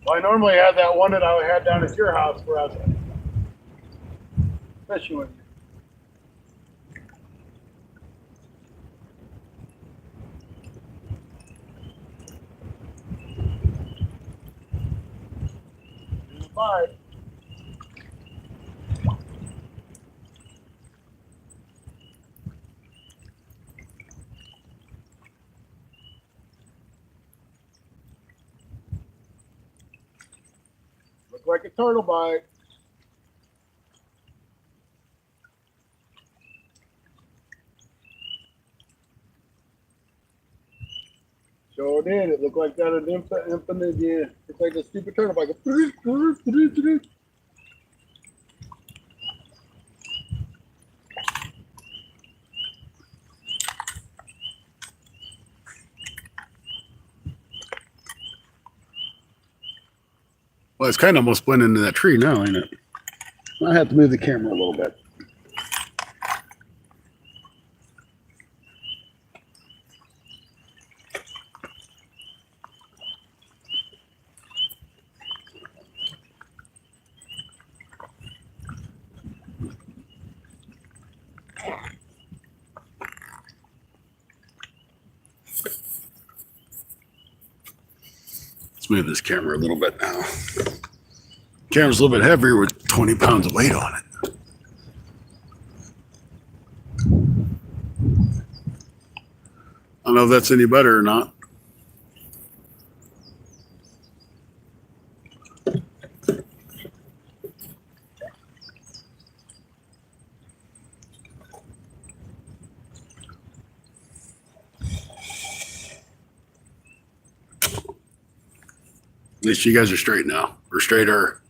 Well, I normally have that one that I had down at your house where I was fishing with you. Bye. Look like a turtle bite. Sure did. It looked like that an infinite, yeah. It's like a stupid turtle bite. Well, it's kind of almost blending into that tree now, ain't it? I have to move the camera a little bit. move this camera a little bit now. Camera's a little bit heavier with 20 pounds of weight on it. I don't know if that's any better or not. At least you guys are straight now, or straighter.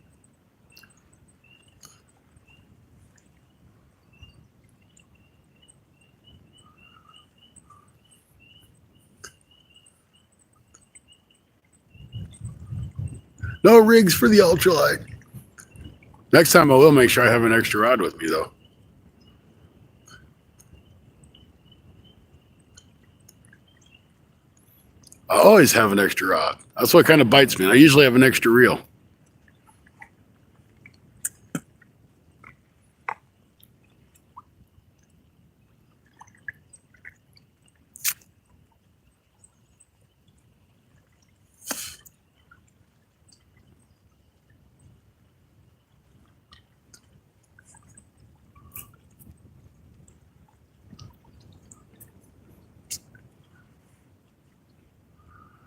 No rigs for the ultralight. Next time I will make sure I have an extra rod with me though. I always have an extra rod. That's what kind of bites me. I usually have an extra reel.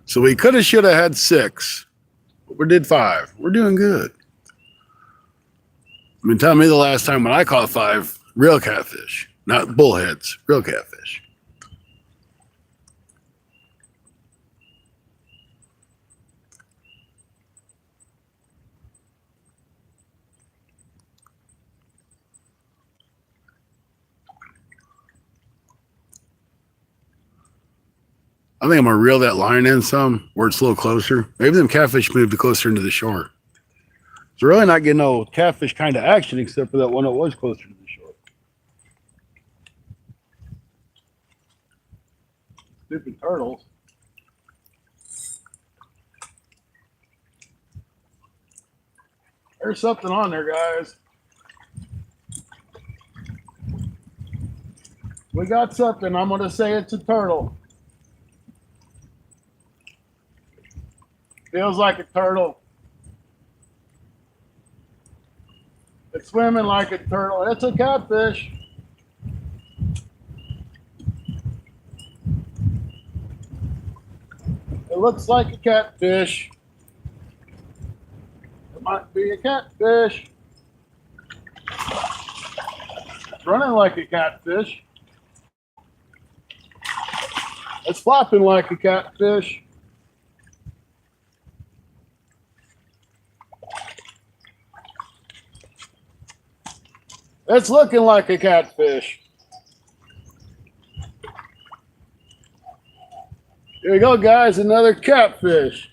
So we could have, should have had 6, but we did 5. We're doing good. I mean, tell me the last time when I caught 5 real catfish, not bullheads, real catfish. I think I'm gonna reel that line in some where it's a little closer. Maybe them catfish moved closer into the shore. So really not getting no catfish kind of action except for that one that was closer to the shore. Stupid turtles. There's something on there, guys. We got something. I'm gonna say it's a turtle. Feels like a turtle. It's swimming like a turtle. It's a catfish. It looks like a catfish. It might be a catfish. It's running like a catfish. It's flopping like a catfish. It's looking like a catfish. Here we go, guys. Another catfish.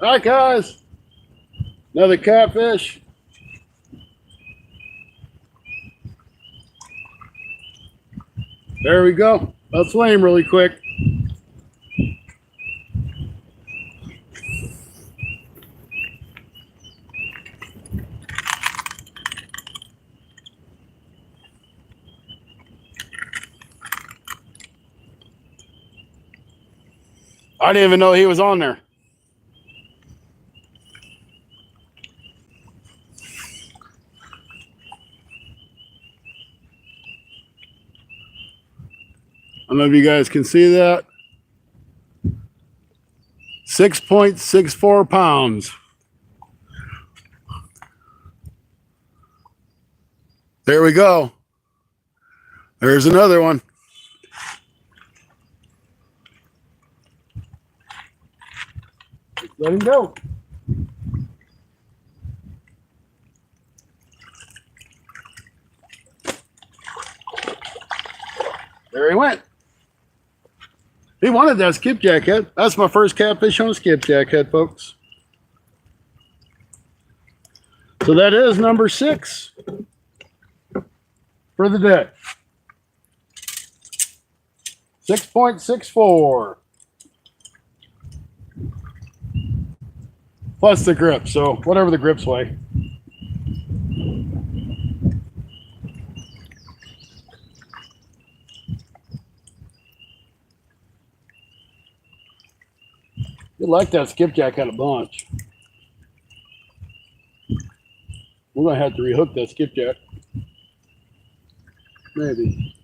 All right, guys. Another catfish. There we go. I'll swing him really quick. I didn't even know he was on there. I don't know if you guys can see that. 6.64 pounds. There we go. There's another one. Let him go. There he went. He wanted that skipjack head. That's my first catfish on a skipjack head, folks. So that is number 6 for the day. 6.64. Plus the grip, so whatever the grips weigh. You like that skipjack at a bunch. We're going to have to rehook that skipjack. Maybe.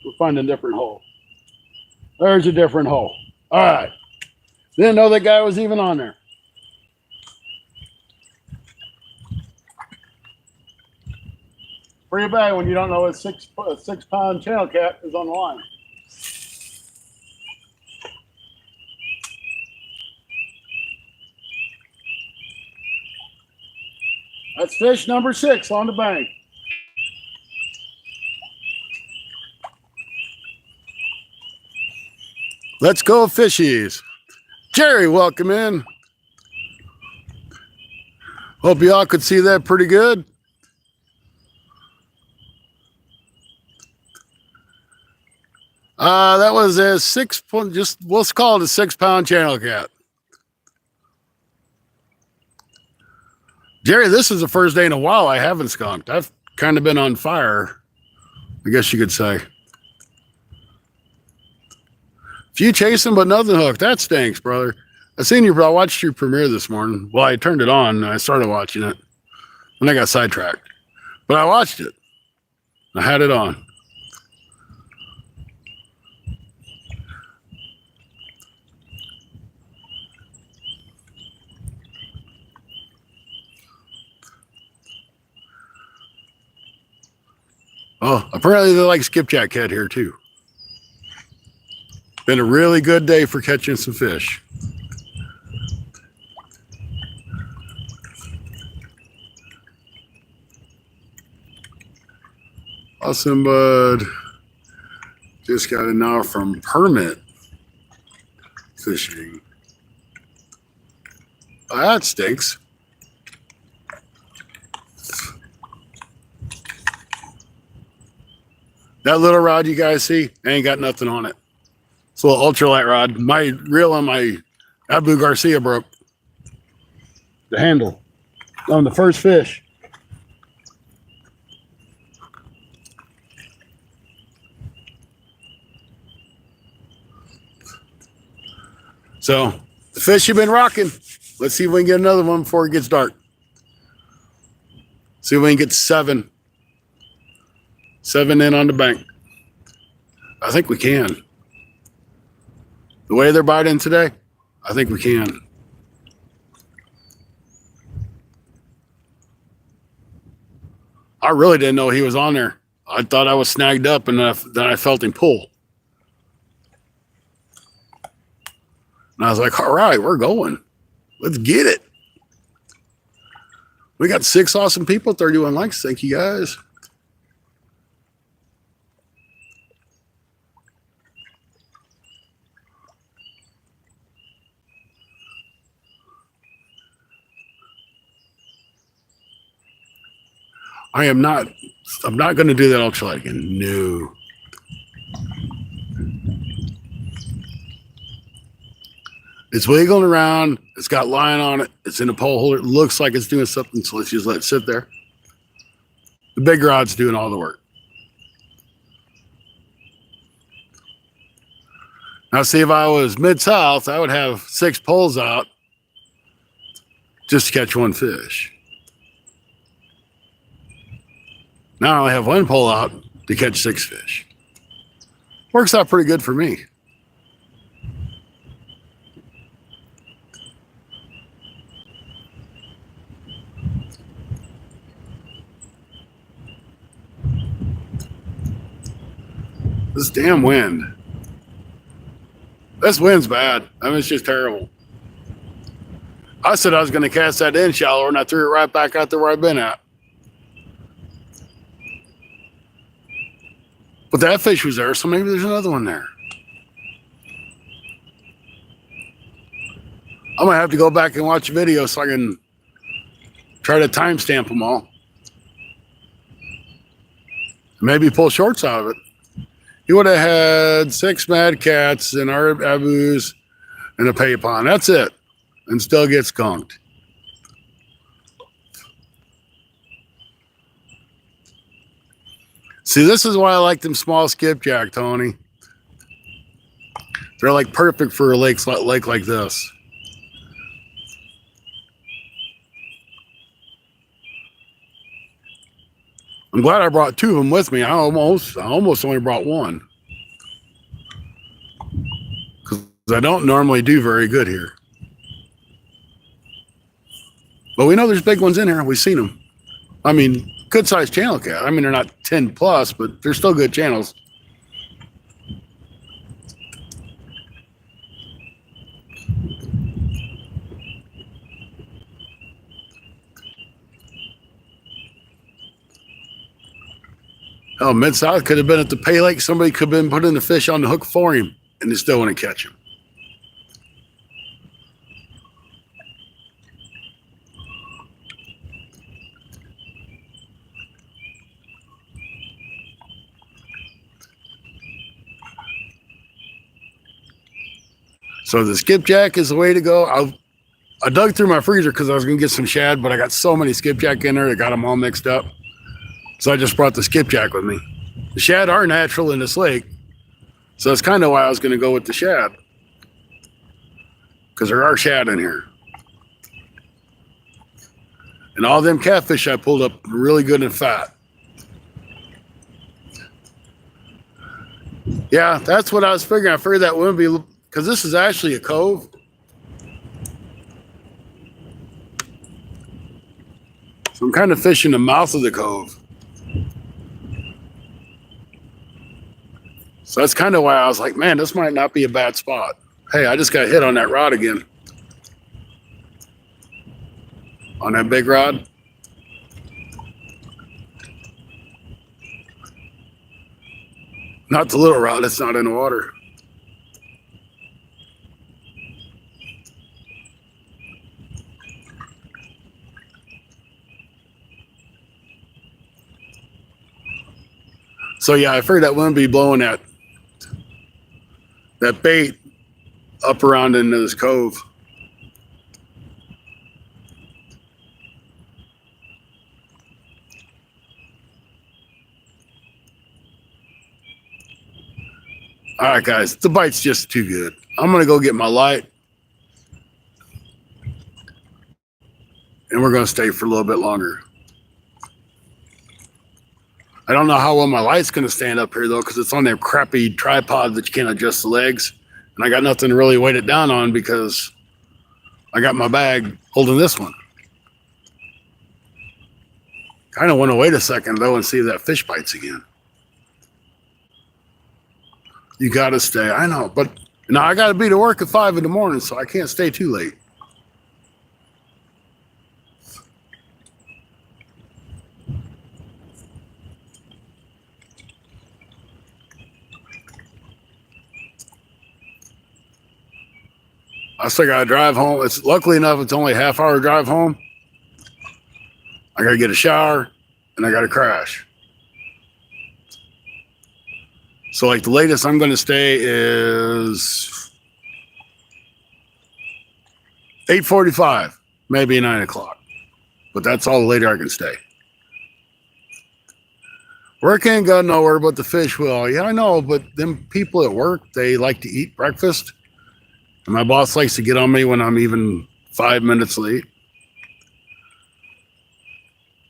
We'll find a different hole. There's a different hole. All right. Didn't know that guy was even on there. Pretty bad when you don't know a 6-pound channel cat is on the line. That's fish number 6 on the bank. Let's go fishies. Jerry, welcome in. Hope y'all could see that pretty good. That was a 6 point, just let's call it a 6-pound channel cat. Jerry, this is the first day in a while I haven't skunked. I've kind of been on fire, I guess you could say. Few chasing, but nothing hooked. That stinks, brother. I watched your premiere this morning. Well, I turned it on and I started watching it. And I got sidetracked. But I watched it. I had it on. Oh, apparently they like skipjack head here too. Been a really good day for catching some fish. Awesome, bud. Just got it now from Permit Fishing. Oh, that stinks. That little rod you guys see, ain't got nothing on it. It's a little ultralight rod. My reel on my Abu Garcia broke. The handle on the first fish. So the fish have been rocking. Let's see if we can get another one before it gets dark. See if we can get 7. 7 in on the bank. I think we can. The way they're biting today, I think we can. I really didn't know he was on there. I thought I was snagged up, and then I felt him pull. And I was like, all right, we're going. Let's get it. We got 6 awesome people, 31 likes. Thank you, guys. I'm not going to do that ultralight again. No. It's wiggling around. It's got line on it. It's in a pole holder. It looks like it's doing something, so let's just let it sit there. The big rod's doing all the work. Now, see, if I was mid-south, I would have 6 poles out just to catch 1 fish. Now I only have 1 pole out to catch 6 fish. Works out pretty good for me. This damn wind. This wind's bad. I mean, it's just terrible. I said I was going to cast that in shallower, and I threw it right back out there where I've been at. But that fish was there, so maybe there's another one there. I'm gonna have to go back and watch a video so I can try to timestamp them all. Maybe pull shorts out of it. He would have had 6 mad cats and abus and a papon. That's it. And still gets skunked. See, this is why I like them small skipjack, Tony. They're like perfect for a lake like this. I'm glad I brought 2 of them with me. I almost only brought 1. Because I don't normally do very good here. But we know there's big ones in here. We've seen them. I mean, good sized channel cat. I mean, they're not 10 plus, but they're still good channels. Oh, Mid-South could have been at the Pay Lake. Somebody could have been putting the fish on the hook for him, and they still want to catch him. So the skipjack is the way to go. I dug through my freezer because I was going to get some shad, but I got so many skipjack in there, I got them all mixed up. So I just brought the skipjack with me. The shad are natural in this lake, so that's kind of why I was going to go with the shad, because there are shad in here. And all them catfish I pulled up really good and fat. Yeah, that's what I was figuring. I figured that wouldn't be, because this is actually a cove. So I'm kind of fishing the mouth of the cove. So that's kind of why I was like, man, this might not be a bad spot. Hey, I just got hit on that rod again. On that big rod. Not the little rod, it's not in the water. So yeah, I figured that wouldn't be blowing that bait up around into this cove. All right, guys, the bite's just too good. I'm gonna go get my light, and we're gonna stay for a little bit longer. I don't know how well my light's gonna stand up here though, because it's on that crappy tripod that you can't adjust the legs, and I got nothing to really weight it down on because I got my bag holding this one. Kind of want to wait a second though and see if that fish bites again. You gotta stay. I know, but now I gotta be to work at 5 in the morning, so I can't stay too late. I still gotta drive home. It's luckily enough, it's only a half-hour drive home. I gotta get a shower and I gotta crash. So like the latest I'm gonna stay is 8:45, maybe 9 o'clock. But that's all the later I can stay. Work ain't got nowhere but the fish will. Yeah, I know, but them people at work, they like to eat breakfast. And my boss likes to get on me when I'm even 5 minutes late.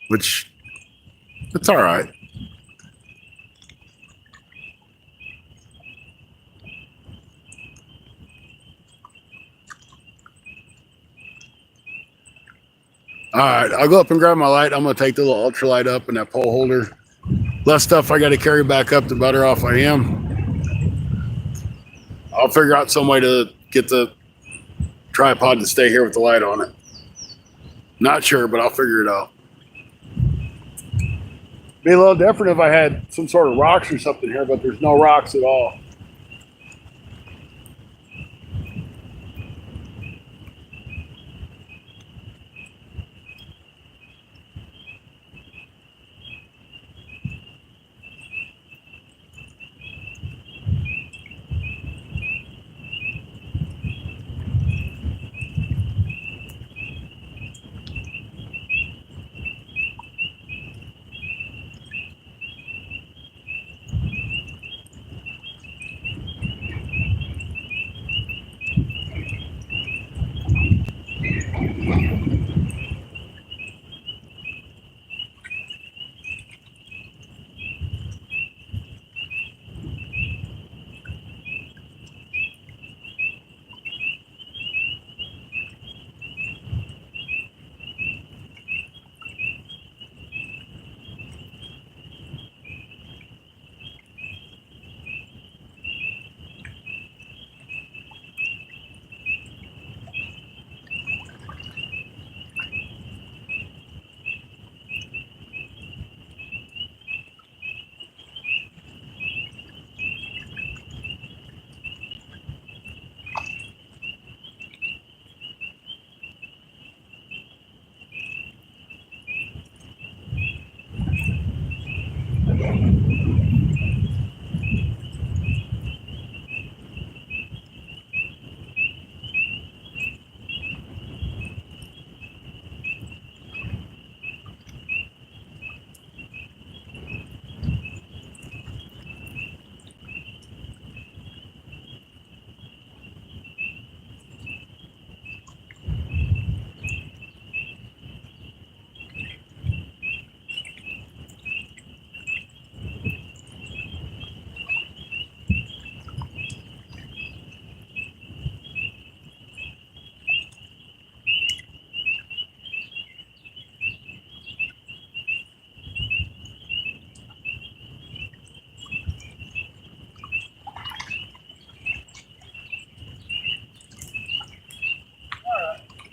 Which, it's all right. All right, I'll go up and grab my light. I'm going to take the little ultralight up in that pole holder. Less stuff I got to carry back up, the better off I am. I'll figure out some way to get the tripod to stay here with the light on it. Not sure, but I'll figure it out. Be a little different if I had some sort of rocks or something here, but there's no rocks at all.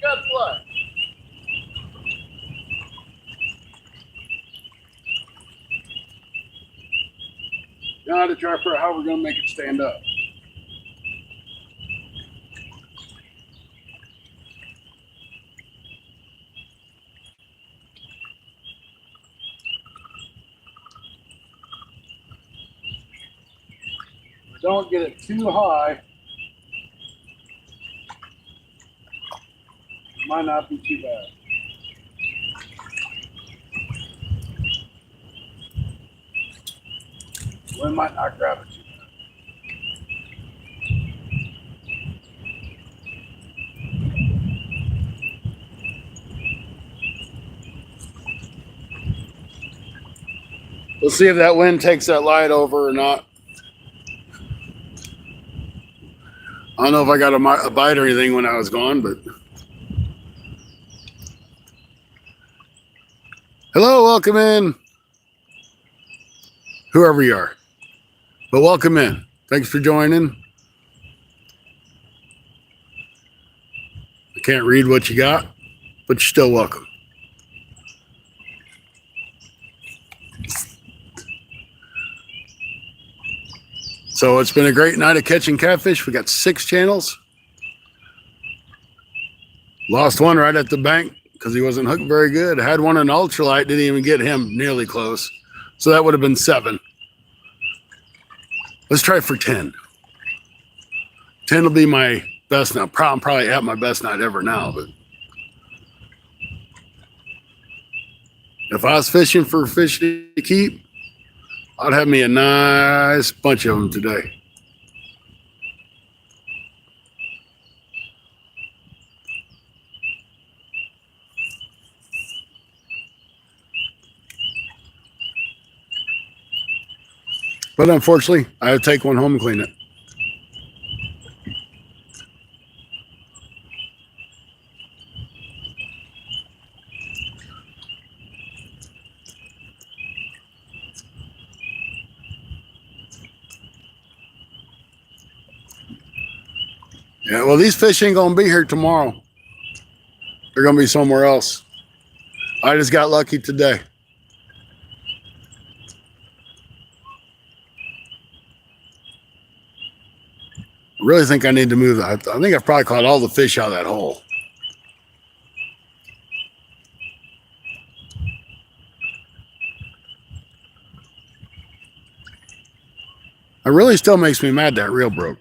Guess what? Now to try for how we're going to make it stand up. Don't get it too high. It might not be too bad. Wind might not grab it too bad. We'll see if that wind takes that light over or not. I don't know if I got a bite or anything when I was gone, but. Hello, welcome in. Whoever you are. But welcome in. Thanks for joining. I can't read what you got, but you're still welcome. So it's been a great night of catching catfish. We got 6 channels. Lost one right at the bank because he wasn't hooked very good. I had one in ultralight, didn't even get him nearly close. So that would have been 7. Let's try for 10. 10 will be my best now. I'm probably at my best night ever now, but if I was fishing for fish to keep, I'd have me a nice bunch of them today. But unfortunately, I had to take one home and clean it. Yeah, well, these fish ain't going to be here tomorrow. They're going to be somewhere else. I just got lucky today. I really think I need to move that. I think I've probably caught all the fish out of that hole. It really still makes me mad that reel broke.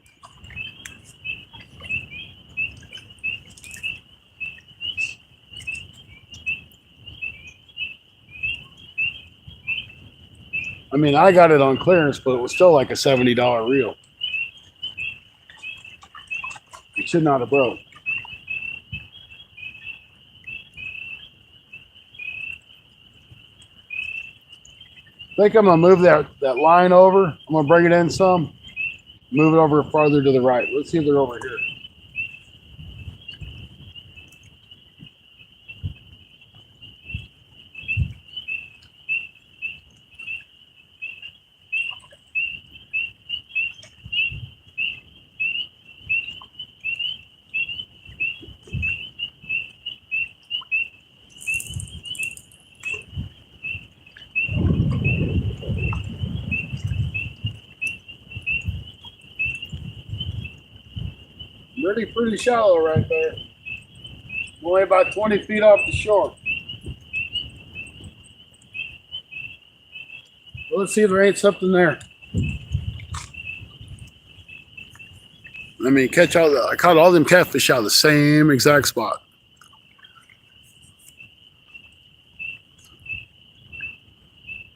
I mean, I got it on clearance, but it was still like a $70 reel. It should not have broke. I think I'm gonna move that line over. I'm gonna bring it in some, move it over farther to the right. Let's see if they're over here. Pretty shallow right there. Only about 20 feet off the shore. Well, let's see if there ain't something there. I mean, I caught all them catfish out of the same exact spot.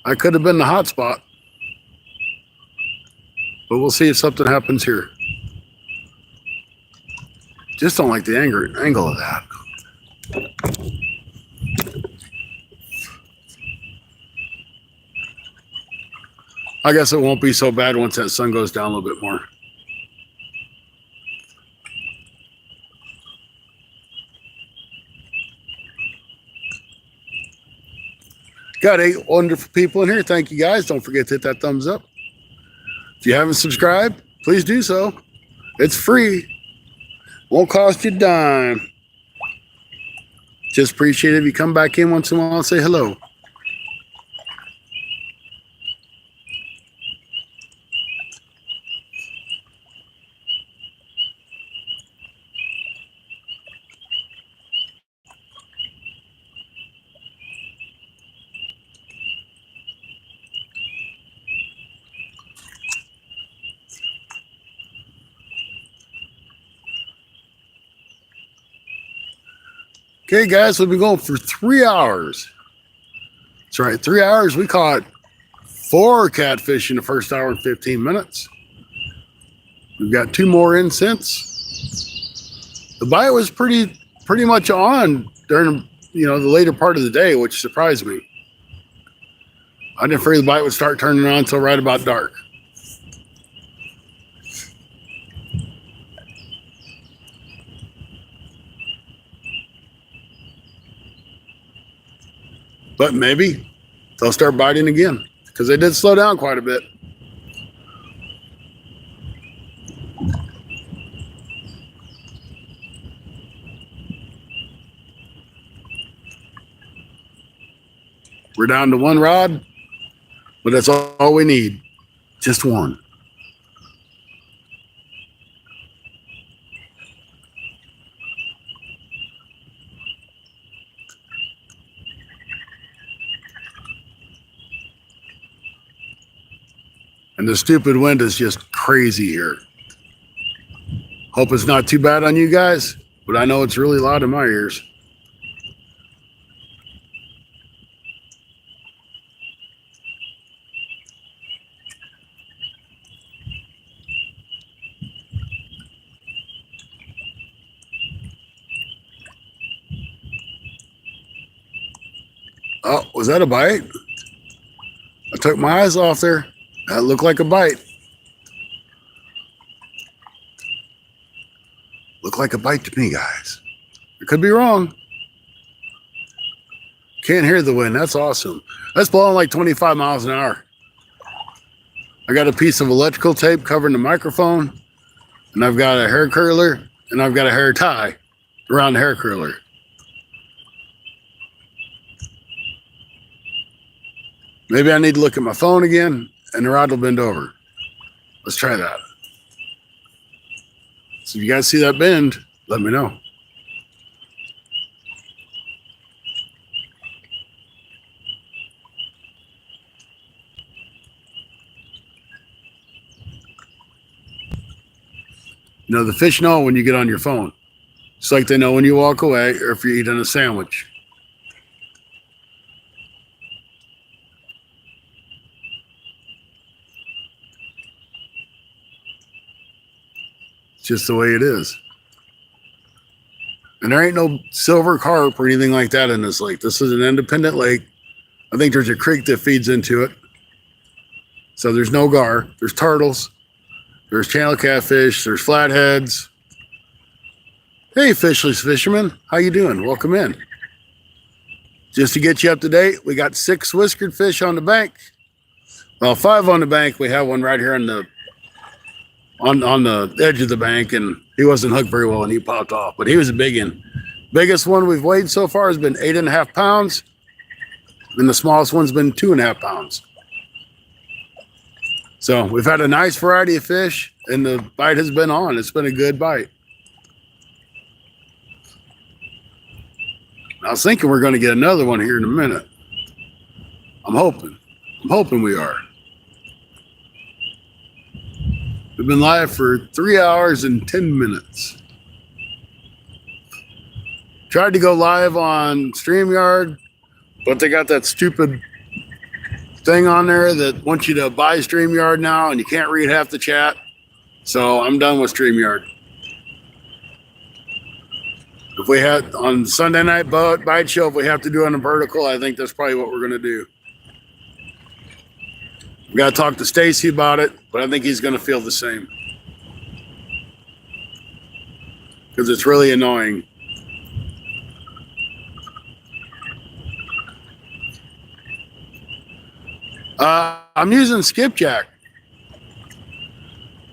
I could have been the hot spot. But we'll see if something happens here. Just don't like the angle of that. I guess it won't be so bad once that sun goes down a little bit more. Got 8 wonderful people in here. Thank you guys. Don't forget to hit that thumbs up. If you haven't subscribed, please do so. It's free. Won't cost you a dime. Just appreciate it if you come back in once in a while and say hello. Okay, guys, we've been going for 3 hours. That's right, 3 hours. We caught 4 catfish in the first hour and 15 minutes. We've got 2 more in since. The bite was pretty much on during the later part of the day, which surprised me. I didn't figure the bite would start turning on until right about dark. But maybe they'll start biting again because they did slow down quite a bit. We're down to 1 rod, but that's all we need. Just 1. And the stupid wind is just crazy here. Hope it's not too bad on you guys, but I know it's really loud in my ears. Oh, was that a bite? I took my eyes off there. That looked like a bite. Looked like a bite to me, guys. I could be wrong. Can't hear the wind. That's awesome. That's blowing like 25 miles an hour. I got a piece of electrical tape covering the microphone, and I've got a hair curler, and I've got a hair tie around the hair curler. Maybe I need to look at my phone again, and the rod will bend over. Let's try that. So if you guys see that bend, let me know. You know, the fish know when you get on your phone. It's like they know when you walk away or if you're eating a sandwich. It's just the way it is. And there ain't no silver carp or anything like that in this lake. This is an independent lake. I think there's a creek that feeds into it. So there's no gar. There's turtles. There's channel catfish. There's flatheads. Hey, fishless fisherman. How you doing? Welcome in. Just to get you up to date, we got 6 whiskered fish on the bank. Well, 5 on the bank. We have one right here on the edge of the bank, and he wasn't hooked very well, and he popped off. But he was a big one. Biggest one we've weighed so far has been 8.5 pounds, and the smallest one's been 2.5 pounds. So we've had a nice variety of fish, and the bite has been on. It's been a good bite. I was thinking we're going to get another one here in a minute. I'm hoping we are. We've been live for 3 hours and 10 minutes. Tried to go live on StreamYard, but they got that stupid thing on there that wants you to buy StreamYard now, and you can't read half the chat. So I'm done with StreamYard. If we had on Sunday night bite show, if we have to do it on a vertical, I think that's probably what we're going to do. We got to talk to Stacy about it, but I think he's going to feel the same. Because it's really annoying. I'm using skipjack.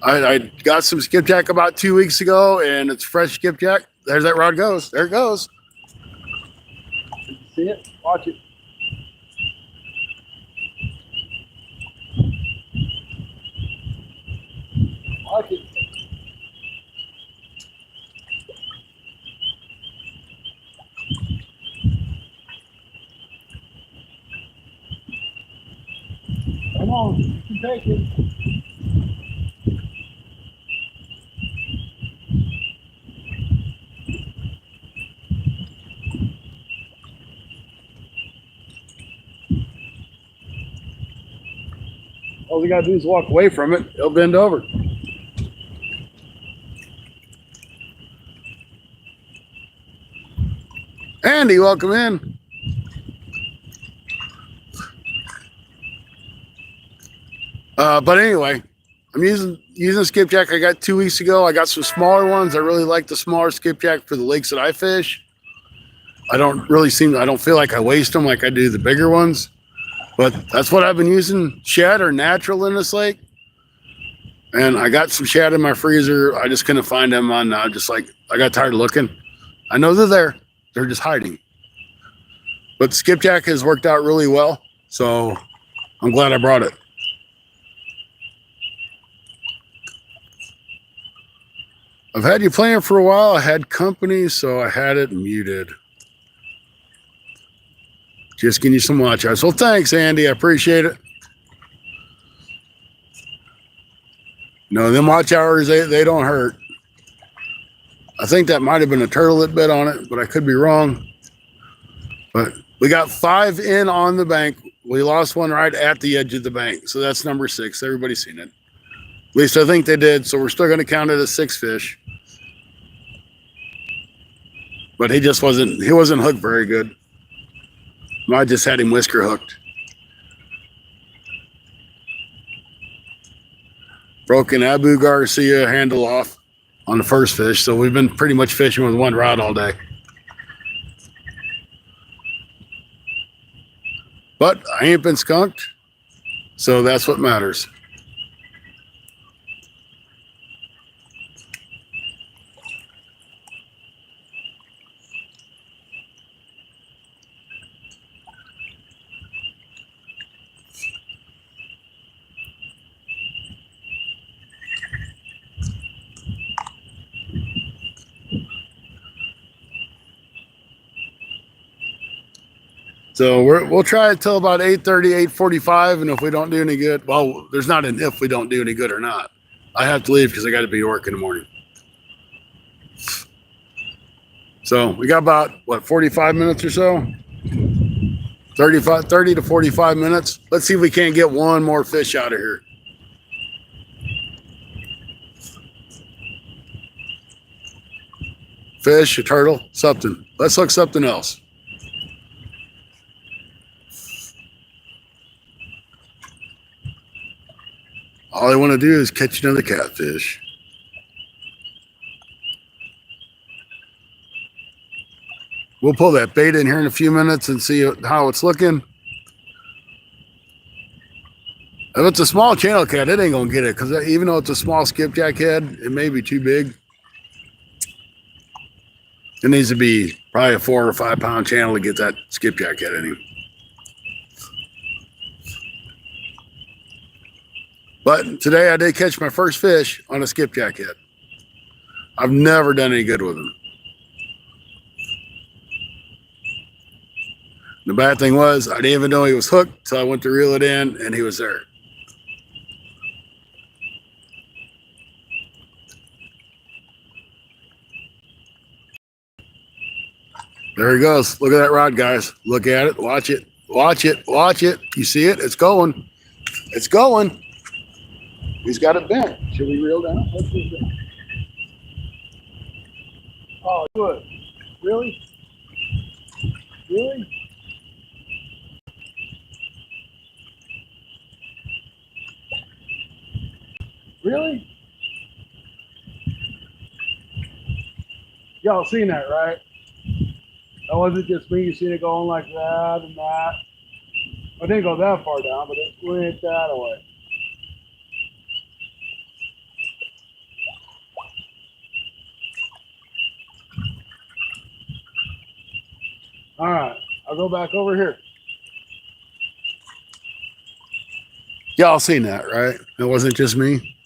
I got some skipjack about 2 weeks ago, and it's fresh skipjack. There's that rod goes. There it goes. See it? Watch it. Watch it. Come on, you can take it. All we gotta do is walk away from it. It'll bend over. Andy, welcome in. But anyway, I'm using skipjack I got 2 weeks ago. I got some smaller ones. I really like the smaller skipjack for the lakes that I fish. I don't feel like I waste them like I do the bigger ones. But that's what I've been using. Shad are natural in this lake. And I got some shad in my freezer. I just couldn't find them on I got tired of looking. I know they're there. They're just hiding. But skipjack has worked out really well. So I'm glad I brought it. I've had you playing for a while. I had company, so I had it muted. Just getting you some watch hours. Well, thanks, Andy. I appreciate it. No, them watch hours, they don't hurt. I think that might have been a turtle that bit on it, but I could be wrong. But we got 5 in on the bank. We lost one right at the edge of the bank. So that's number 6. Everybody's seen it. At least I think they did. So we're still going to count it as 6 fish. But he wasn't hooked very good. I just had him whisker hooked. Broken Abu Garcia handle off on the first fish. So we've been pretty much fishing with one rod all day. But I ain't been skunked. So that's what matters. So we'll try it till about 8:30, 8:45, and if we don't do any good, well, there's not an if we don't do any good or not. I have to leave because I got to be to work in the morning. So we got about, what, 45 minutes or so? 30 to 45 minutes. Let's see if we can't get one more fish out of here. Fish, a turtle, something. Let's look something else. All I want to do is catch another catfish. We'll pull that bait in here in a few minutes and see how it's looking. If it's a small channel cat, it ain't going to get it because even though it's a small skipjack head, it may be too big. It needs to be probably a 4 or 5 pound channel to get that skipjack head in him. But today I did catch my first fish on a skipjack head. I've never done any good with him. The bad thing was I didn't even know he was hooked, so I went to reel it in and he was there. There he goes. Look at that rod, guys. Look at it. Watch it. Watch it. Watch it. You see it? It's going. It's going. He's got it bent. Should we reel down? Let's reel down. Oh, good. Really? Really? Really? Y'all seen that, right? That wasn't just me. You seen it going like that and that. I didn't go that far down, but it went that away. All right, I'll go back over here. Y'all seen that, right? It wasn't just me.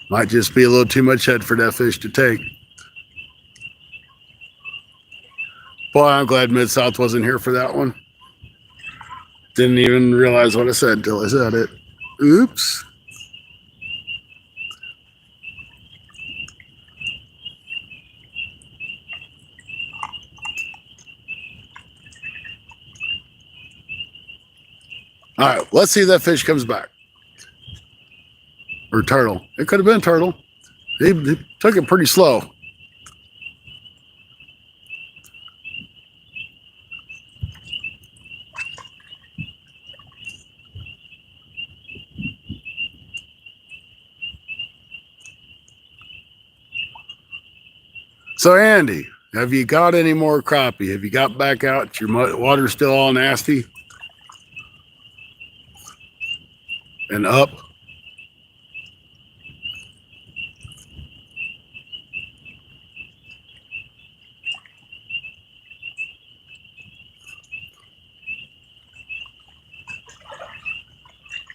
Might just be a little too much head for that fish to take. Boy, I'm glad Mid-South wasn't here for that one. Didn't even realize what I said until I said it. Oops. All right, let's see if that fish comes back. Or turtle. It could have been turtle. He took it pretty slow. So Andy, have you got any more crappie? Have you got back out? Your water's still all nasty? And up?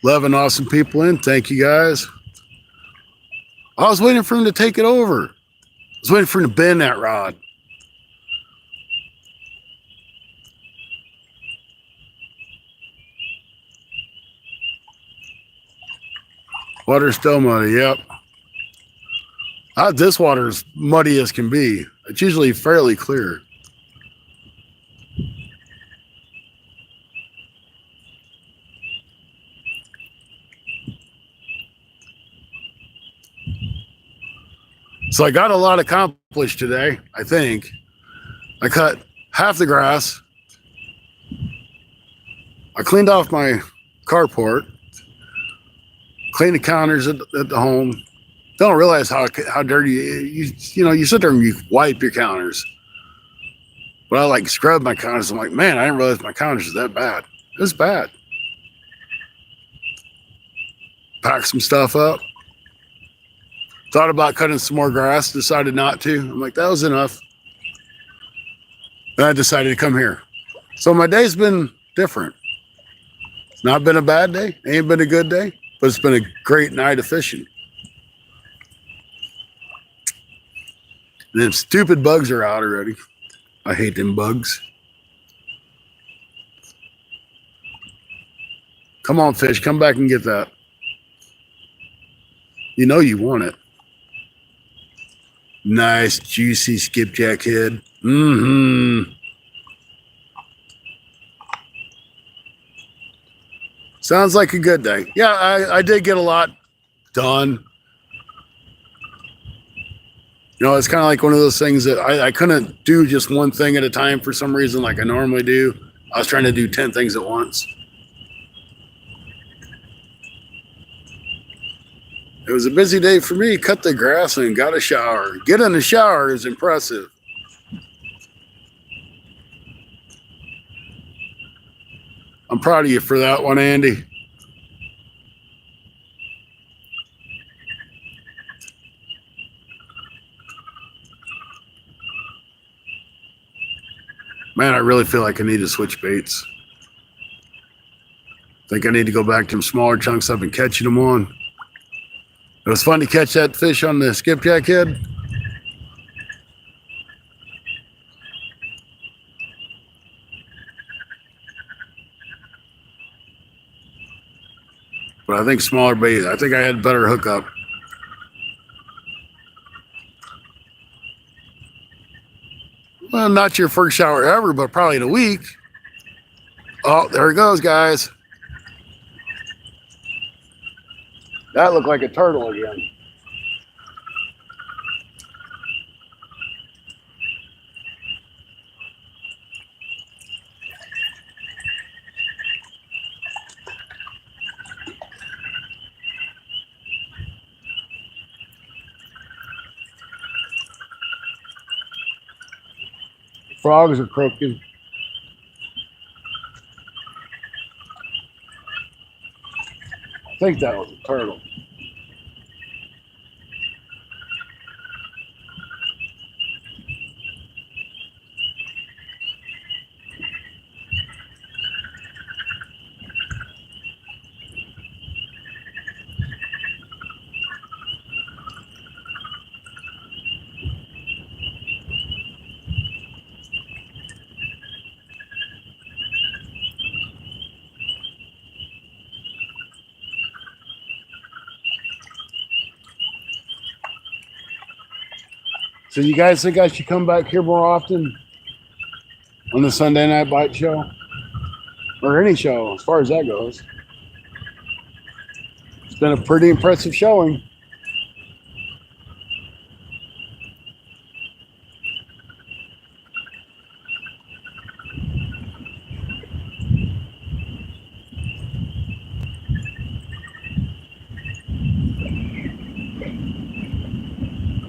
Loving awesome people in. Thank you guys. I was waiting for him to take it over. I was waiting for him to bend that rod. Water's still muddy, yep. This water is muddy as can be. It's usually fairly clear. So I got a lot accomplished today, I think. I cut half the grass. I cleaned off my carport. Cleaned the counters at the home. Don't realize how dirty you sit there and you wipe your counters. But I like scrub my counters. I'm like, man, I didn't realize my counters was that bad. It was bad. Packed some stuff up. Thought about cutting some more grass, decided not to. I'm like, that was enough. Then I decided to come here. So my day's been different. It's not been a bad day. Ain't been a good day. But it's been a great night of fishing. And them stupid bugs are out already. I hate them bugs. Come on, fish. Come back and get that. You know you want it. Nice, juicy skipjack head. Mm-hmm. Sounds like a good day. Yeah, I did get a lot done. You know, it's kind of like one of those things that I couldn't do just one thing at a time for some reason like I normally do. I was trying to do 10 things at once. It was a busy day for me. Cut the grass and got a shower. Get in the shower is impressive. I'm proud of you for that one, Andy. Man, I really feel like I need to switch baits. Think I need to go back to some smaller chunks I've been catching them on. It was fun to catch that fish on the skipjack head. But I think smaller bait, I think I had better hookup. Well, not your first shower ever, but probably in a week. Oh, there it goes, guys. That looked like a turtle again. Frogs are croaking. I think that was a turtle. So you guys think I should come back here more often on the Sunday Night Bite Show? Or any show, as far as that goes. It's been a pretty impressive showing.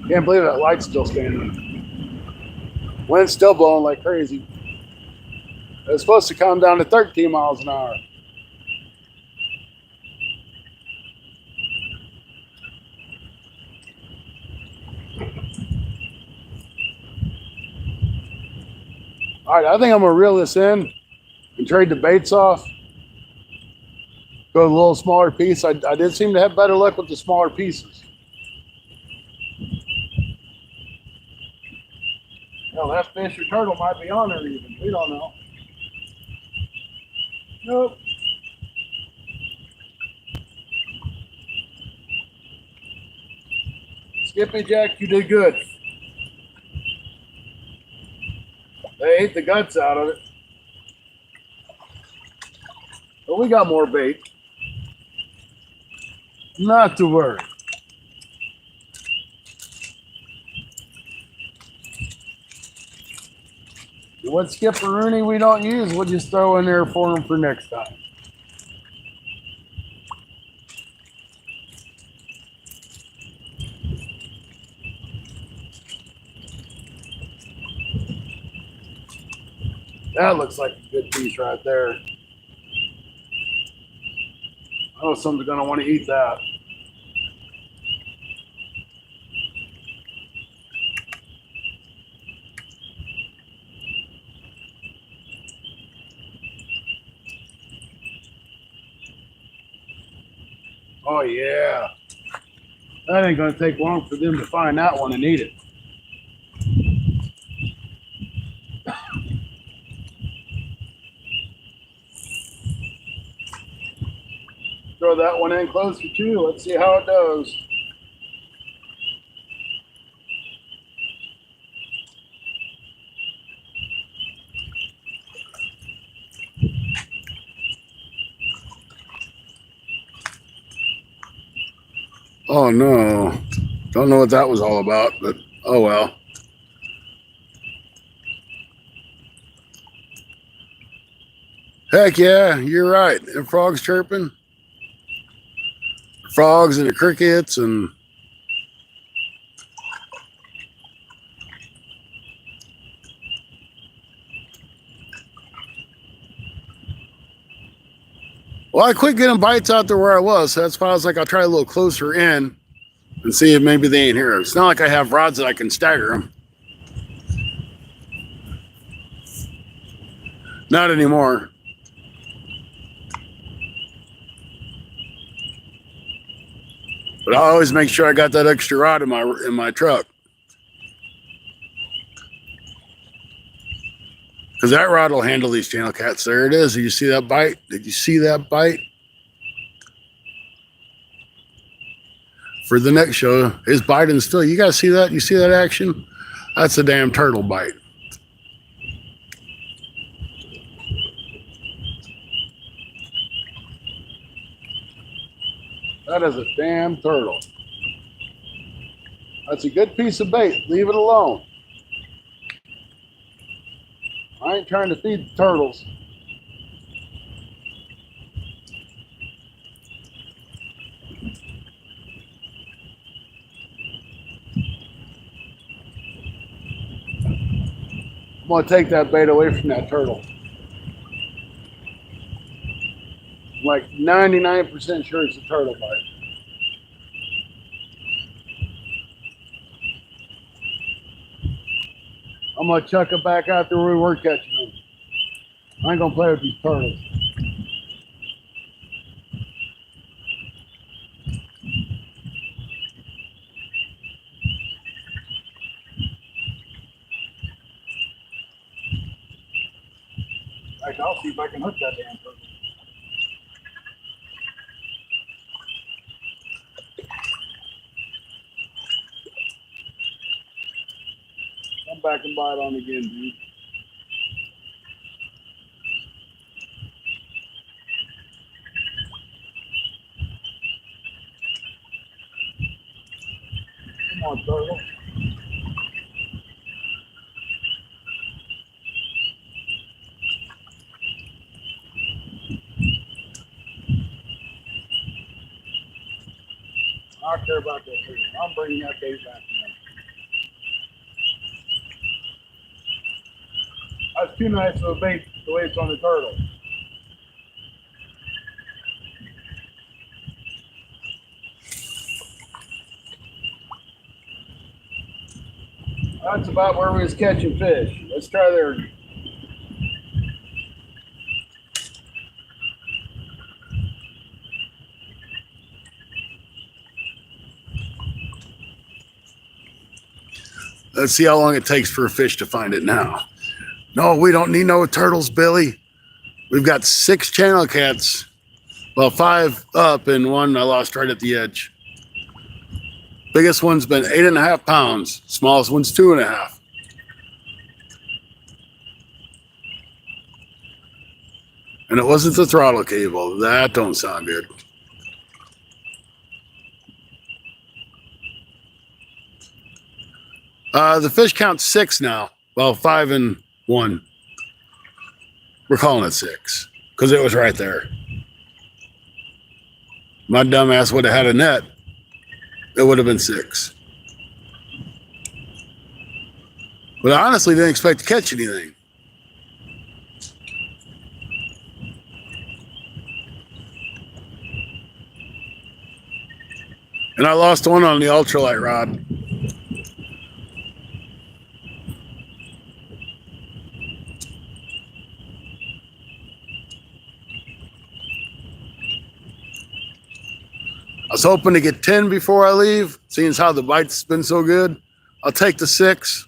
Can't believe that light's still standing. Wind's still blowing like crazy. It's supposed to come down to 13 miles an hour. All right, I think I'm gonna reel this in and trade the baits off. Go a little smaller piece. I did seem to have better luck with the smaller pieces. Hell, that fish or turtle might be on there even. We don't know. Nope. Skippy Jack, you did good. They ate the guts out of it. But we got more bait. Not to worry. What skipperoonie we don't use, we'll just throw in there for them for next time. That looks like a good piece right there. I know someone's going to want to eat that. Oh yeah. That ain't gonna take long for them to find that one and eat it. Throw that one in close for two. Let's see how it does. Oh no. Don't know what that was all about, but oh well. Heck yeah, you're right. And frogs chirping. Frogs and the crickets and well, I quit getting bites out there where I was, so that's why I was like, I'll try a little closer in and see if maybe they ain't here. It's not like I have rods that I can stagger them. Not anymore. But I always make sure I got that extra rod in my truck. Because that rod will handle these channel cats. There it is. Did you see that bite? Did you see that bite? For the next show, his biting still. You guys see that? You see that action? That's a damn turtle bite. That is a damn turtle. That's a good piece of bait. Leave it alone. I ain't trying to feed the turtles. I'm going to take that bait away from that turtle. I'm like 99% sure it's a turtle bite. I'm going to chuck it back out there where we were catching them. I ain't going to play with these turtles. I'll see if I can hook that damn turtle. Come back and bite on again, dude. Come on, turtle. I don't care about that turtle. I'm bringing that bait back in. That's too nice of a bait the way it's on the turtle. That's about where we was catching fish. Let's try there. Let's see how long it takes for a fish to find it now. No, we don't need no turtles, Billy. We've got 6 channel cats. Well, 5 up and 1 I lost right at the edge. Biggest one's been 8.5 pounds. Smallest one's 2.5. And it wasn't the throttle cable. That don't sound good. The fish count's 6 now. Well, 5 and 1. We're calling it 6 because it was right there. My dumbass would have had a net. It would have been 6. But I honestly didn't expect to catch anything. And I lost one on the ultralight rod. I was hoping to get 10 before I leave, seeing as how the bite's been so good. I'll take the 6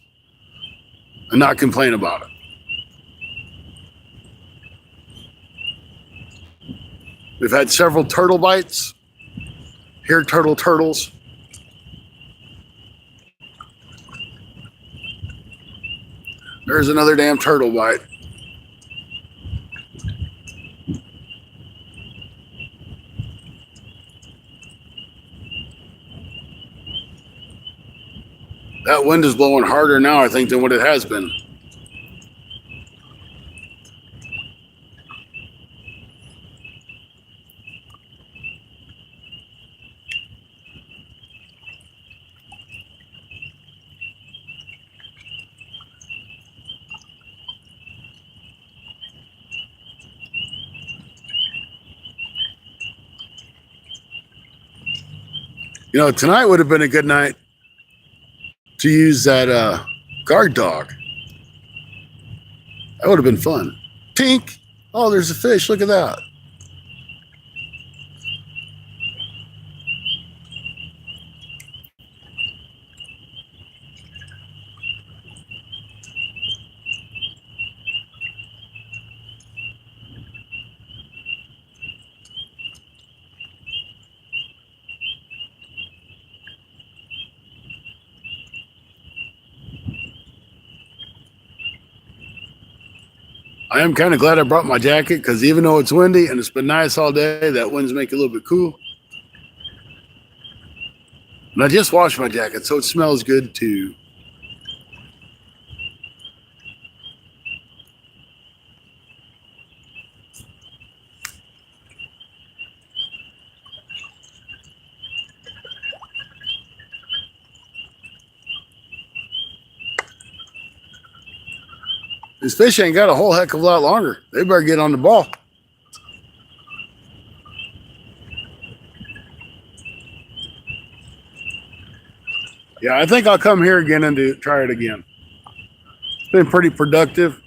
and not complain about it. We've had several turtle bites. Here, turtles. There's another damn turtle bite. That wind is blowing harder now, I think, than what it has been. You know, tonight would have been a good night to use that guard dog. That would have been fun. Tink! Oh, there's a fish. Look at that. I am kind of glad I brought my jacket because even though it's windy and it's been nice all day, that wind's making it a little bit cool. And I just washed my jacket, so it smells good too. These fish ain't got a whole heck of a lot longer. They better get on the ball. Yeah, I think I'll come here again and try it again. It's been pretty productive.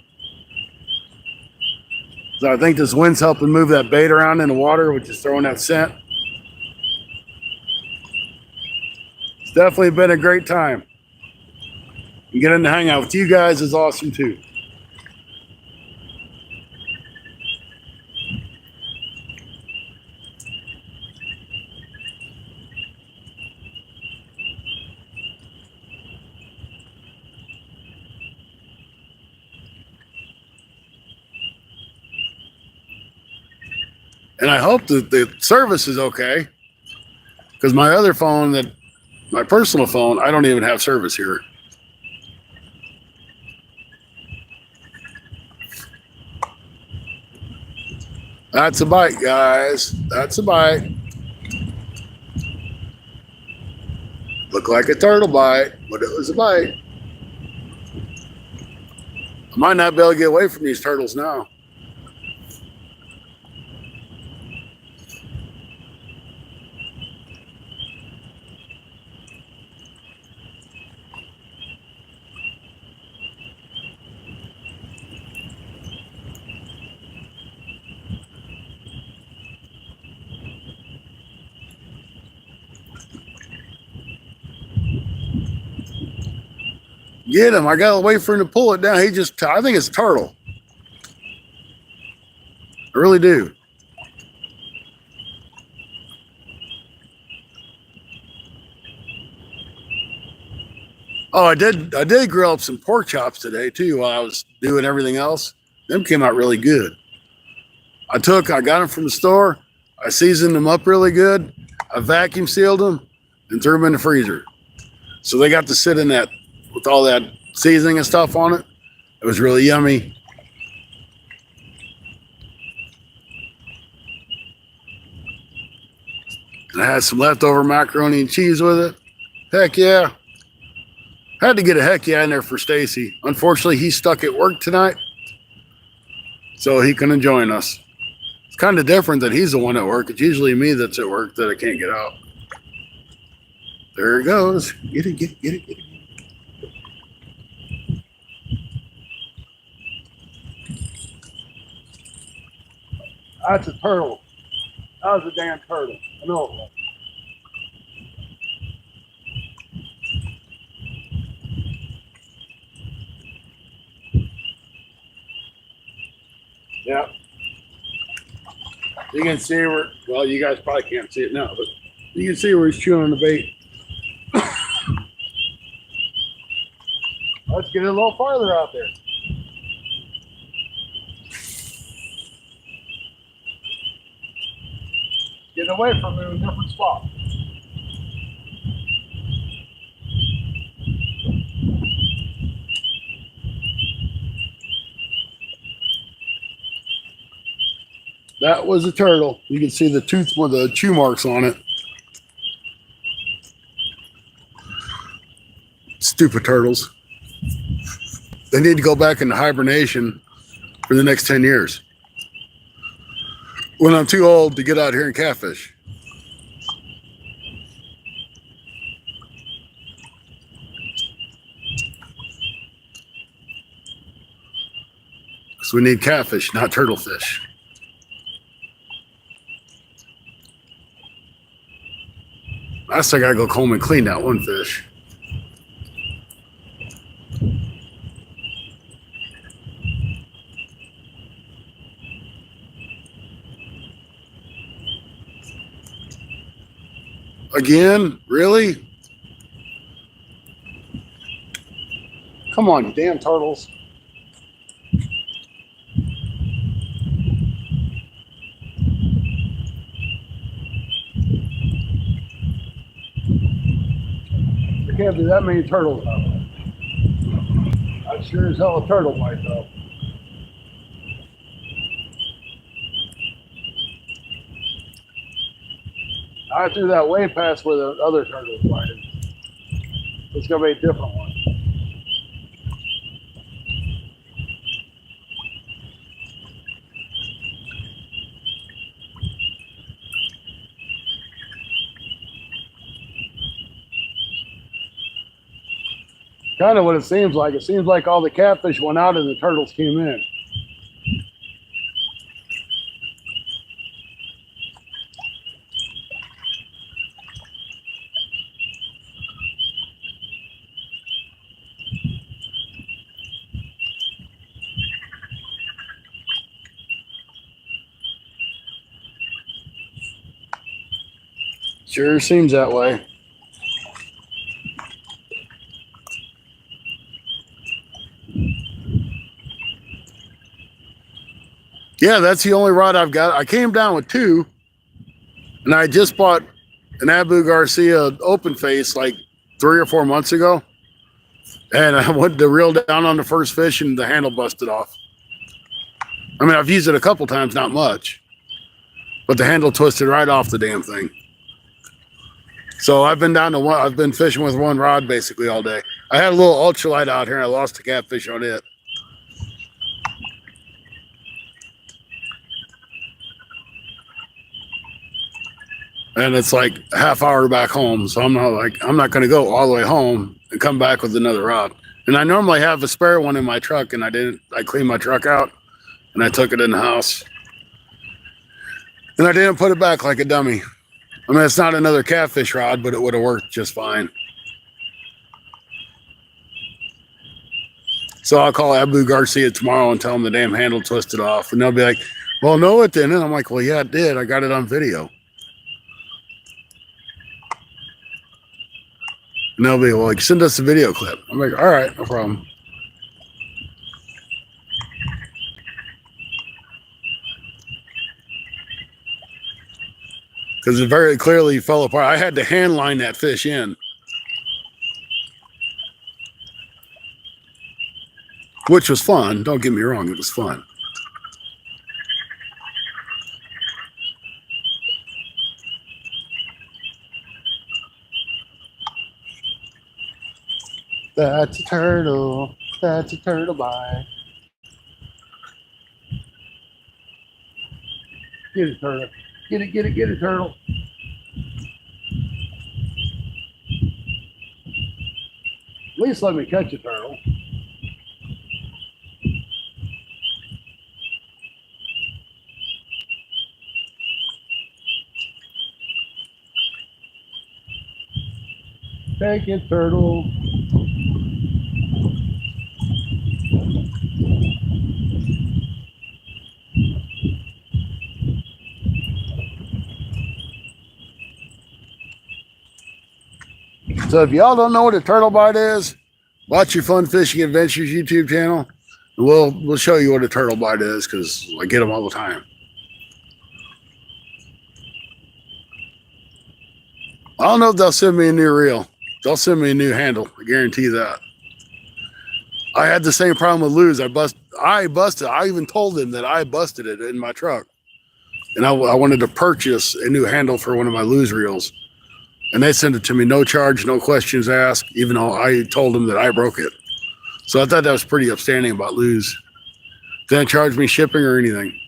So I think this wind's helping move that bait around in the water, which is throwing that scent. It's definitely been a great time. And getting to hang out with you guys is awesome too. And I hope that the service is okay. Because my other phone, my personal phone, I don't even have service here. That's a bite, guys. That's a bite. Looked like a turtle bite, but it was a bite. I might not be able to get away from these turtles now. Get him. I got to wait for him to pull it down. I think it's turtle. I really do. Oh, I did grill up some pork chops today too while I was doing everything else. Them came out really good. I got them from the store. I seasoned them up really good. I vacuum sealed them and threw them in the freezer. So they got to sit in that with all that seasoning and stuff on it. It was really yummy. And I had some leftover macaroni and cheese with it. Heck yeah. Had to get a heck yeah in there for Stacy. Unfortunately, he's stuck at work tonight, so he couldn't join us. It's kind of different that he's the one at work. It's usually me that's at work that I can't get out. There it goes. Get it. That's a turtle. That was a damn turtle. I know it was. Yeah. You can see where, well, you guys probably can't see it now, but you can see where he's chewing on the bait. Let's get it a little farther out there. Get away from it in a different spot. That was a turtle. You can see the tooth with the chew marks on it. Stupid turtles. They need to go back into hibernation for the next 10 years. When I'm too old to get out here and catfish. So we need catfish, not turtle fish. I still gotta go home and clean that one fish. Again? Really? Come on, you damn turtles. There can't be that many turtles out there. That's sure as hell a turtle bite, though. I threw that way past where the other turtles bited. It's gonna be a different one. Kind of what it seems like. It seems like all the catfish went out and the turtles came in. Sure seems that way. Yeah, that's the only rod I've got. I came down with two, and I just bought an Abu Garcia open face like 3 or 4 months ago. And I went to reel down on the first fish and the handle busted off. I mean, I've used it a couple times, not much, but the handle twisted right off the damn thing. So I've been down to one. I've been fishing with one rod basically all day. I had a little ultralight out here and I lost a catfish on it. And it's like a half hour back home. So I'm not going to go all the way home and come back with another rod. And I normally have a spare one in my truck and I didn't. I cleaned my truck out and I took it in the house. And I didn't put it back like a dummy. I mean, it's not another catfish rod, but it would have worked just fine. So I'll call Abu Garcia tomorrow and tell him the damn handle twisted off. And they'll be like, well, no, it didn't. And I'm like, well, yeah, it did. I got it on video. And they'll be like, send us a video clip. I'm like, all right, no problem. Because it very clearly fell apart. I had to hand line that fish in. Which was fun. Don't get me wrong, it was fun. That's a turtle. That's a turtle bite. Get it, turtle. Get it, turtle. At least let me catch a turtle. Take it, turtle. So if y'all don't know what a turtle bite is, watch your Fun Fishing Adventures YouTube channel. And we'll show you what a turtle bite is, because I get them all the time. I don't know if they'll send me a new reel. They'll send me a new handle. I guarantee that. I had the same problem with lures. I busted. I even told them that I busted it in my truck. And I wanted to purchase a new handle for one of my lose reels. And they sent it to me, no charge, no questions asked, even though I told them that I broke it. So I thought that was pretty upstanding about lose. Didn't charge me shipping or anything.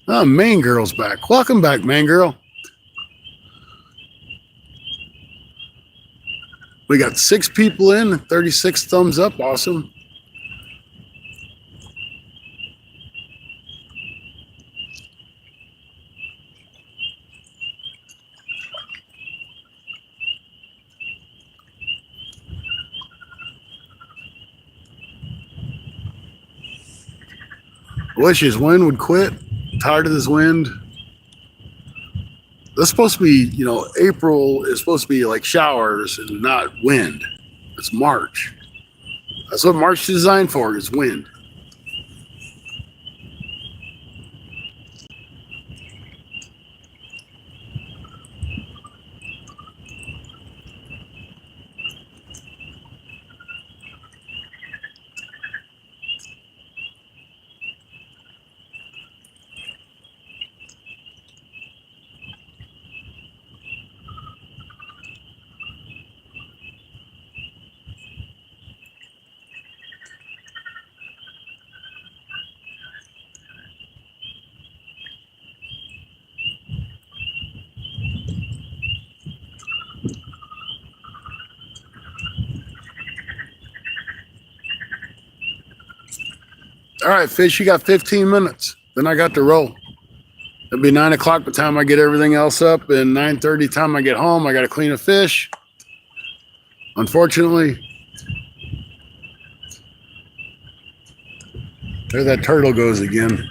Oh, Main Girl's back. Welcome back, Main Girl. We got 6 people in, 36 thumbs up. Awesome. Wish his wind would quit. Tired of this wind. That's supposed to be, you know, April is supposed to be like showers and not wind. It's March. That's what March is designed for, is wind. All right, Fish, you got 15 minutes. Then I got to roll. It'll be 9 o'clock by the time I get everything else up, and 9:30 time I get home. I got to clean a fish. Unfortunately, there that turtle goes again.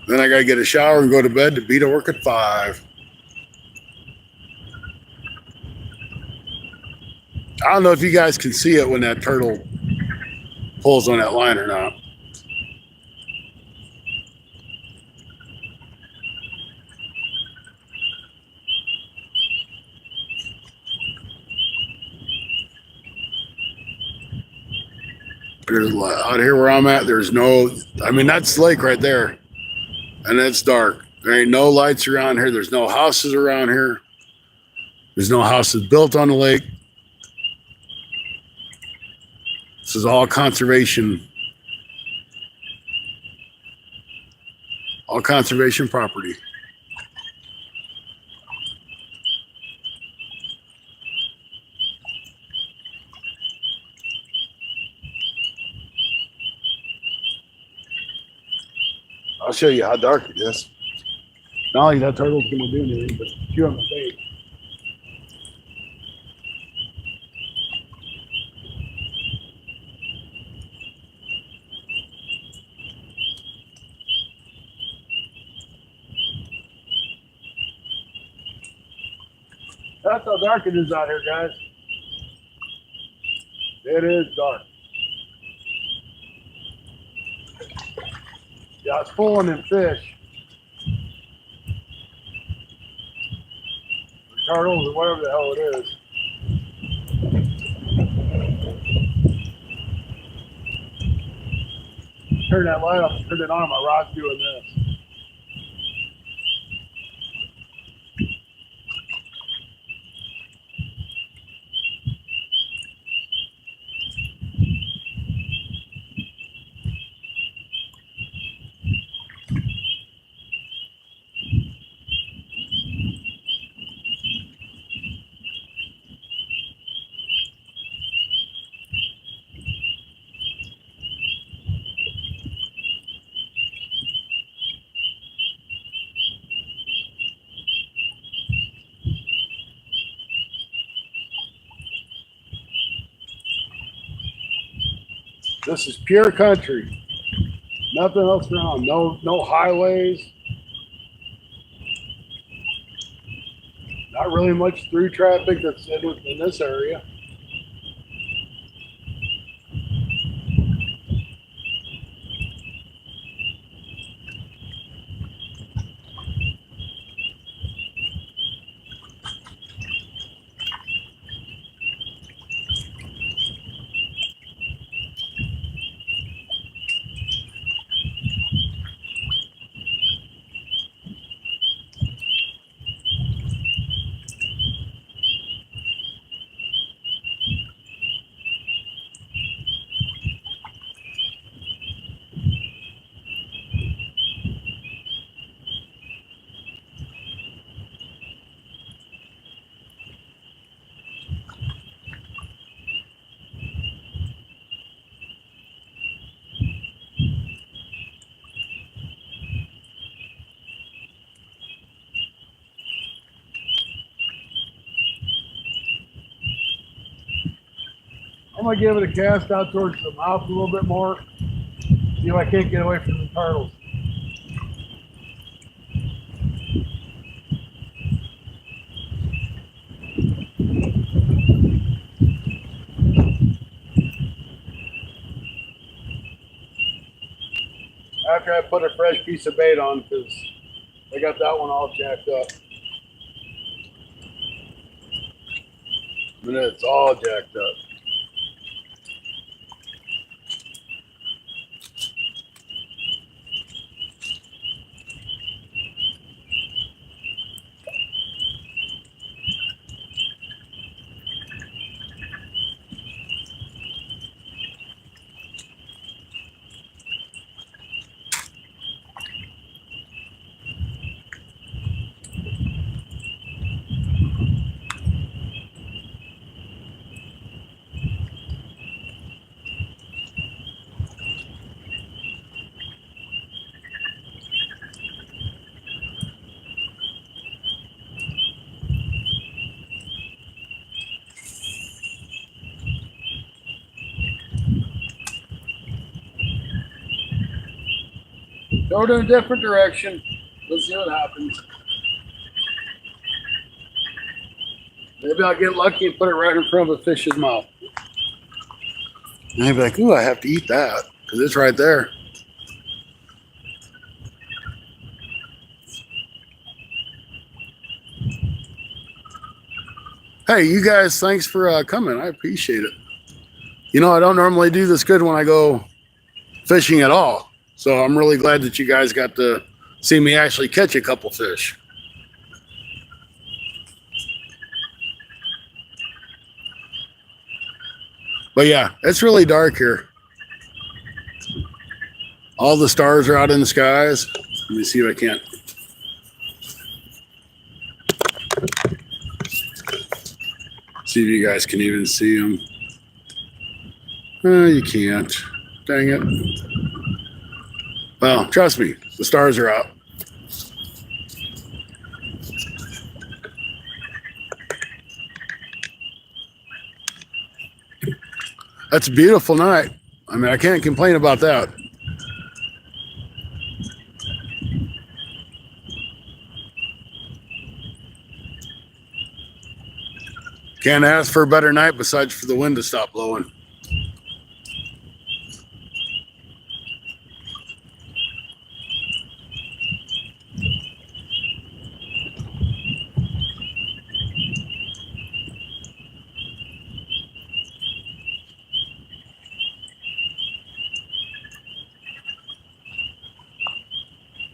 Then I got to get a shower and go to bed to be to work at 5. I don't know if you guys can see it when that turtle pulls on that line or not. There's out here where I'm at, there's no, I mean, that's the lake right there. And it's dark. There ain't no lights around here. There's no houses around here. There's no houses built on the lake. This is all conservation. All conservation property. I'll show you how dark it is. Not like that turtle's gonna do anything, but chew on my bait. That's how dark it is out here, guys. It is dark. Yeah, it's pulling them fish. Or turtles or whatever the hell it is. Turn that light off and turn it on. My rod's doing this. This is pure country. Nothing else around. No highways. Not really much through traffic that's in this area. I'm gonna give it a cast out towards the mouth a little bit more. See if I can't get away from the turtles. After I put a fresh piece of bait on, because I got that one all jacked up. And it's all jacked up. Go to a different direction. Let's see what happens. Maybe I'll get lucky and put it right in front of a fish's mouth. And I'd be like, ooh, I have to eat that because it's right there. Hey, you guys, thanks for coming. I appreciate it. You know, I don't normally do this good when I go fishing at all. So I'm really glad that you guys got to see me actually catch a couple fish. But yeah, it's really dark here. All the stars are out in the skies. Let me see if I can't. See if you guys can even see them. You can't. Dang it. Well, trust me, the stars are out. That's a beautiful night. I mean, I can't complain about that. Can't ask for a better night besides for the wind to stop blowing.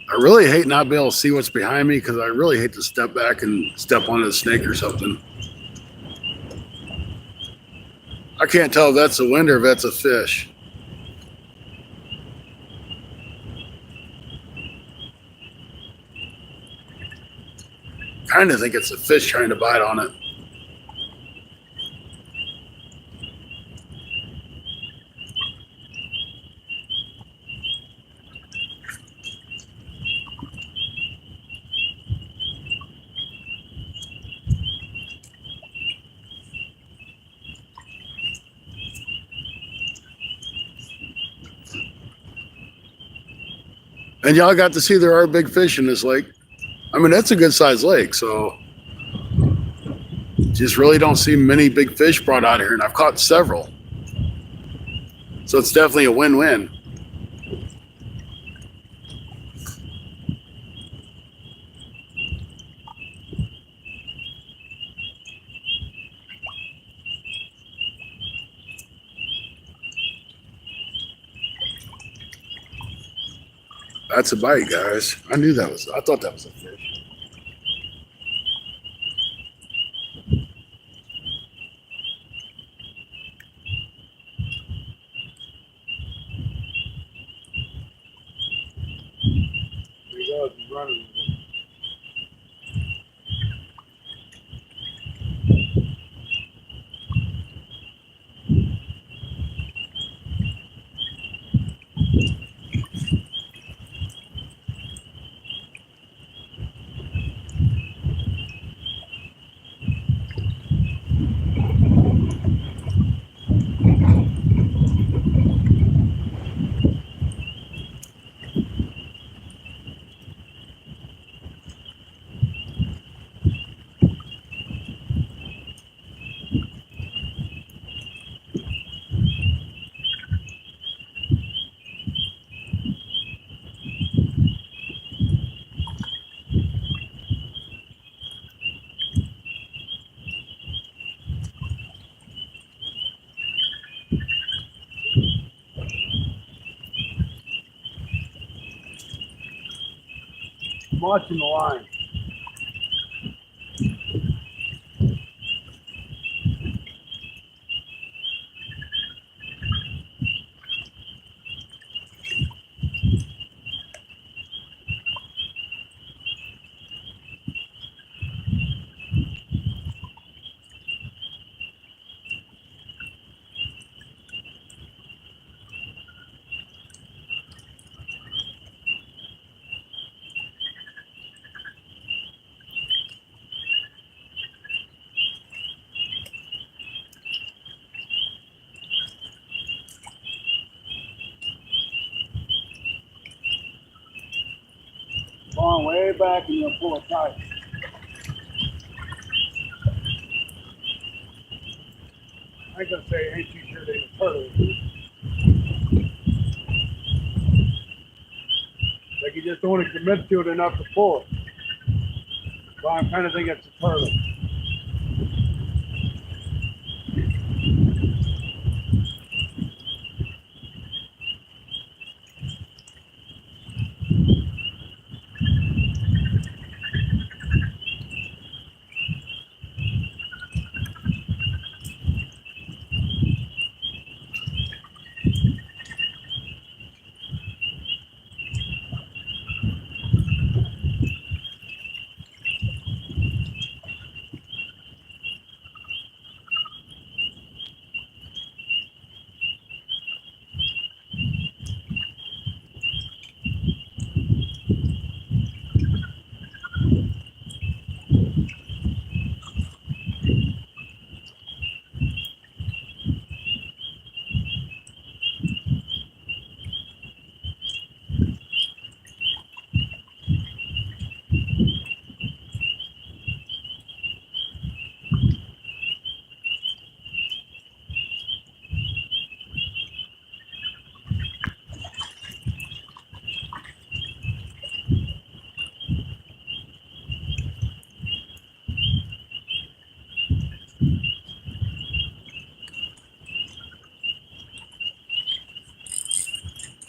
I really hate not being able to see what's behind me because I really hate to step back and step on a snake or something. I can't tell if that's a wind or if that's a fish. Kind of think it's a fish trying to bite on it. And y'all got to see there are big fish in this lake. I mean, that's a good sized lake, so just really don't see many big fish brought out here, and I've caught several. So it's definitely a win-win. That's a bite, guys. I thought that was a fish. There he goes, he's running. I'm watching the line. Going way back and you'll pull it tight. I ain't gonna say, ain't you sure they a turtle? Like you just don't want to commit to it enough to pull it. So I'm kind of thinking it's a turtle.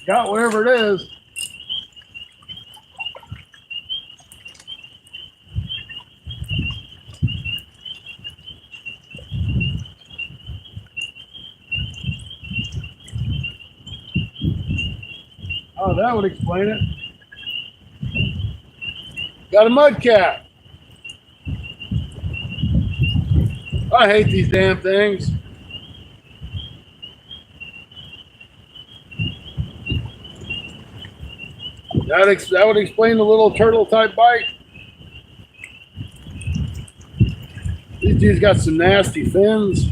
Got whatever it is. Oh, that would explain it. Got a mud cat. I hate these damn things. That would explain the little turtle type bite. These dudes got some nasty fins.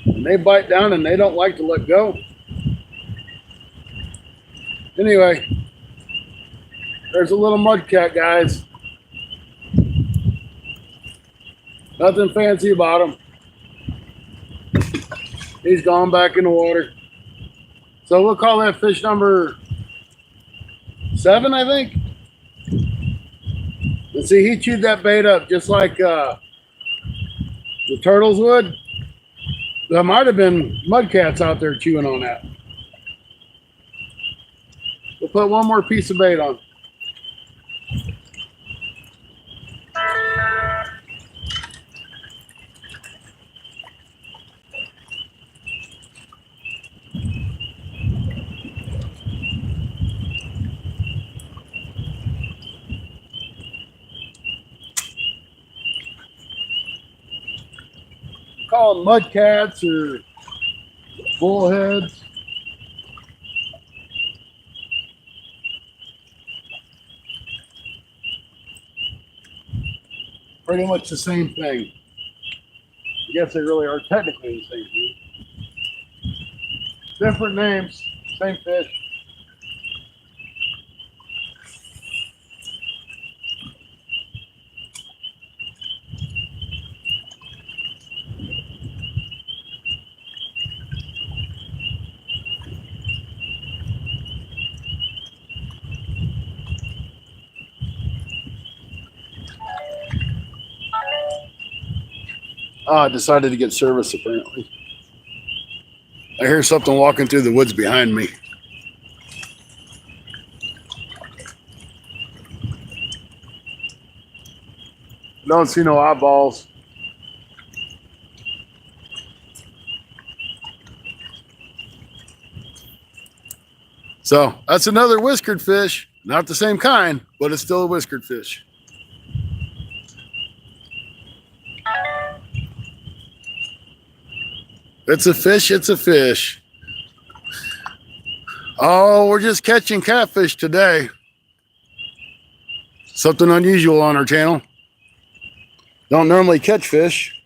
And they bite down and they don't like to let go. Anyway, There's a little mud cat, guys. Nothing fancy about him. He's gone back in the water. So we'll call that fish number 7, I think. And see, he chewed that bait up just like the turtles would. There might have been mudcats out there chewing on that. We'll put one more piece of bait on. Call them mudcats or bullheads. Pretty much the same thing. I guess they really are technically the same thing. Different names, same fish. I decided to get service apparently. I hear something walking through the woods behind me. Don't see no eyeballs. So that's another whiskered fish. Not the same kind, but it's still a whiskered fish. It's a fish, it's a fish. Oh, we're just catching catfish today. Something unusual on our channel. Don't normally catch fish.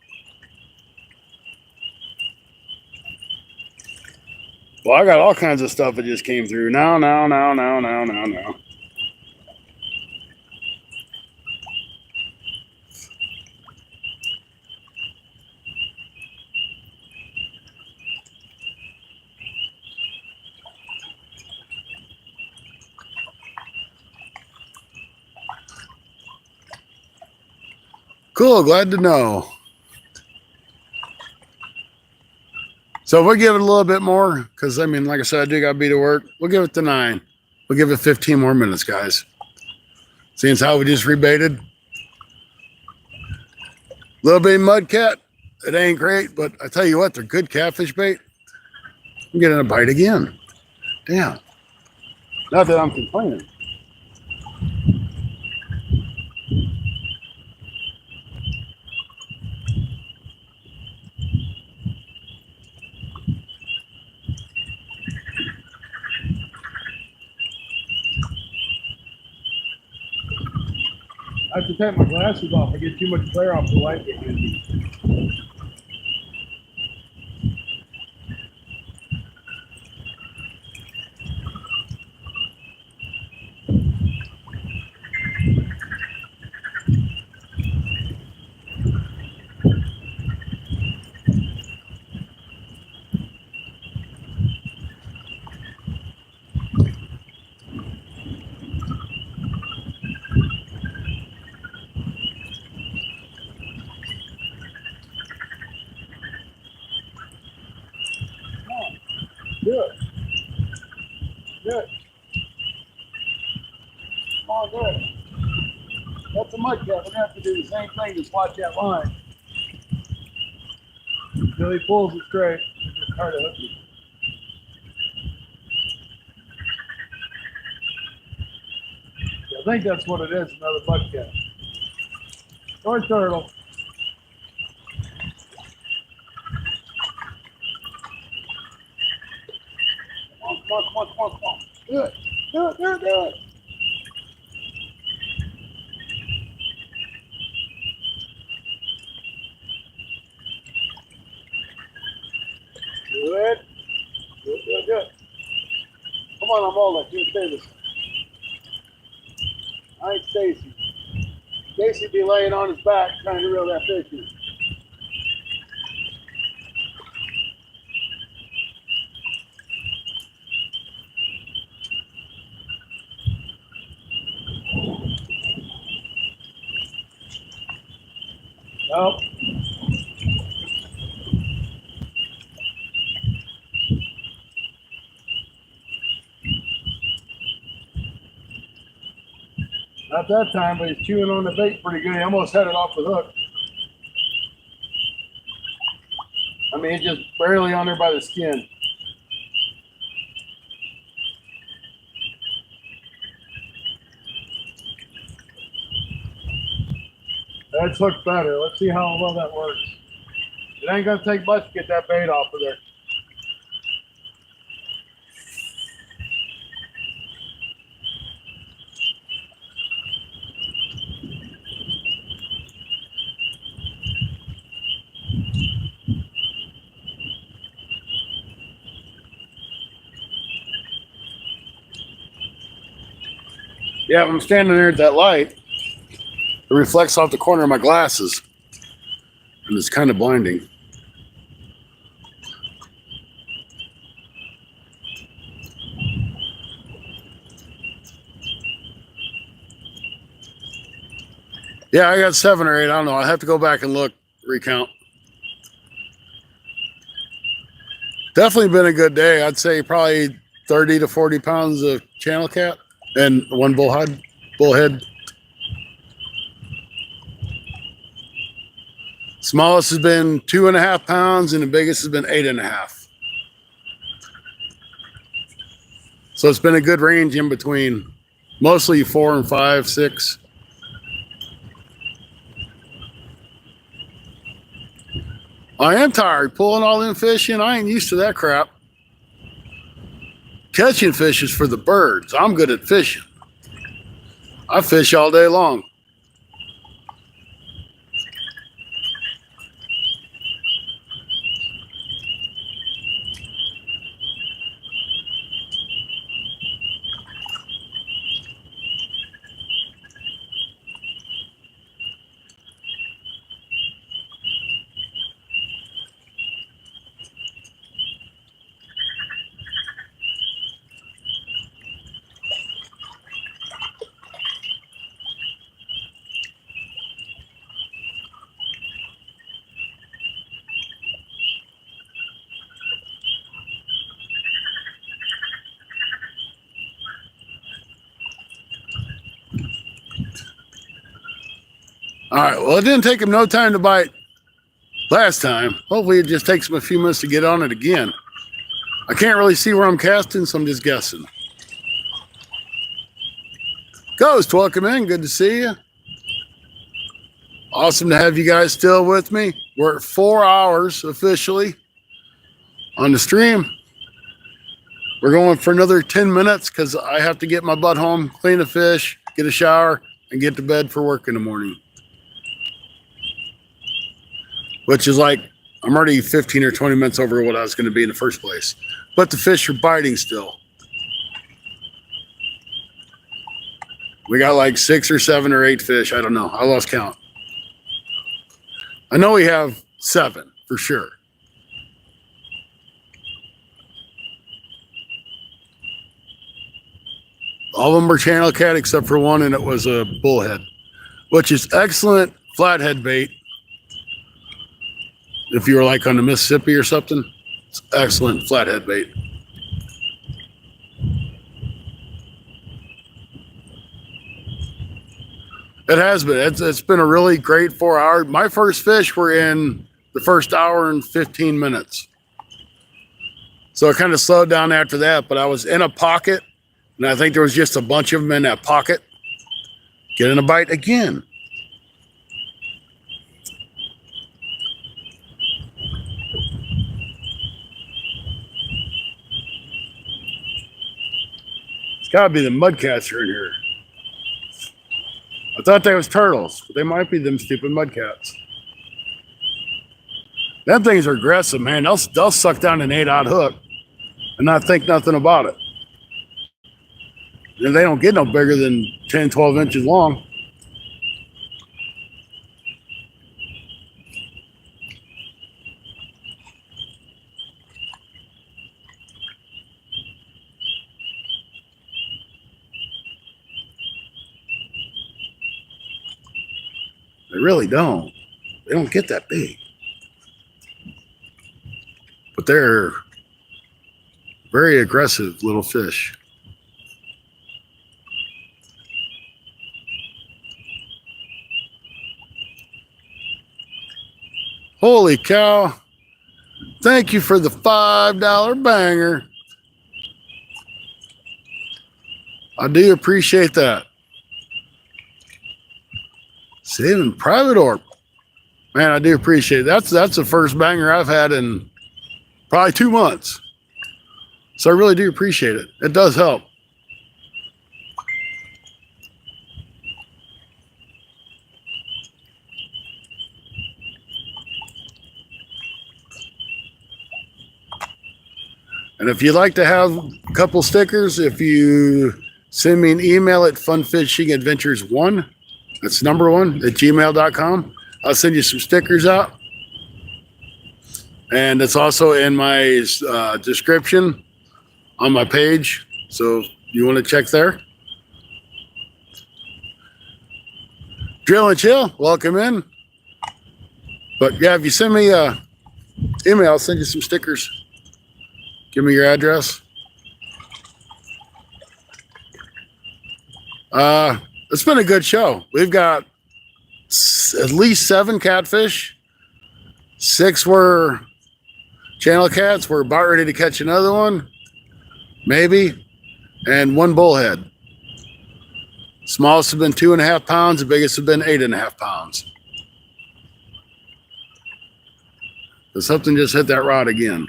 Well, I got all kinds of stuff that just came through. Now. Cool, glad to know. So we'll give it a little bit more because, I mean, like I said, I do got to be to work. We'll give it to 9. We'll give it 15 more minutes, guys. Seeing as how we just rebaited. Little bitty mud cat. It ain't great, but I tell you what, they're good catfish bait. I'm getting a bite again. Damn. Not that I'm complaining. I have to take my glasses off. I get too much glare off the light behind me. Do it. Do it. Come on, do it. That's a mud cat. We're going to have to do the same thing. Just watch that line. Until he pulls it straight. It's just hard to hook you. I think that's what it is, another mud cat. Or turtle. Come on. Do it. Do it. Do it. Come on, I'm all like you. Stay this. I ain't Stacy. Stacy be laying on his back trying to reel that fish in. Nope. Not that time, but he's chewing on the bait pretty good. He almost had it off the hook. I mean, he's just barely on there by the skin. That's hooked better. Let's see how well that works. It ain't gonna take much to get that bait off of there. Yeah, I'm standing there at that light. It reflects off the corner of my glasses, and it's kind of blinding. Yeah, I got 7 or 8. I don't know. I have to go back and look, recount. Definitely been a good day. I'd say probably 30 to 40 pounds of channel cat and one bullhead. Smallest has been 2.5 pounds, and the biggest has been 8.5. So it's been a good range in between, mostly 4 and 5, 6. I am tired pulling all them fish in. I ain't used to that crap. Catching fish is for the birds. I'm good at fishing. I fish all day long. All right, well, it didn't take him no time to bite last time. Hopefully it just takes him a few minutes to get on it again. I can't really see where I'm casting, so I'm just guessing. Ghost, welcome in. Good to see you. Awesome to have you guys still with me. We're at 4 hours officially on the stream. We're going for another 10 minutes because I have to get my butt home, clean a fish, get a shower, and get to bed for work in the morning. Which is like, I'm already 15 or 20 minutes over what I was going to be in the first place. But the fish are biting still. We got like 6 or 7 or 8 fish. I don't know. I lost count. I know we have 7 for sure. All of them were channel cat except for one, and it was a bullhead, which is excellent flathead bait. If you were like on the Mississippi or something, it's excellent flathead bait. It has been. It's been a really great 4 hours. My first fish were in the first hour and 15 minutes. So it kind of slowed down after that, but I was in a pocket, and I think there was just a bunch of them in that pocket. Getting a bite again. It's got to be the mudcats are in here. I thought they was turtles, but they might be them stupid mudcats. Them things are aggressive, man. They'll suck down an 8-aught hook and not think nothing about it. And they don't get no bigger than 10, 12 inches long. They really don't. They don't get that big. But they're very aggressive little fish. Holy cow. Thank you for the $5 banger. I do appreciate that. Saving private orb. Man, I do appreciate it. That's the first banger I've had in probably 2 months. So I really do appreciate it. It does help. And if you'd like to have a couple stickers, if you send me an email at funfishingadventures1, that's number 1 at gmail.com, I'll send you some stickers out. And it's also in my description on my page. So you want to check there. Drill and Chill, welcome in. But yeah, if you send me an email, I'll send you some stickers. Give me your address. It's been a good show. We've got at least 7 catfish. 6 were channel cats. We're about ready to catch another one. Maybe. And 1 bullhead. Smallest have been 2.5 pounds. The biggest have been 8.5 pounds. But something just hit that rod again.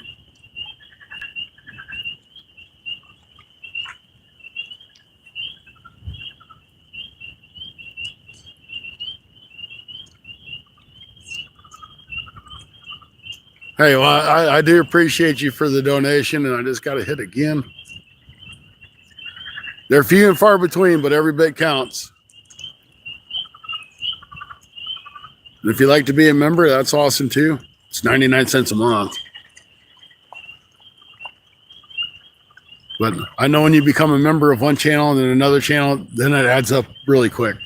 Hey, well, I do appreciate you for the donation, and I just got to hit again. They're few and far between, but every bit counts. And if you'd like to be a member, that's awesome too. It's 99 cents a month. But I know when you become a member of one channel and then another channel, then it adds up really quick.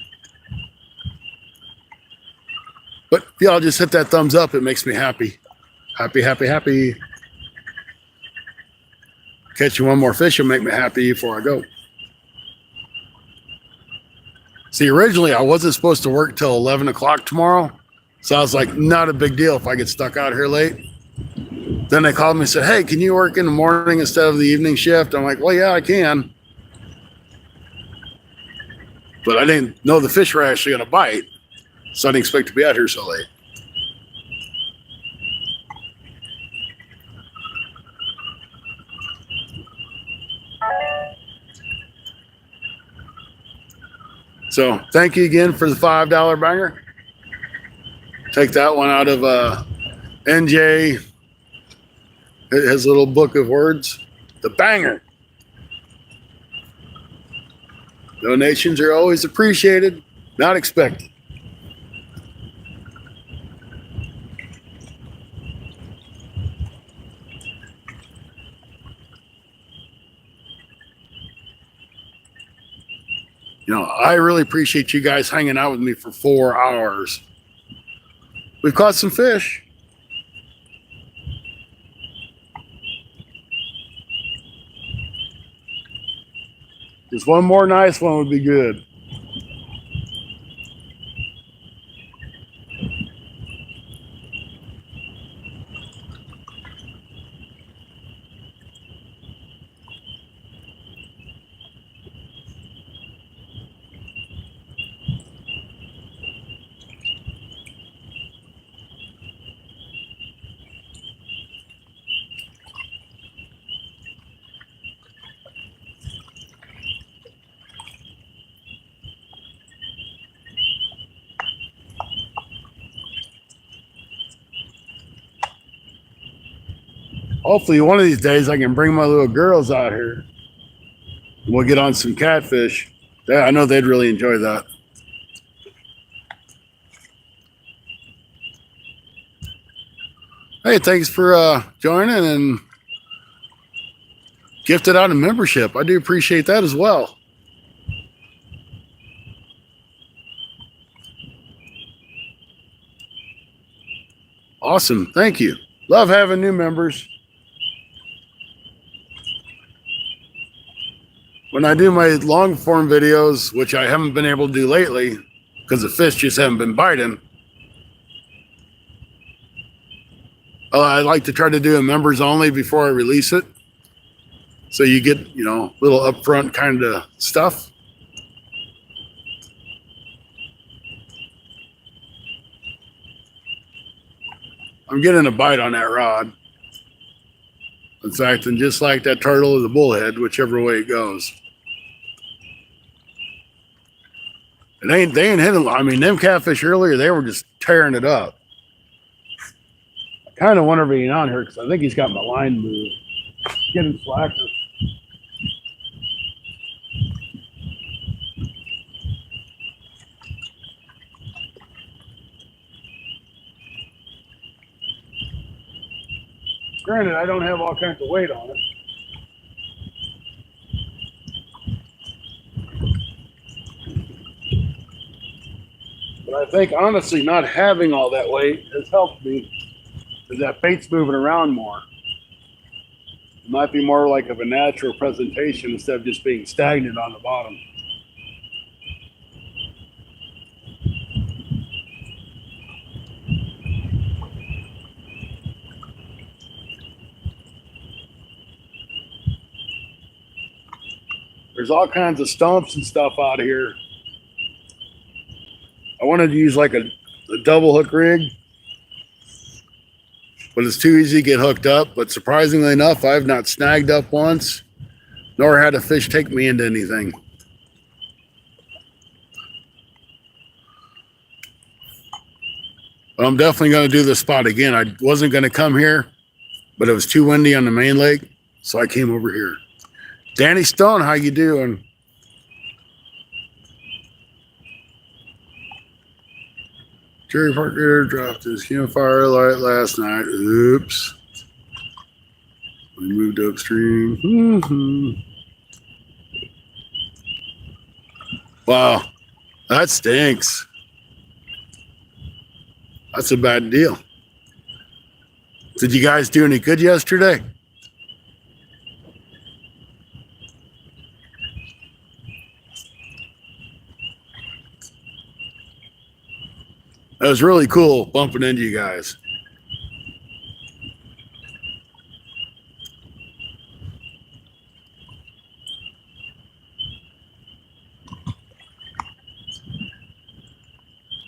But if y'all just hit that thumbs up, it makes me happy. Happy, happy, happy. Catching one more fish will make me happy before I go. See, originally I wasn't supposed to work till 11 o'clock tomorrow. So I was like, not a big deal if I get stuck out here late. Then they called me and said, hey, can you work in the morning instead of the evening shift? I'm like, well, yeah, I can. But I didn't know the fish were actually going to bite. So I didn't expect to be out here so late. So thank you again for the $5 banger. Take that one out of NJ, his little book of words. The banger. Donations are always appreciated, not expected. You know, I really appreciate you guys hanging out with me for 4 hours. We've caught some fish. Just one more nice one would be good. Hopefully one of these days I can bring my little girls out here. We'll get on some catfish. Yeah, I know they'd really enjoy that. Hey, thanks for joining and gifted out a membership. I do appreciate that as well. Awesome. Thank you. Love having new members. When I do my long form videos, which I haven't been able to do lately because the fish just haven't been biting, I like to try to do a members only before I release it. So you get, little upfront kind of stuff. I'm getting a bite on that rod. In fact, and just like that turtle or the bullhead, whichever way it goes. And they ain't hitting. I mean, them catfish earlier, they were just tearing it up. I kind of wonder if he's on here because I think he's got my line moved. Getting slacker. Granted, I don't have all kinds of weight on it. But I think, honestly, not having all that weight has helped me because that bait's moving around more. It might be more like of a natural presentation instead of just being stagnant on the bottom. There's all kinds of stumps and stuff out here. I wanted to use like a double hook rig, but it's too easy to get hooked up. But surprisingly enough, I've not snagged up once, nor had a fish take me into anything. But I'm definitely going to do this spot again. I wasn't going to come here, but it was too windy on the main lake, so I came over here. Danny Stone, how you doing? Jerry Parker dropped his campfire light last night. Oops. We moved upstream. Wow. That stinks. That's a bad deal. Did you guys do any good yesterday? That was really cool bumping into you guys.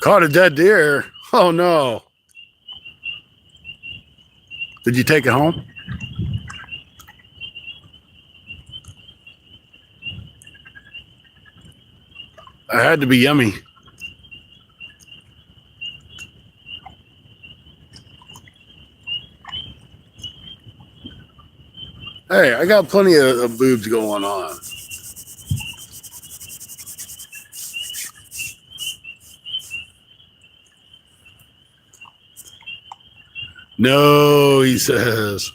Caught a dead deer. Oh no. Did you take it home? It had to be yummy. Hey, I got plenty of boobs going on. No, he says.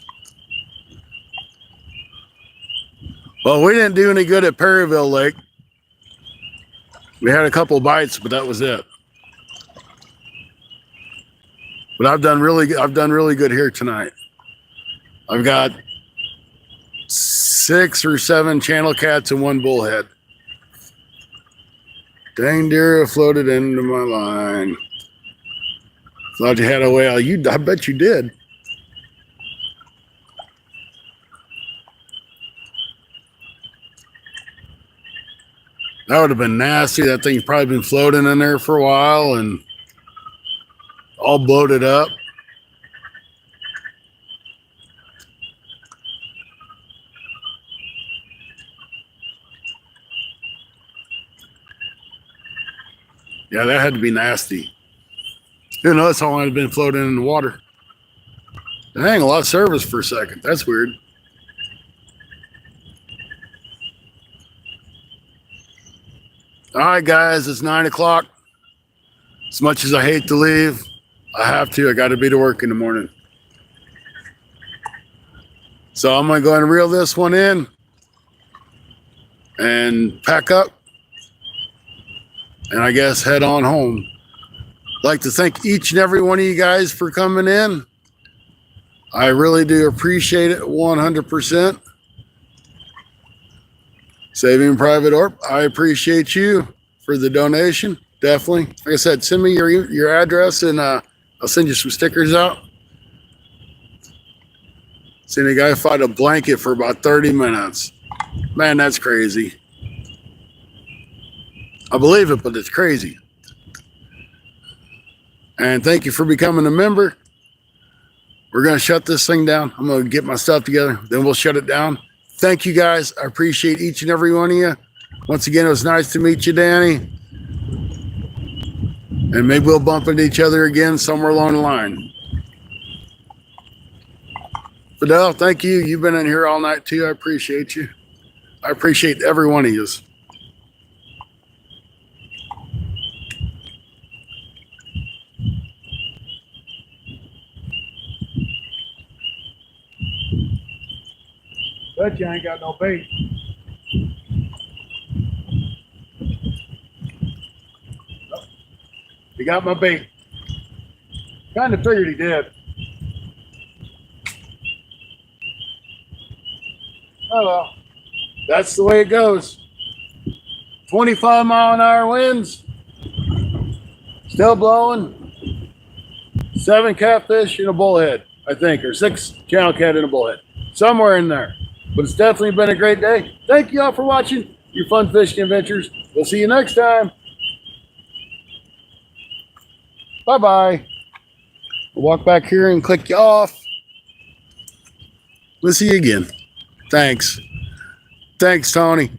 Well, we didn't do any good at Perryville Lake. We had a couple bites, but that was it. But I've done really good here tonight. I've got 6 or 7 channel cats and 1 bullhead. Dang deer floated into my line. Thought you had a whale. I bet you did. That would have been nasty. That thing's probably been floating in there for a while and all bloated up. Yeah, that had to be nasty. Who knows how long it's been floating in the water. Dang, a lot of service for a second. That's weird. All right, guys, it's 9 o'clock. As much as I hate to leave, I have to. I got to be to work in the morning. So I'm going to go and reel this one in and pack up and I guess head on home. I'd like to thank each and every one of you guys for coming in. I really do appreciate it 100%. Saving Private Orp, I appreciate you for the donation. Definitely. Like I said, send me your address and I'll send you some stickers out. Seen a guy fight a blanket for about 30 minutes. Man, that's crazy. I believe it, but it's crazy. And thank you for becoming a member. We're going to shut this thing down. I'm going to get my stuff together. Then we'll shut it down. Thank you, guys. I appreciate each and every one of you. Once again, it was nice to meet you, Danny. And maybe we'll bump into each other again somewhere along the line. Fidel, thank you. You've been in here all night, too. I appreciate you. I appreciate every one of you. Bet you ain't got no bait. Oh, he got my bait. Kind of figured he did. Oh well, that's the way it goes. 25-mile-an-hour winds, still blowing. 7 catfish and a bullhead, I think, or 6 channel cat and a bullhead, somewhere in there. But it's definitely been a great day. Thank you all for watching your fun fishing adventures. We'll see you next time. Bye-bye. We'll walk back here and click you off. We'll see you again. Thanks. Thanks, Tony.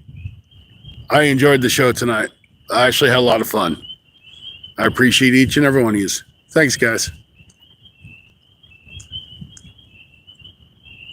I enjoyed the show tonight. I actually had a lot of fun. I appreciate each and every one of you. Thanks, guys.